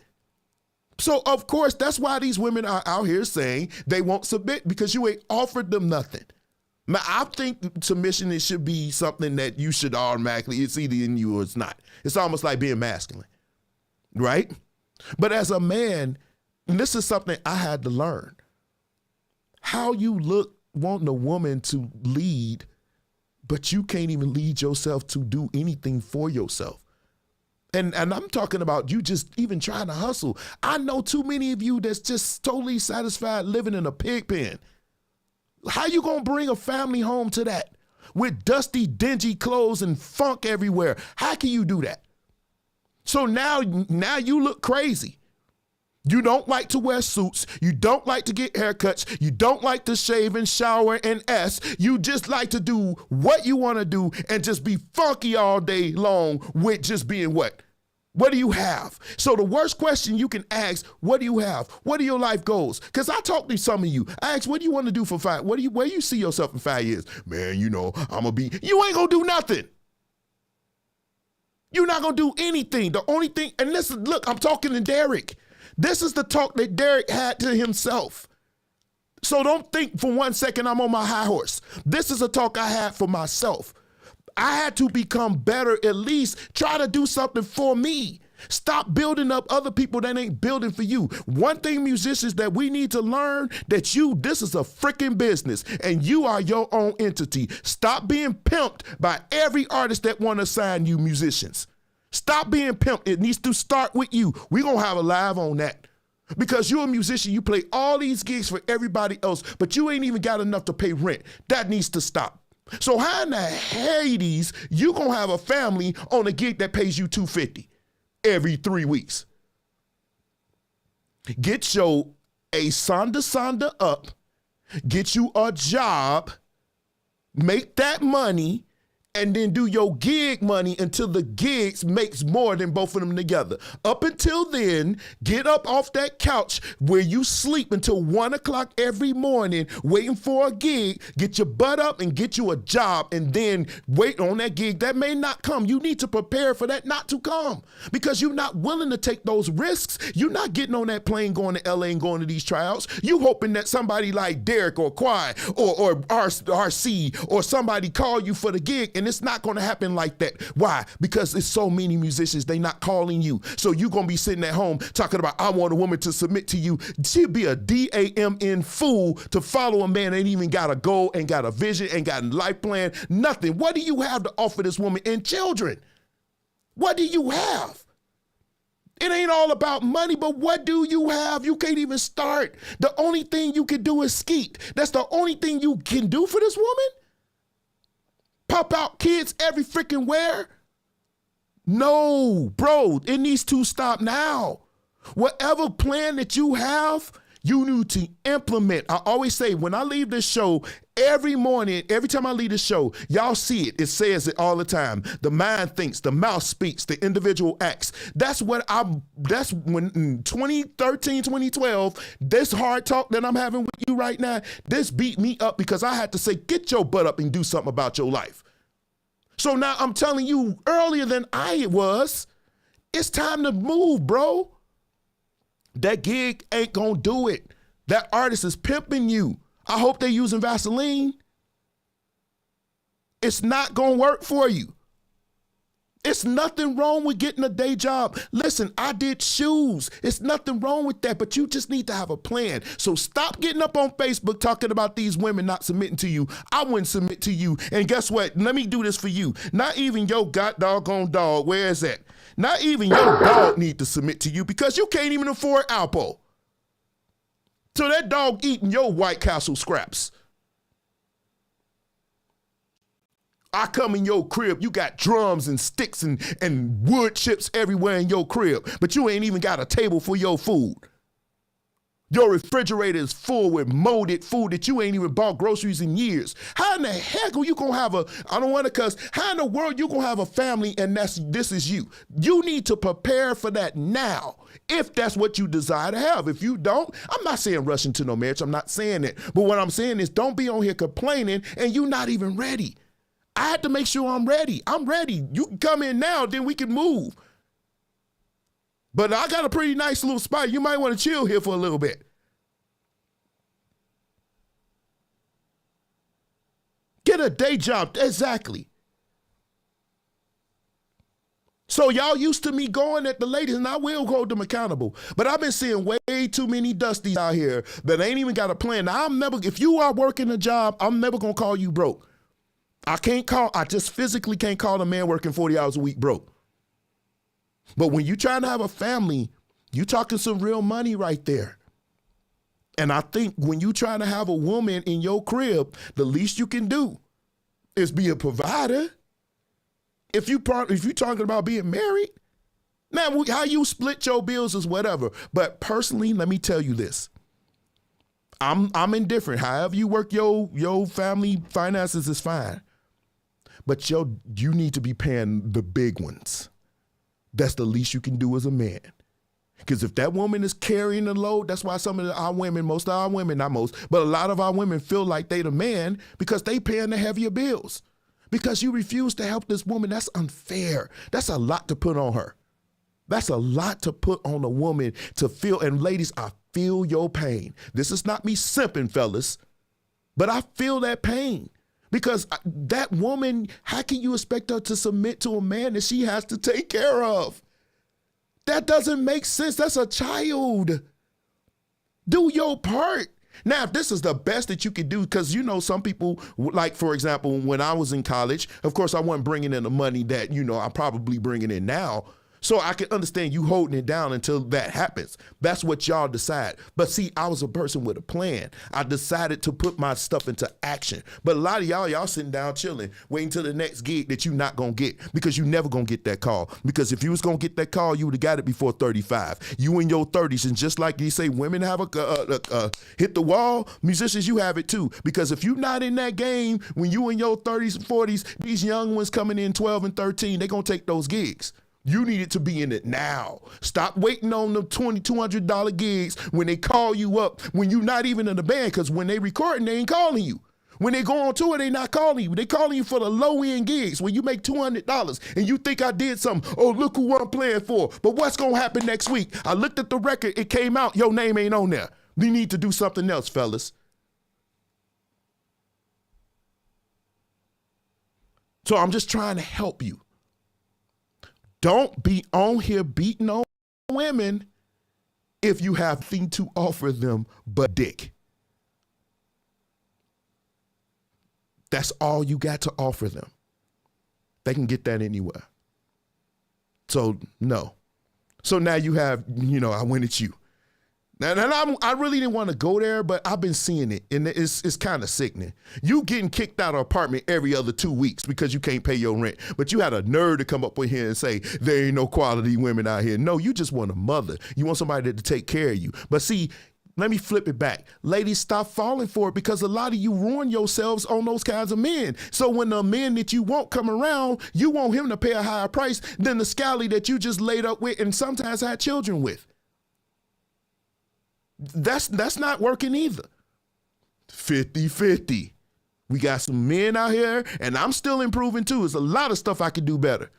So, of course, that's why these women are out here saying they won't submit because you ain't offered them nothing. Now, I think submission, it should be something that you should automatically, it's either in you or it's not. It's almost like being masculine, right? But as a man, and this is something I had to learn, how you look wanting a woman to lead, but you can't even lead yourself to do anything for yourself. And I'm talking about you just even trying to hustle. I know too many of you that's just totally satisfied living in a pig pen. How you gonna bring a family home to that with dusty, dingy clothes and funk everywhere? How can you do that? So now you look crazy. You don't like to wear suits. You don't like to get haircuts. You don't like to shave and shower and You just like to do what you want to do and just be funky all day long with just being what? What do you have? So the worst question you can ask, what do you have? What are your life goals? Because I talked to some of you. I asked, what do you want to do for 5? Where do you see yourself in 5 years? Man, I'm going to be, you ain't going to do nothing. You're not going to do anything. The only thing, and listen, look, I'm talking to Derek. This is the talk that Derek had to himself. So don't think for 1 second I'm on my high horse. This is a talk I had for myself. I had to become better, at least try to do something for me. Stop building up other people that ain't building for you. One thing, musicians, that we need to learn, that this is a freaking business and you are your own entity. Stop being pimped by every artist that want to sign you, musicians. Stop being pimped. It needs to start with you. We're going to have a live on that. Because you're a musician, you play all these gigs for everybody else, but you ain't even got enough to pay rent. That needs to stop. So how in the Hades you going to have a family on a gig that pays you $250? Every 3 weeks? Get your Sonda up, get you a job, make that money, and then do your gig money until the gigs makes more than both of them together. Up until then, get up off that couch where you sleep until 1 o'clock every morning waiting for a gig, get your butt up and get you a job, and then wait on that gig that may not come. You need to prepare for that not to come because you're not willing to take those risks. You're not getting on that plane going to LA and going to these tryouts. You hoping that somebody like Derek or Quai or RC or somebody call you for the gig, and it's not going to happen like that. Why? Because it's so many musicians, they not calling you. So you're going to be sitting at home talking about, I want a woman to submit to you. She'd be a DAMN fool to follow a man that ain't even got a goal, ain't got a vision, ain't got a life plan, nothing. What do you have to offer this woman and children? What do you have? It ain't all about money, but what do you have? You can't even start. The only thing you can do is skeet. That's the only thing you can do for this woman? Pop out kids every freaking where? No, bro, it needs to stop now. Whatever plan that you have, you need to implement. I always say when I leave this show, every morning, every time I leave the show, y'all see it. It says it all the time. The mind thinks, the mouth speaks, the individual acts. That's when in 2013, 2012, this hard talk that I'm having with you right now, this beat me up because I had to say, get your butt up and do something about your life. So now I'm telling you earlier than I was, it's time to move, bro. That gig ain't gonna do it. That artist is pimping you. I hope they're using Vaseline. It's not gonna work for you. It's nothing wrong with getting a day job. Listen, I did shoes. It's nothing wrong with that, but you just need to have a plan. So stop getting up on Facebook talking about these women not submitting to you. I wouldn't submit to you. And guess what? Let me do this for you. Not even your god doggone dog. Where is that? Not even your dog need to submit to you because you can't even afford Alpo. So that dog eating your White Castle scraps. I come in your crib, you got drums and sticks and wood chips everywhere in your crib, but you ain't even got a table for your food. Your refrigerator is full with molded food that you ain't even bought groceries in years. How in the heck are you gonna have I don't wanna cuss, how in the world you gonna have a family and this is you? You need to prepare for that now, if that's what you desire to have. If you don't, I'm not saying rush into no marriage, I'm not saying that. But what I'm saying is don't be on here complaining and you're not even ready. I had to make sure I'm ready. I'm ready. You can come in now, then we can move. But I got a pretty nice little spot. You might want to chill here for a little bit. Get a day job. Exactly. So y'all used to me going at the ladies, and I will hold them accountable. But I've been seeing way too many dusties out here that ain't even got a plan. Now, if you are working a job, I'm never going to call you broke. I just physically can't call a man working 40 hours a week broke. But when you're trying to have a family, you're talking some real money right there. And I think when you're trying to have a woman in your crib, the least you can do is be a provider. If you're talking about being married, now how you split your bills is whatever. But personally, let me tell you this. I'm indifferent. However you work your family finances is fine. But you need to be paying the big ones. That's the least you can do as a man. Because if that woman is carrying the load, that's why some of our women, most of our women, not most, but a lot of our women feel like they the man because they paying the heavier bills. because you refuse to help this woman. That's unfair. That's a lot to put on her. That's a lot to put on a woman to feel. And ladies, I feel your pain. This is not me simping, fellas, but I feel that pain. Because that woman, how can you expect her to submit to a man that she has to take care of? That doesn't make sense. That's a child. Do your part. Now, if this is the best that you could do, because you know some people, like for example, when I was in college, of course I wasn't bringing in the money that, you know, I'm probably bringing in now. So I can understand you holding it down until that happens. That's what y'all decide. But see, I was a person with a plan. I decided to put my stuff into action. But a lot of y'all sitting down chilling, waiting till the next gig that you're not going to get, because you never going to get that call. Because if you was going to get that call, you would have got it before 35. You in your 30s. And just like you say, women have a hit the wall, musicians, you have it too. Because if you're not in that game, when you in your 30s and 40s, these young ones coming in 12 and 13, they're going to take those gigs. You needed to be in it now. Stop waiting on the $200 gigs when they call you up when you're not even in the band, because when they recording, they ain't calling you. When they go on tour, they not calling you. They calling you for the low-end gigs when you make $200 and you think I did something. Oh, look who I'm playing for. But what's going to happen next week? I looked at the record. It came out. Your name ain't on there. We need to do something else, fellas. So I'm just trying to help you. Don't be on here beating on women if you have nothing to offer them but dick. That's all you got to offer them. They can get that anywhere. So, no. So now you have, you know, I went at you. And I really didn't want to go there, but I've been seeing it, and it's kind of sickening. You getting kicked out of an apartment every other 2 weeks because you can't pay your rent, but you had a nerve to come up in here and say, there ain't no quality women out here. No, you just want a mother. You want somebody to take care of you. But see, let me flip it back. Ladies, stop falling for it, because a lot of you ruin yourselves on those kinds of men. So when the men that you want come around, you want him to pay a higher price than the scally that you just laid up with and sometimes had children with. That's not working either. 50-50. We got some men out here, and I'm still improving too. There's a lot of stuff I could do better.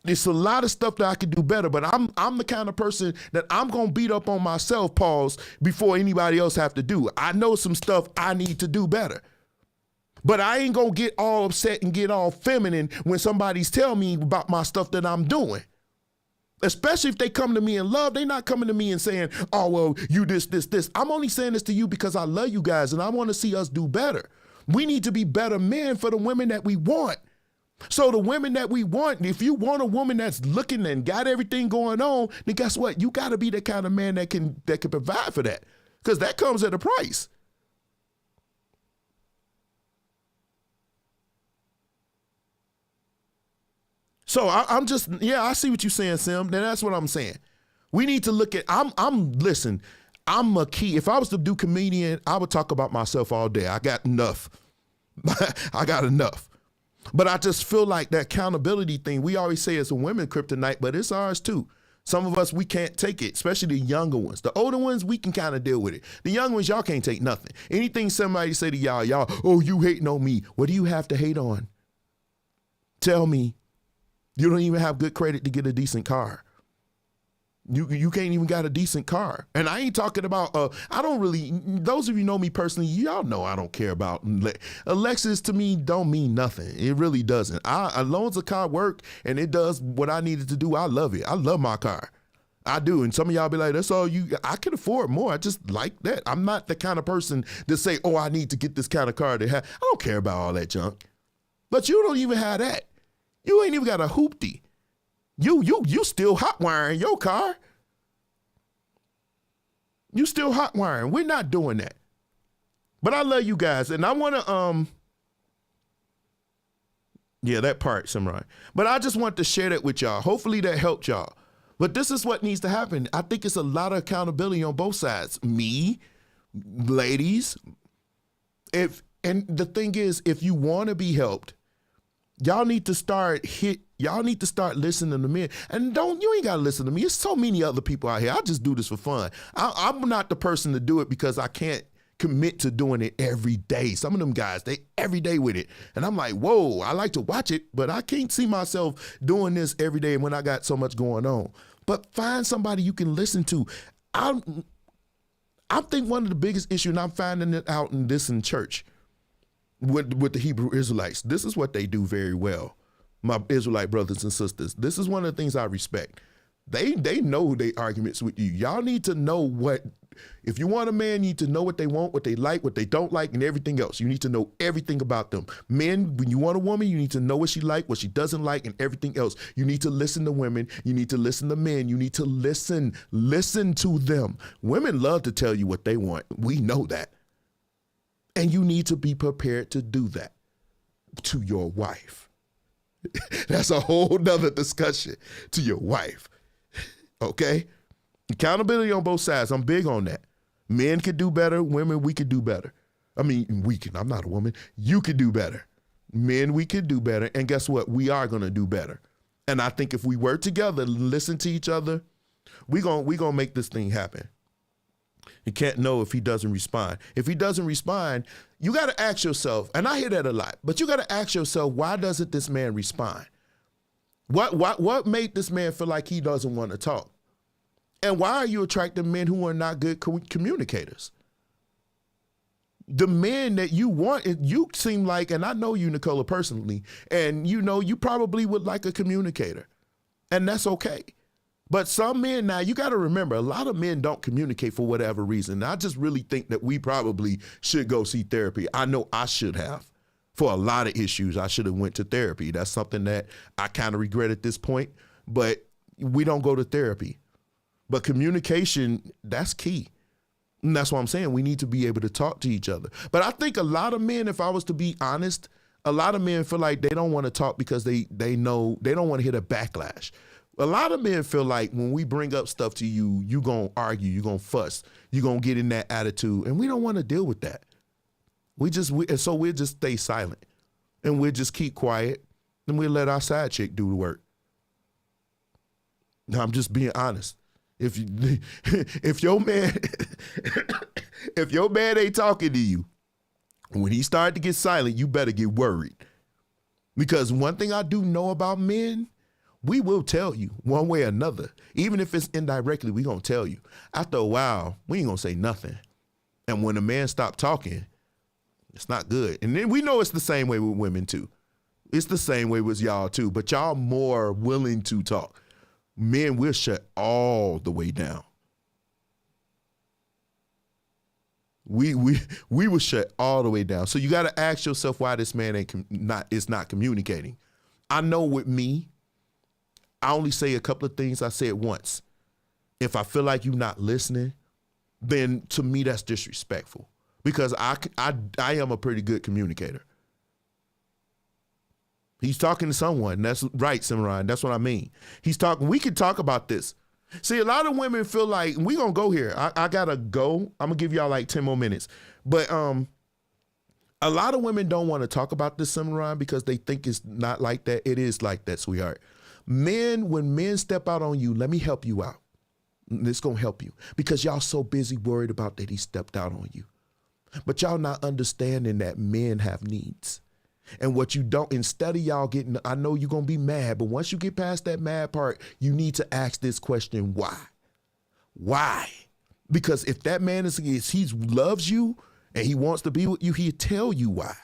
It's a lot of stuff that I could do better, but I'm the kind of person that I'm going to beat up on myself, pause, before anybody else have to do it. I know some stuff I need to do better. But I ain't going to get all upset and get all feminine when somebody's telling me about my stuff that I'm doing. Especially if they come to me in love. They're not coming to me and saying, oh, well, you this. I'm only saying this to you because I love you guys and I want to see us do better. We need to be better men for the women that we want. So the women that we want, if you want a woman that's looking and got everything going on, then guess what? You got to be the kind of man that can provide for that, because that comes at a price. So I'm just, I see what you're saying, Sim. Then that's what I'm saying. We need to look at, listen, I'm a key. If I was to do comedian, I would talk about myself all day. I got enough. I got enough. But I just feel like that accountability thing, we always say it's a women kryptonite, but it's ours too. Some of us, we can't take it, especially the younger ones. The older ones, we can kind of deal with it. The young ones, y'all can't take nothing. Anything somebody say to y'all, oh, you hating on me. What do you have to hate on? Tell me. You don't even have good credit to get a decent car. You can't even got a decent car. And I ain't talking about, I don't really, those of you know me personally, y'all know I don't care about, Lexus to me don't mean nothing. It really doesn't. As long as the car work and it does what I needed to do, I love it. I love my car. I do. And some of y'all be like, that's all you, I can afford more. I just like that. I'm not the kind of person to say, oh, I need to get this kind of car to have. I don't care about all that junk. But you don't even have that. You ain't even got a hoopty. You still hot wiring your car. You still hot wiring. We're not doing that. But I love you guys. And I want to, that part, Samurai. But I just want to share that with y'all. Hopefully that helped y'all. But this is what needs to happen. I think it's a lot of accountability on both sides. Me, ladies. And the thing is, if you want to be helped, y'all need to start listening to men. And you ain't got to listen to me. There's so many other people out here. I just do this for fun. I'm not the person to do it because I can't commit to doing it every day. Some of them guys, they every day with it. And I'm like, whoa, I like to watch it, but I can't see myself doing this every day when I got so much going on. But find somebody you can listen to. I think one of the biggest issues, and I'm finding it out in church with the Hebrew Israelites, this is what they do very well. My Israelite brothers and sisters, this is one of the things I respect. They know their arguments with you. Y'all need to know if you want a man, you need to know what they want, what they like, what they don't like, and everything else. You need to know everything about them. Men, when you want a woman, you need to know what she like, what she doesn't like, and everything else. You need to listen to women. You need to listen to men. You need to listen to them. Women love to tell you what they want. We know that. And you need to be prepared to do that to your wife. That's a whole nother discussion to your wife. Okay? Accountability on both sides. I'm big on that. Men could do better. Women, we could do better. I mean, I'm not a woman. You could do better. Men, we could do better. And guess what? We are going to do better. And I think if we work together, listen to each other, we gonna make this thing happen. You can't know if he doesn't respond. If he doesn't respond, you got to ask yourself, and I hear that a lot, but you got to ask yourself, why doesn't this man respond? What made this man feel like he doesn't want to talk? And why are you attracting men who are not good communicators? The men that you want, you seem like, and I know you, Nicola, personally, and you probably would like a communicator, and that's okay. But some men, now you got to remember, a lot of men don't communicate for whatever reason. I just really think that we probably should go see therapy. I know I should have. For a lot of issues, I should have went to therapy. That's something that I kind of regret at this point, but we don't go to therapy. But communication, that's key. And that's what I'm saying. We need to be able to talk to each other. But I think a lot of men, if I was to be honest, a lot of men feel like they don't want to talk because they know they don't want to hit a backlash. A lot of men feel like when we bring up stuff to you, you're going to argue, you're going to fuss, you're going to get in that attitude. And we don't want to deal with that. So we'll just stay silent and we'll just keep quiet and we'll let our side chick do the work. Now, I'm just being honest. If your man ain't talking to you, when he started to get silent, you better get worried. Because one thing I do know about men, we will tell you one way or another. Even if it's indirectly, we gonna tell you. After a while, we ain't gonna say nothing. And when a man stop talking, it's not good. And then we know it's the same way with women too. It's the same way with y'all too, but y'all more willing to talk. Men will shut all the way down. We will shut all the way down. So you got to ask yourself why this man is not communicating. I know with me, I only say a couple of things I said once. If I feel like you're not listening, then to me that's disrespectful because I am a pretty good communicator. He's talking to someone. That's right, Simran. That's what I mean. He's talking. We can talk about this. See, a lot of women feel like we gonna go here. I gotta go. I'm gonna give y'all like 10 more minutes. But a lot of women don't want to talk about this, Simran, because they think it's not like that. It is like that, sweetheart. When men step out on you, let me help you out. This gonna help you because y'all so busy worried about that he stepped out on you. But y'all not understanding that men have needs. And what you don't, instead of y'all getting, I know you're going to be mad, but once you get past that mad part, you need to ask this question, why? Why? Because if that man he loves you and he wants to be with you, he'll tell you why.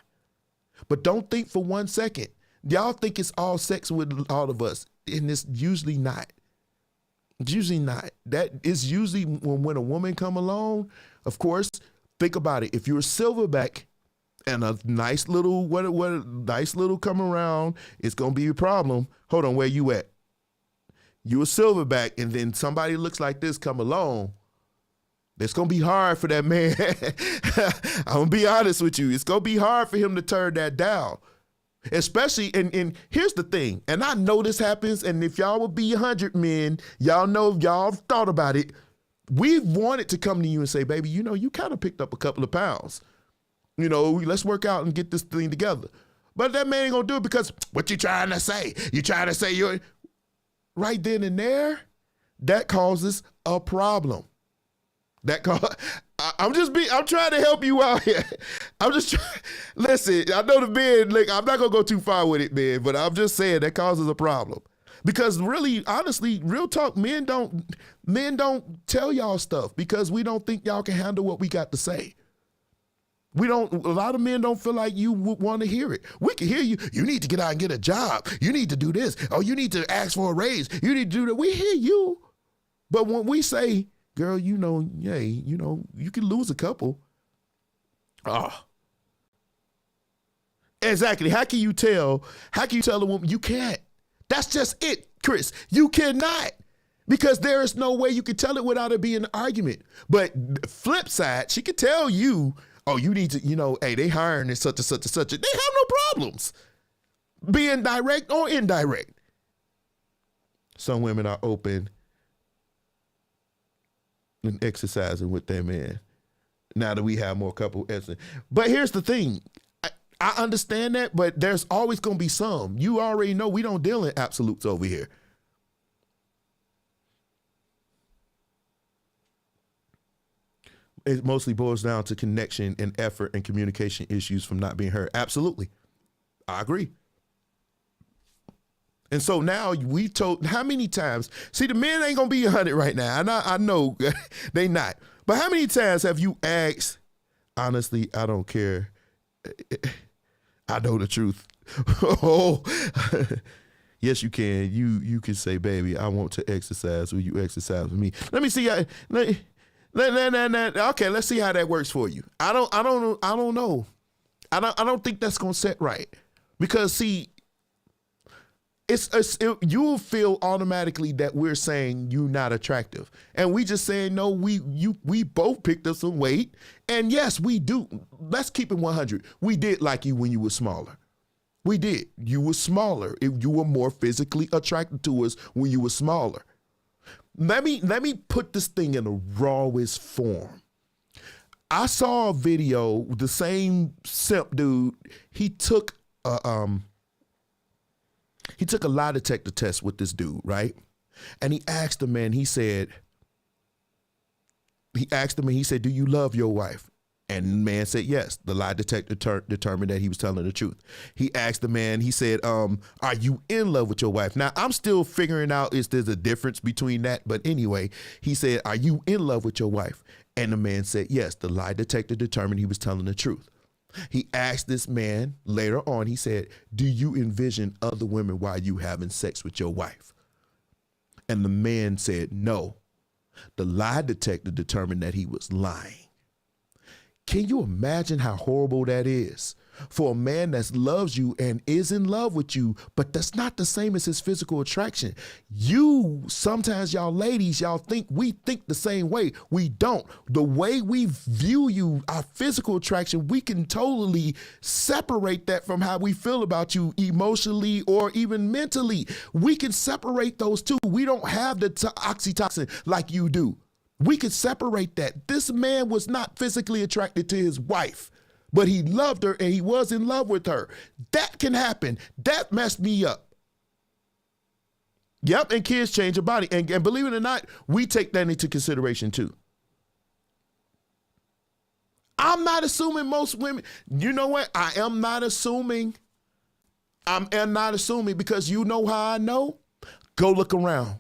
But don't think for 1 second. Y'all think it's all sex with all of us, and it's usually not. It's usually not. That is usually when a woman come along, of course, think about it. If you're a silverback, and a nice little nice little come around, it's gonna be a problem. Hold on, where you at? You a silverback, and then somebody looks like this come along. It's gonna be hard for that man. I'm gonna be honest with you. It's gonna be hard for him to turn that down. Especially, and here's the thing, and I know this happens, and if y'all would be 100 men, y'all know y'all thought about it. We've wanted to come to you and say, baby, you kind of picked up a couple of pounds. Let's work out and get this thing together. But that man ain't gonna do it because what you trying to say? You trying to say you're right then and there? That causes a problem. I'm trying to help you out here. I'm just trying. Listen, I know the men, like, I'm not going to go too far with it, man, but I'm just saying that causes a problem. Because really, honestly, real talk, men don't tell y'all stuff because we don't think y'all can handle what we got to say. A lot of men don't feel like you would want to hear it. We can hear you. You need to get out and get a job. You need to do this. Oh, you need to ask for a raise. You need to do that. We hear you. But when we say, girl, you can lose a couple. Exactly. How can you tell a woman? You can't. That's just it, Chris. You cannot. Because there is no way you can tell it without it being an argument. But flip side, she could tell you, oh, you need to, hey, they hiring and such and such and such. They have no problems being direct or indirect. Some women are open and exercising with their man now that we have more couple. But here's the thing. I understand that, but there's always going to be some. You already know we don't deal in absolutes over here. It mostly boils down to connection and effort and communication issues from not being heard. Absolutely. I agree. And so now we told how many times, see, the men ain't going to be 100 right now. I know they not. But how many times have you asked, honestly, I don't care. I know the truth. Oh, yes, you can. You can say, baby, I want to exercise. Will you exercise with me? Let me see. Okay, let's see how that works for you. I don't know. I don't think that's gonna set right because see, you'll feel automatically that we're saying you're not attractive, and we just saying no. We both picked up some weight, and yes, we do. Let's keep it 100. We did like you when you were smaller. We did. You were smaller. You were more physically attracted to us when you were smaller. Let me put this thing in the rawest form. I saw a video, the same simp dude, he took a lie detector test with this dude, right? And he asked the man, he said, do you love your wife? And the man said yes. The lie detector determined that he was telling the truth. He asked the man, he said, are you in love with your wife? Now, I'm still figuring out if there's a difference between that. But anyway, he said, are you in love with your wife? And the man said yes. The lie detector determined he was telling the truth. He asked this man later on, he said, do you envision other women while you having sex with your wife? And the man said no. The lie detector determined that he was lying. Can you imagine how horrible that is for a man that loves you and is in love with you, but that's not the same as his physical attraction? Sometimes y'all ladies, we think the same way. We don't. The way we view you, our physical attraction, we can totally separate that from how we feel about you emotionally or even mentally. We can separate those two. We don't have the oxytocin like you do. We could separate that. This man was not physically attracted to his wife, but he loved her and he was in love with her. That can happen. That messed me up. Yep, and kids change your body. And believe it or not, we take that into consideration too. I'm not assuming most women, you know what? I am not assuming. I am not assuming because you know how I know? Go look around.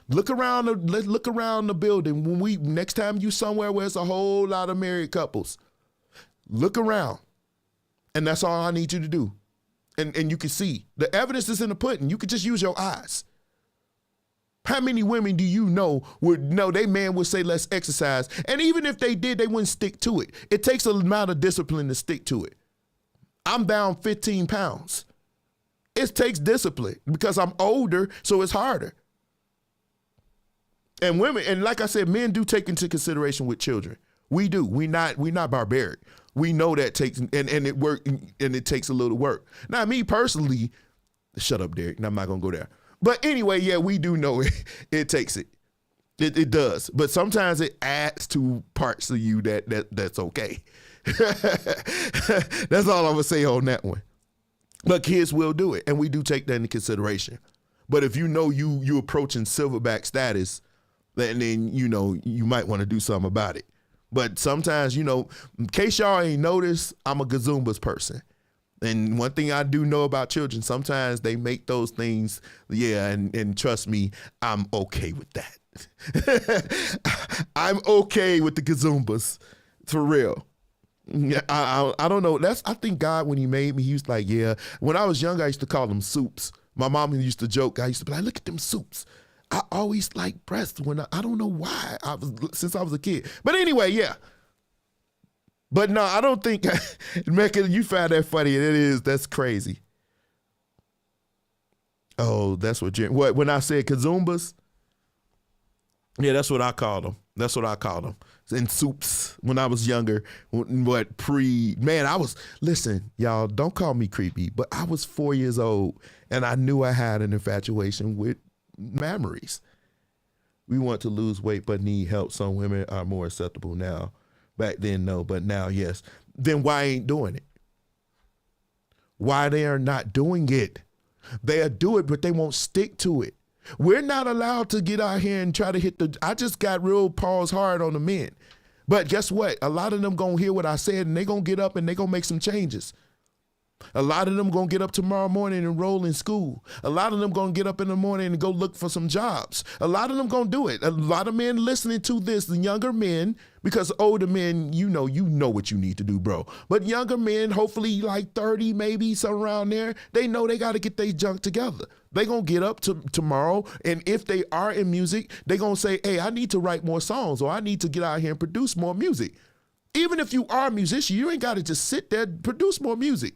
Look around the building. Next time you somewhere where it's a whole lot of married couples, look around. And that's all I need you to do. And you can see the evidence is in the pudding. You could just use your eyes. How many women do you know their man would say, let's exercise. And even if they did, they wouldn't stick to it. It takes an amount of discipline to stick to it. I'm down 15 pounds. It takes discipline because I'm older, so it's harder. And women, and like I said, men do take into consideration with children. We do. We not barbaric. We know that takes and it work and it takes a little work. Now, me personally, shut up, Derek. I'm not gonna go there. But anyway, yeah, we do know it takes it. It does. But sometimes it adds to parts of you that's okay. That's all I'm gonna say on that one. But kids will do it, and we do take that into consideration. But if you know you approaching silverback status, and then you might want to do something about it. But sometimes, in case y'all ain't noticed, I'm a Gazumbas person. And one thing I do know about children, sometimes they make those things, and trust me, I'm okay with that. I'm okay with the Gazumbas, for real. I don't know. I think God, when he made me, he was like, when I was young, I used to call them soups. My mom used to joke. I used to be like, look at them soups. I always liked breasts I don't know why, since I was a kid. But anyway, yeah. But no, I don't think, Mecca, you found that funny. That's crazy. Oh, that's what when I said Kazumbas? Yeah, that's what I called them. And soups when I was younger. Listen, y'all, don't call me creepy, but I was 4 years old and I knew I had an infatuation with memories. We want to lose weight but need help. Some women are more acceptable now. Back then, no, but now, yes. Then why ain't doing it? Why they are not doing it? They'll do it, but they won't stick to it. We're not allowed to get out here and try to I just got real pause hard on the men. But guess what? A lot of them gonna hear what I said and they gonna get up and they gonna make some changes. A lot of them gonna get up tomorrow morning and enroll in school. A lot of them gonna get up in the morning and go look for some jobs. A lot of them gonna do it. A lot of men listening to this, the younger men, because older men, you know what you need to do, bro. But younger men, hopefully like 30, maybe somewhere around there, they know they gotta get their junk together. They gonna get up tomorrow, and if they are in music, they gonna say, hey, I need to write more songs, or I need to get out here and produce more music. Even if you are a musician, you ain't gotta just sit there, produce more music.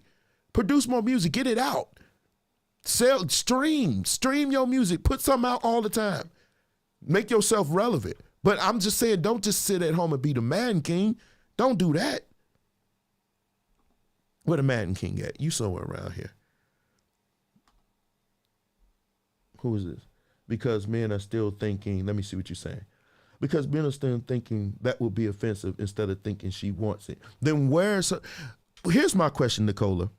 Produce more music, get it out. Stream your music, put something out all the time. Make yourself relevant. But I'm just saying, don't just sit at home and be the Madden King. Don't do that. Where the Madden King at? You somewhere around here. Who is this? Because men are still thinking, let me see what you're saying. Because men are still thinking that will be offensive instead of thinking she wants it. Then here's my question, Nicola.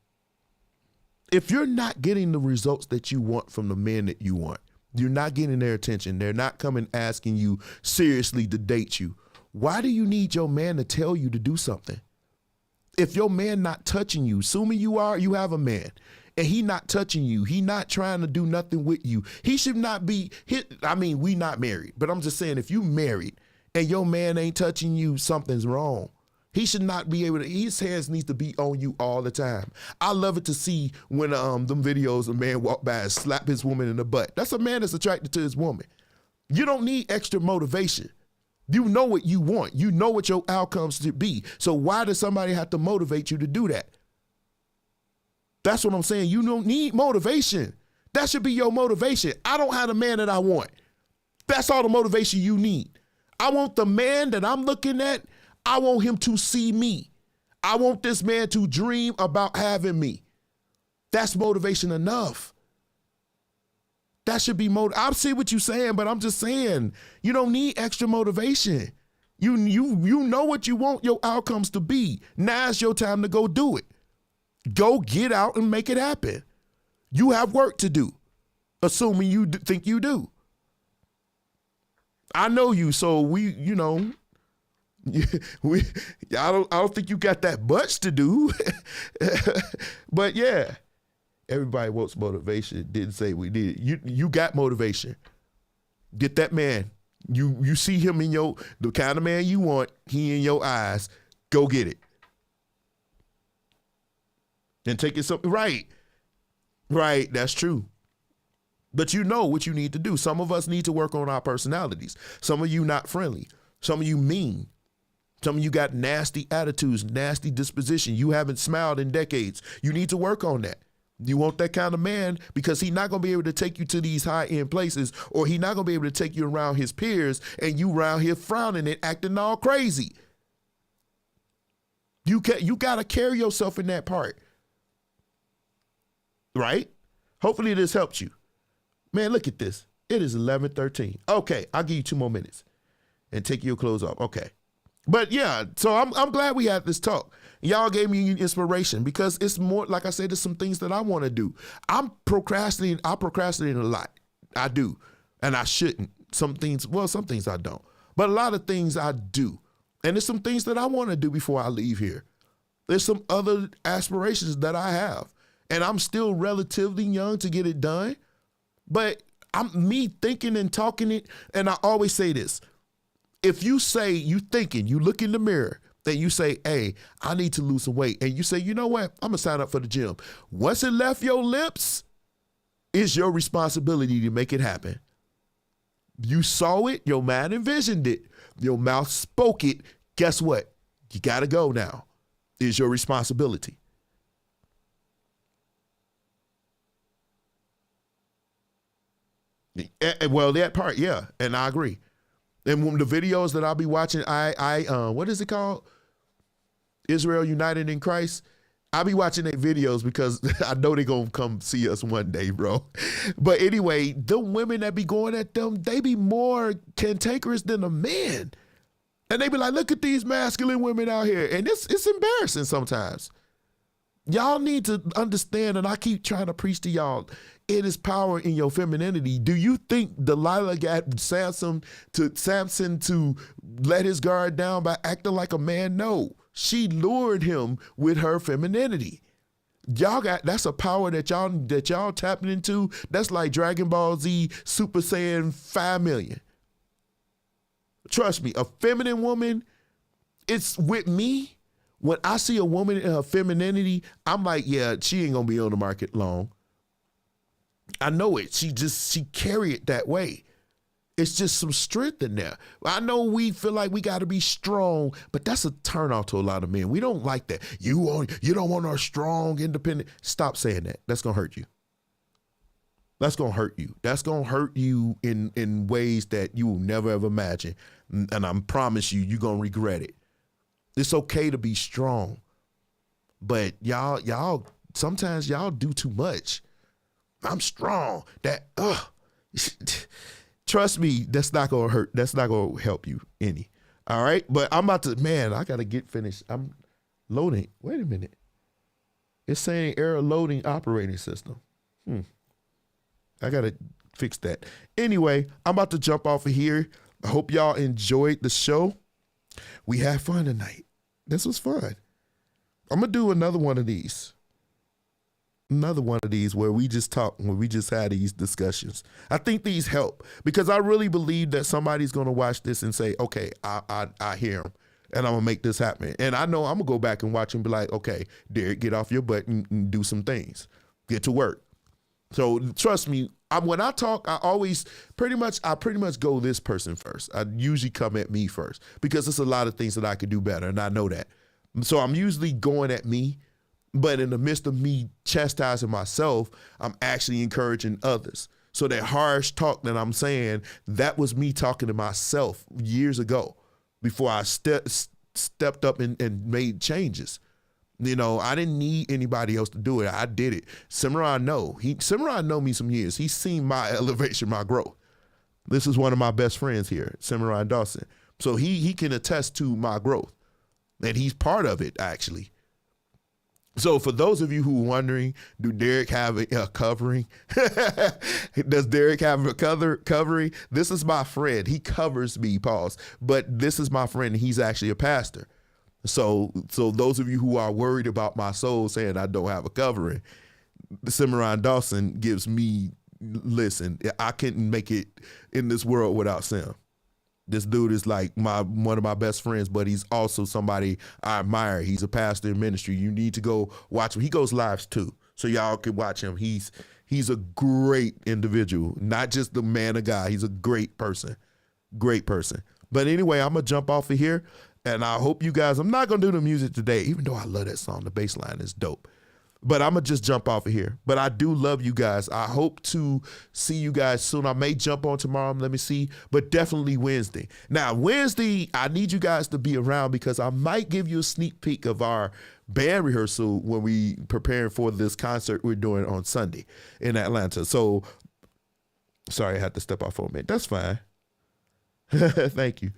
If you're not getting the results that you want from the men that you want, you're not getting their attention, they're not coming asking you seriously to date you, why do you need your man to tell you to do something? If your man not touching you, assuming you have a man, and he not touching you, he not trying to do nothing with you, he should not be we not married, but I'm just saying, if you married and your man ain't touching you, something's wrong. He should not be able to, his hands needs to be on you all the time. I love it to see when them videos, a man walk by and slap his woman in the butt. That's a man that's attracted to his woman. You don't need extra motivation. You know what you want. You know what your outcomes should be. So why does somebody have to motivate you to do that? That's what I'm saying. You don't need motivation. That should be your motivation. I don't have the man that I want. That's all the motivation you need. I want the man that I'm looking at. I want him to see me. I want this man to dream about having me. That's motivation enough. That should be I see what you're saying, but I'm just saying, you don't need extra motivation. You know what you want your outcomes to be. Now's your time to go do it. Go get out and make it happen. You have work to do, assuming you think you do. I know you, so I don't think you got that much to do. But yeah, everybody wants motivation. Didn't say we did. You got motivation. Get that man. You see him in the kind of man you want, he in your eyes. Go get it. And take it something right. Right, that's true. But you know what you need to do. Some of us need to work on our personalities. Some of you not friendly. Some of you mean. Some of you got nasty attitudes, nasty disposition. You haven't smiled in decades. You need to work on that. You want that kind of man because he's not going to be able to take you to these high-end places, or he's not going to be able to take you around his peers and you around here frowning and acting all crazy. You got to carry yourself in that part. Right? Hopefully this helps you. Man, look at this. It is 11:13. Okay, I'll give you 2 more minutes and take your clothes off. Okay. But yeah, so I'm glad we had this talk. Y'all gave me inspiration because it's more, like I said, there's some things that I want to do. I'm procrastinating. I procrastinate a lot. I do. And I shouldn't. some things I don't. But a lot of things I do. And there's some things that I want to do before I leave here. There's some other aspirations that I have. And I'm still relatively young to get it done. But I'm me thinking and talking it. And I always say this. If you say you thinking, you look in the mirror, then you say, hey, I need to lose some weight. And you say, you know what? I'm going to sign up for the gym. Once it left your lips, it's your responsibility to make it happen. You saw it. Your mind envisioned it. Your mouth spoke it. Guess what? You got to go now. It's your responsibility. Well, that part, yeah. And I agree. And when the videos that I'll be watching, what is it called? Israel United in Christ. I'll be watching their videos because I know they're going to come see us one day, bro. But anyway, the women that be going at them, they be more cantankerous than the men. And they be like, look at these masculine women out here. And it's embarrassing sometimes. Y'all need to understand, and I keep trying to preach to y'all, it is power in your femininity. Do you think Delilah got Samson to let his guard down by acting like a man? No. She lured him with her femininity. That's a power that y'all tapping into. That's like Dragon Ball Z Super Saiyan 5 million. Trust me, a feminine woman, it's with me. When I see a woman in her femininity, I'm like, yeah, she ain't gonna be on the market long. I know it. She carry it that way. It's just some strength in there. I know we feel like we got to be strong, but that's a turn off to a lot of men. We don't like that. You don't want our strong, independent. Stop saying that. That's gonna hurt you. That's gonna hurt you. That's gonna hurt you in ways that you will never ever imagine. And I promise you're gonna regret it. It's okay to be strong, but y'all sometimes y'all do too much. I'm strong. Trust me, that's not gonna hurt. That's not gonna help you any. All right, but I'm about to. Man, I gotta get finished. I'm loading. Wait a minute. It's saying error loading operating system. I gotta fix that. Anyway, I'm about to jump off of here. I hope y'all enjoyed the show. We had fun tonight. This was fun. I'm gonna do another one of these. Where we just talk, where we just had these discussions. I think these help because I really believe that somebody's gonna watch this and say, okay, I hear him and I'm gonna make this happen. And I know I'm gonna go back and watch and be like, okay, Derek, get off your butt and do some things. Get to work. So trust me, when I talk, I pretty much go this person first. I usually come at me first because there's a lot of things that I could do better, and I know that. So I'm usually going at me, but in the midst of me chastising myself, I'm actually encouraging others. So that harsh talk that I'm saying, that was me talking to myself years ago before I stepped up and made changes. You know, I didn't need anybody else to do it. I did it. Cimarron know me some years. He's seen my elevation, my growth. This is one of my best friends here, Cimarron Dawson. So he can attest to my growth. And he's part of it, actually. So for those of you who are wondering, do Derek have a covering? Does Derek have a covering? This is my friend. He covers me, pause. But this is my friend. He's actually a pastor. So those of you who are worried about my soul saying I don't have a covering, Cimarron Dawson gives me, listen, I couldn't make it in this world without Sim. This dude is like one of my best friends, but he's also somebody I admire. He's a pastor in ministry. You need to go watch him. He goes lives too, so y'all can watch him. He's a great individual, not just the man of God. He's a great person. But anyway, I'm gonna jump off of here. And I hope you guys, I'm not going to do the music today, even though I love that song. The bass line is dope. But I'm going to just jump off of here. But I do love you guys. I hope to see you guys soon. I may jump on tomorrow. Let me see. But definitely Wednesday. Now, Wednesday, I need you guys to be around because I might give you a sneak peek of our band rehearsal when we preparing for this concert we're doing on Sunday in Atlanta. So, sorry, I had to step off for a minute. That's fine. Thank you.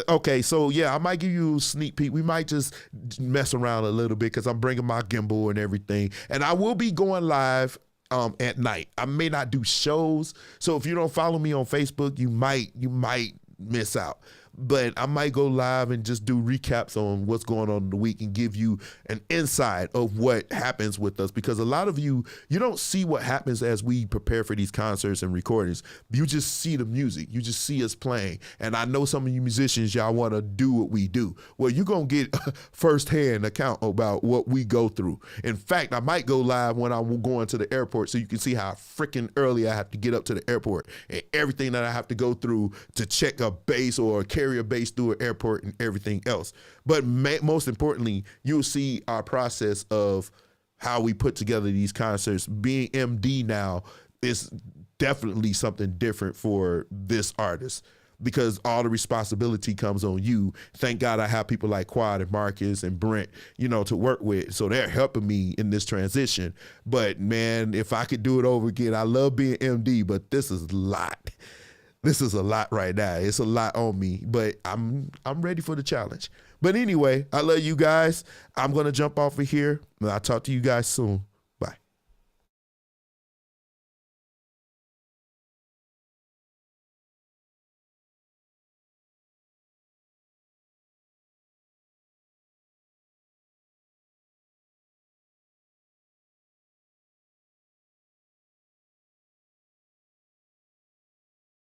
Okay, so yeah, I might give you a sneak peek. We might just mess around a little bit because I'm bringing my gimbal and everything. And I will be going live at night. I may not do shows, so if you don't follow me on Facebook, you might miss out. But I might go live and just do recaps on what's going on in the week and give you an insight of what happens with us, because a lot of you don't see what happens as we prepare for these concerts and recordings. You just see the music. You just see us playing. And I know some of you musicians, y'all want to do what we do. Well, you're going to get firsthand account about what we go through. In fact, I might go live when I'm going to the airport so you can see how freaking early I have to get up to the airport and everything that I have to go through to check a base or carry a base through an airport and everything else. But most importantly, you'll see our process of how we put together these concerts. Being MD now is definitely something different for this artist, because all the responsibility comes on you. Thank God I have people like Quad and Marcus and Brent, to work with. So they're helping me in this transition. But man, if I could do it over again, I love being MD, but this is a lot. This is a lot right now. It's a lot on me, but I'm ready for the challenge. But anyway, I love you guys. I'm going to jump off of here, and I'll talk to you guys soon.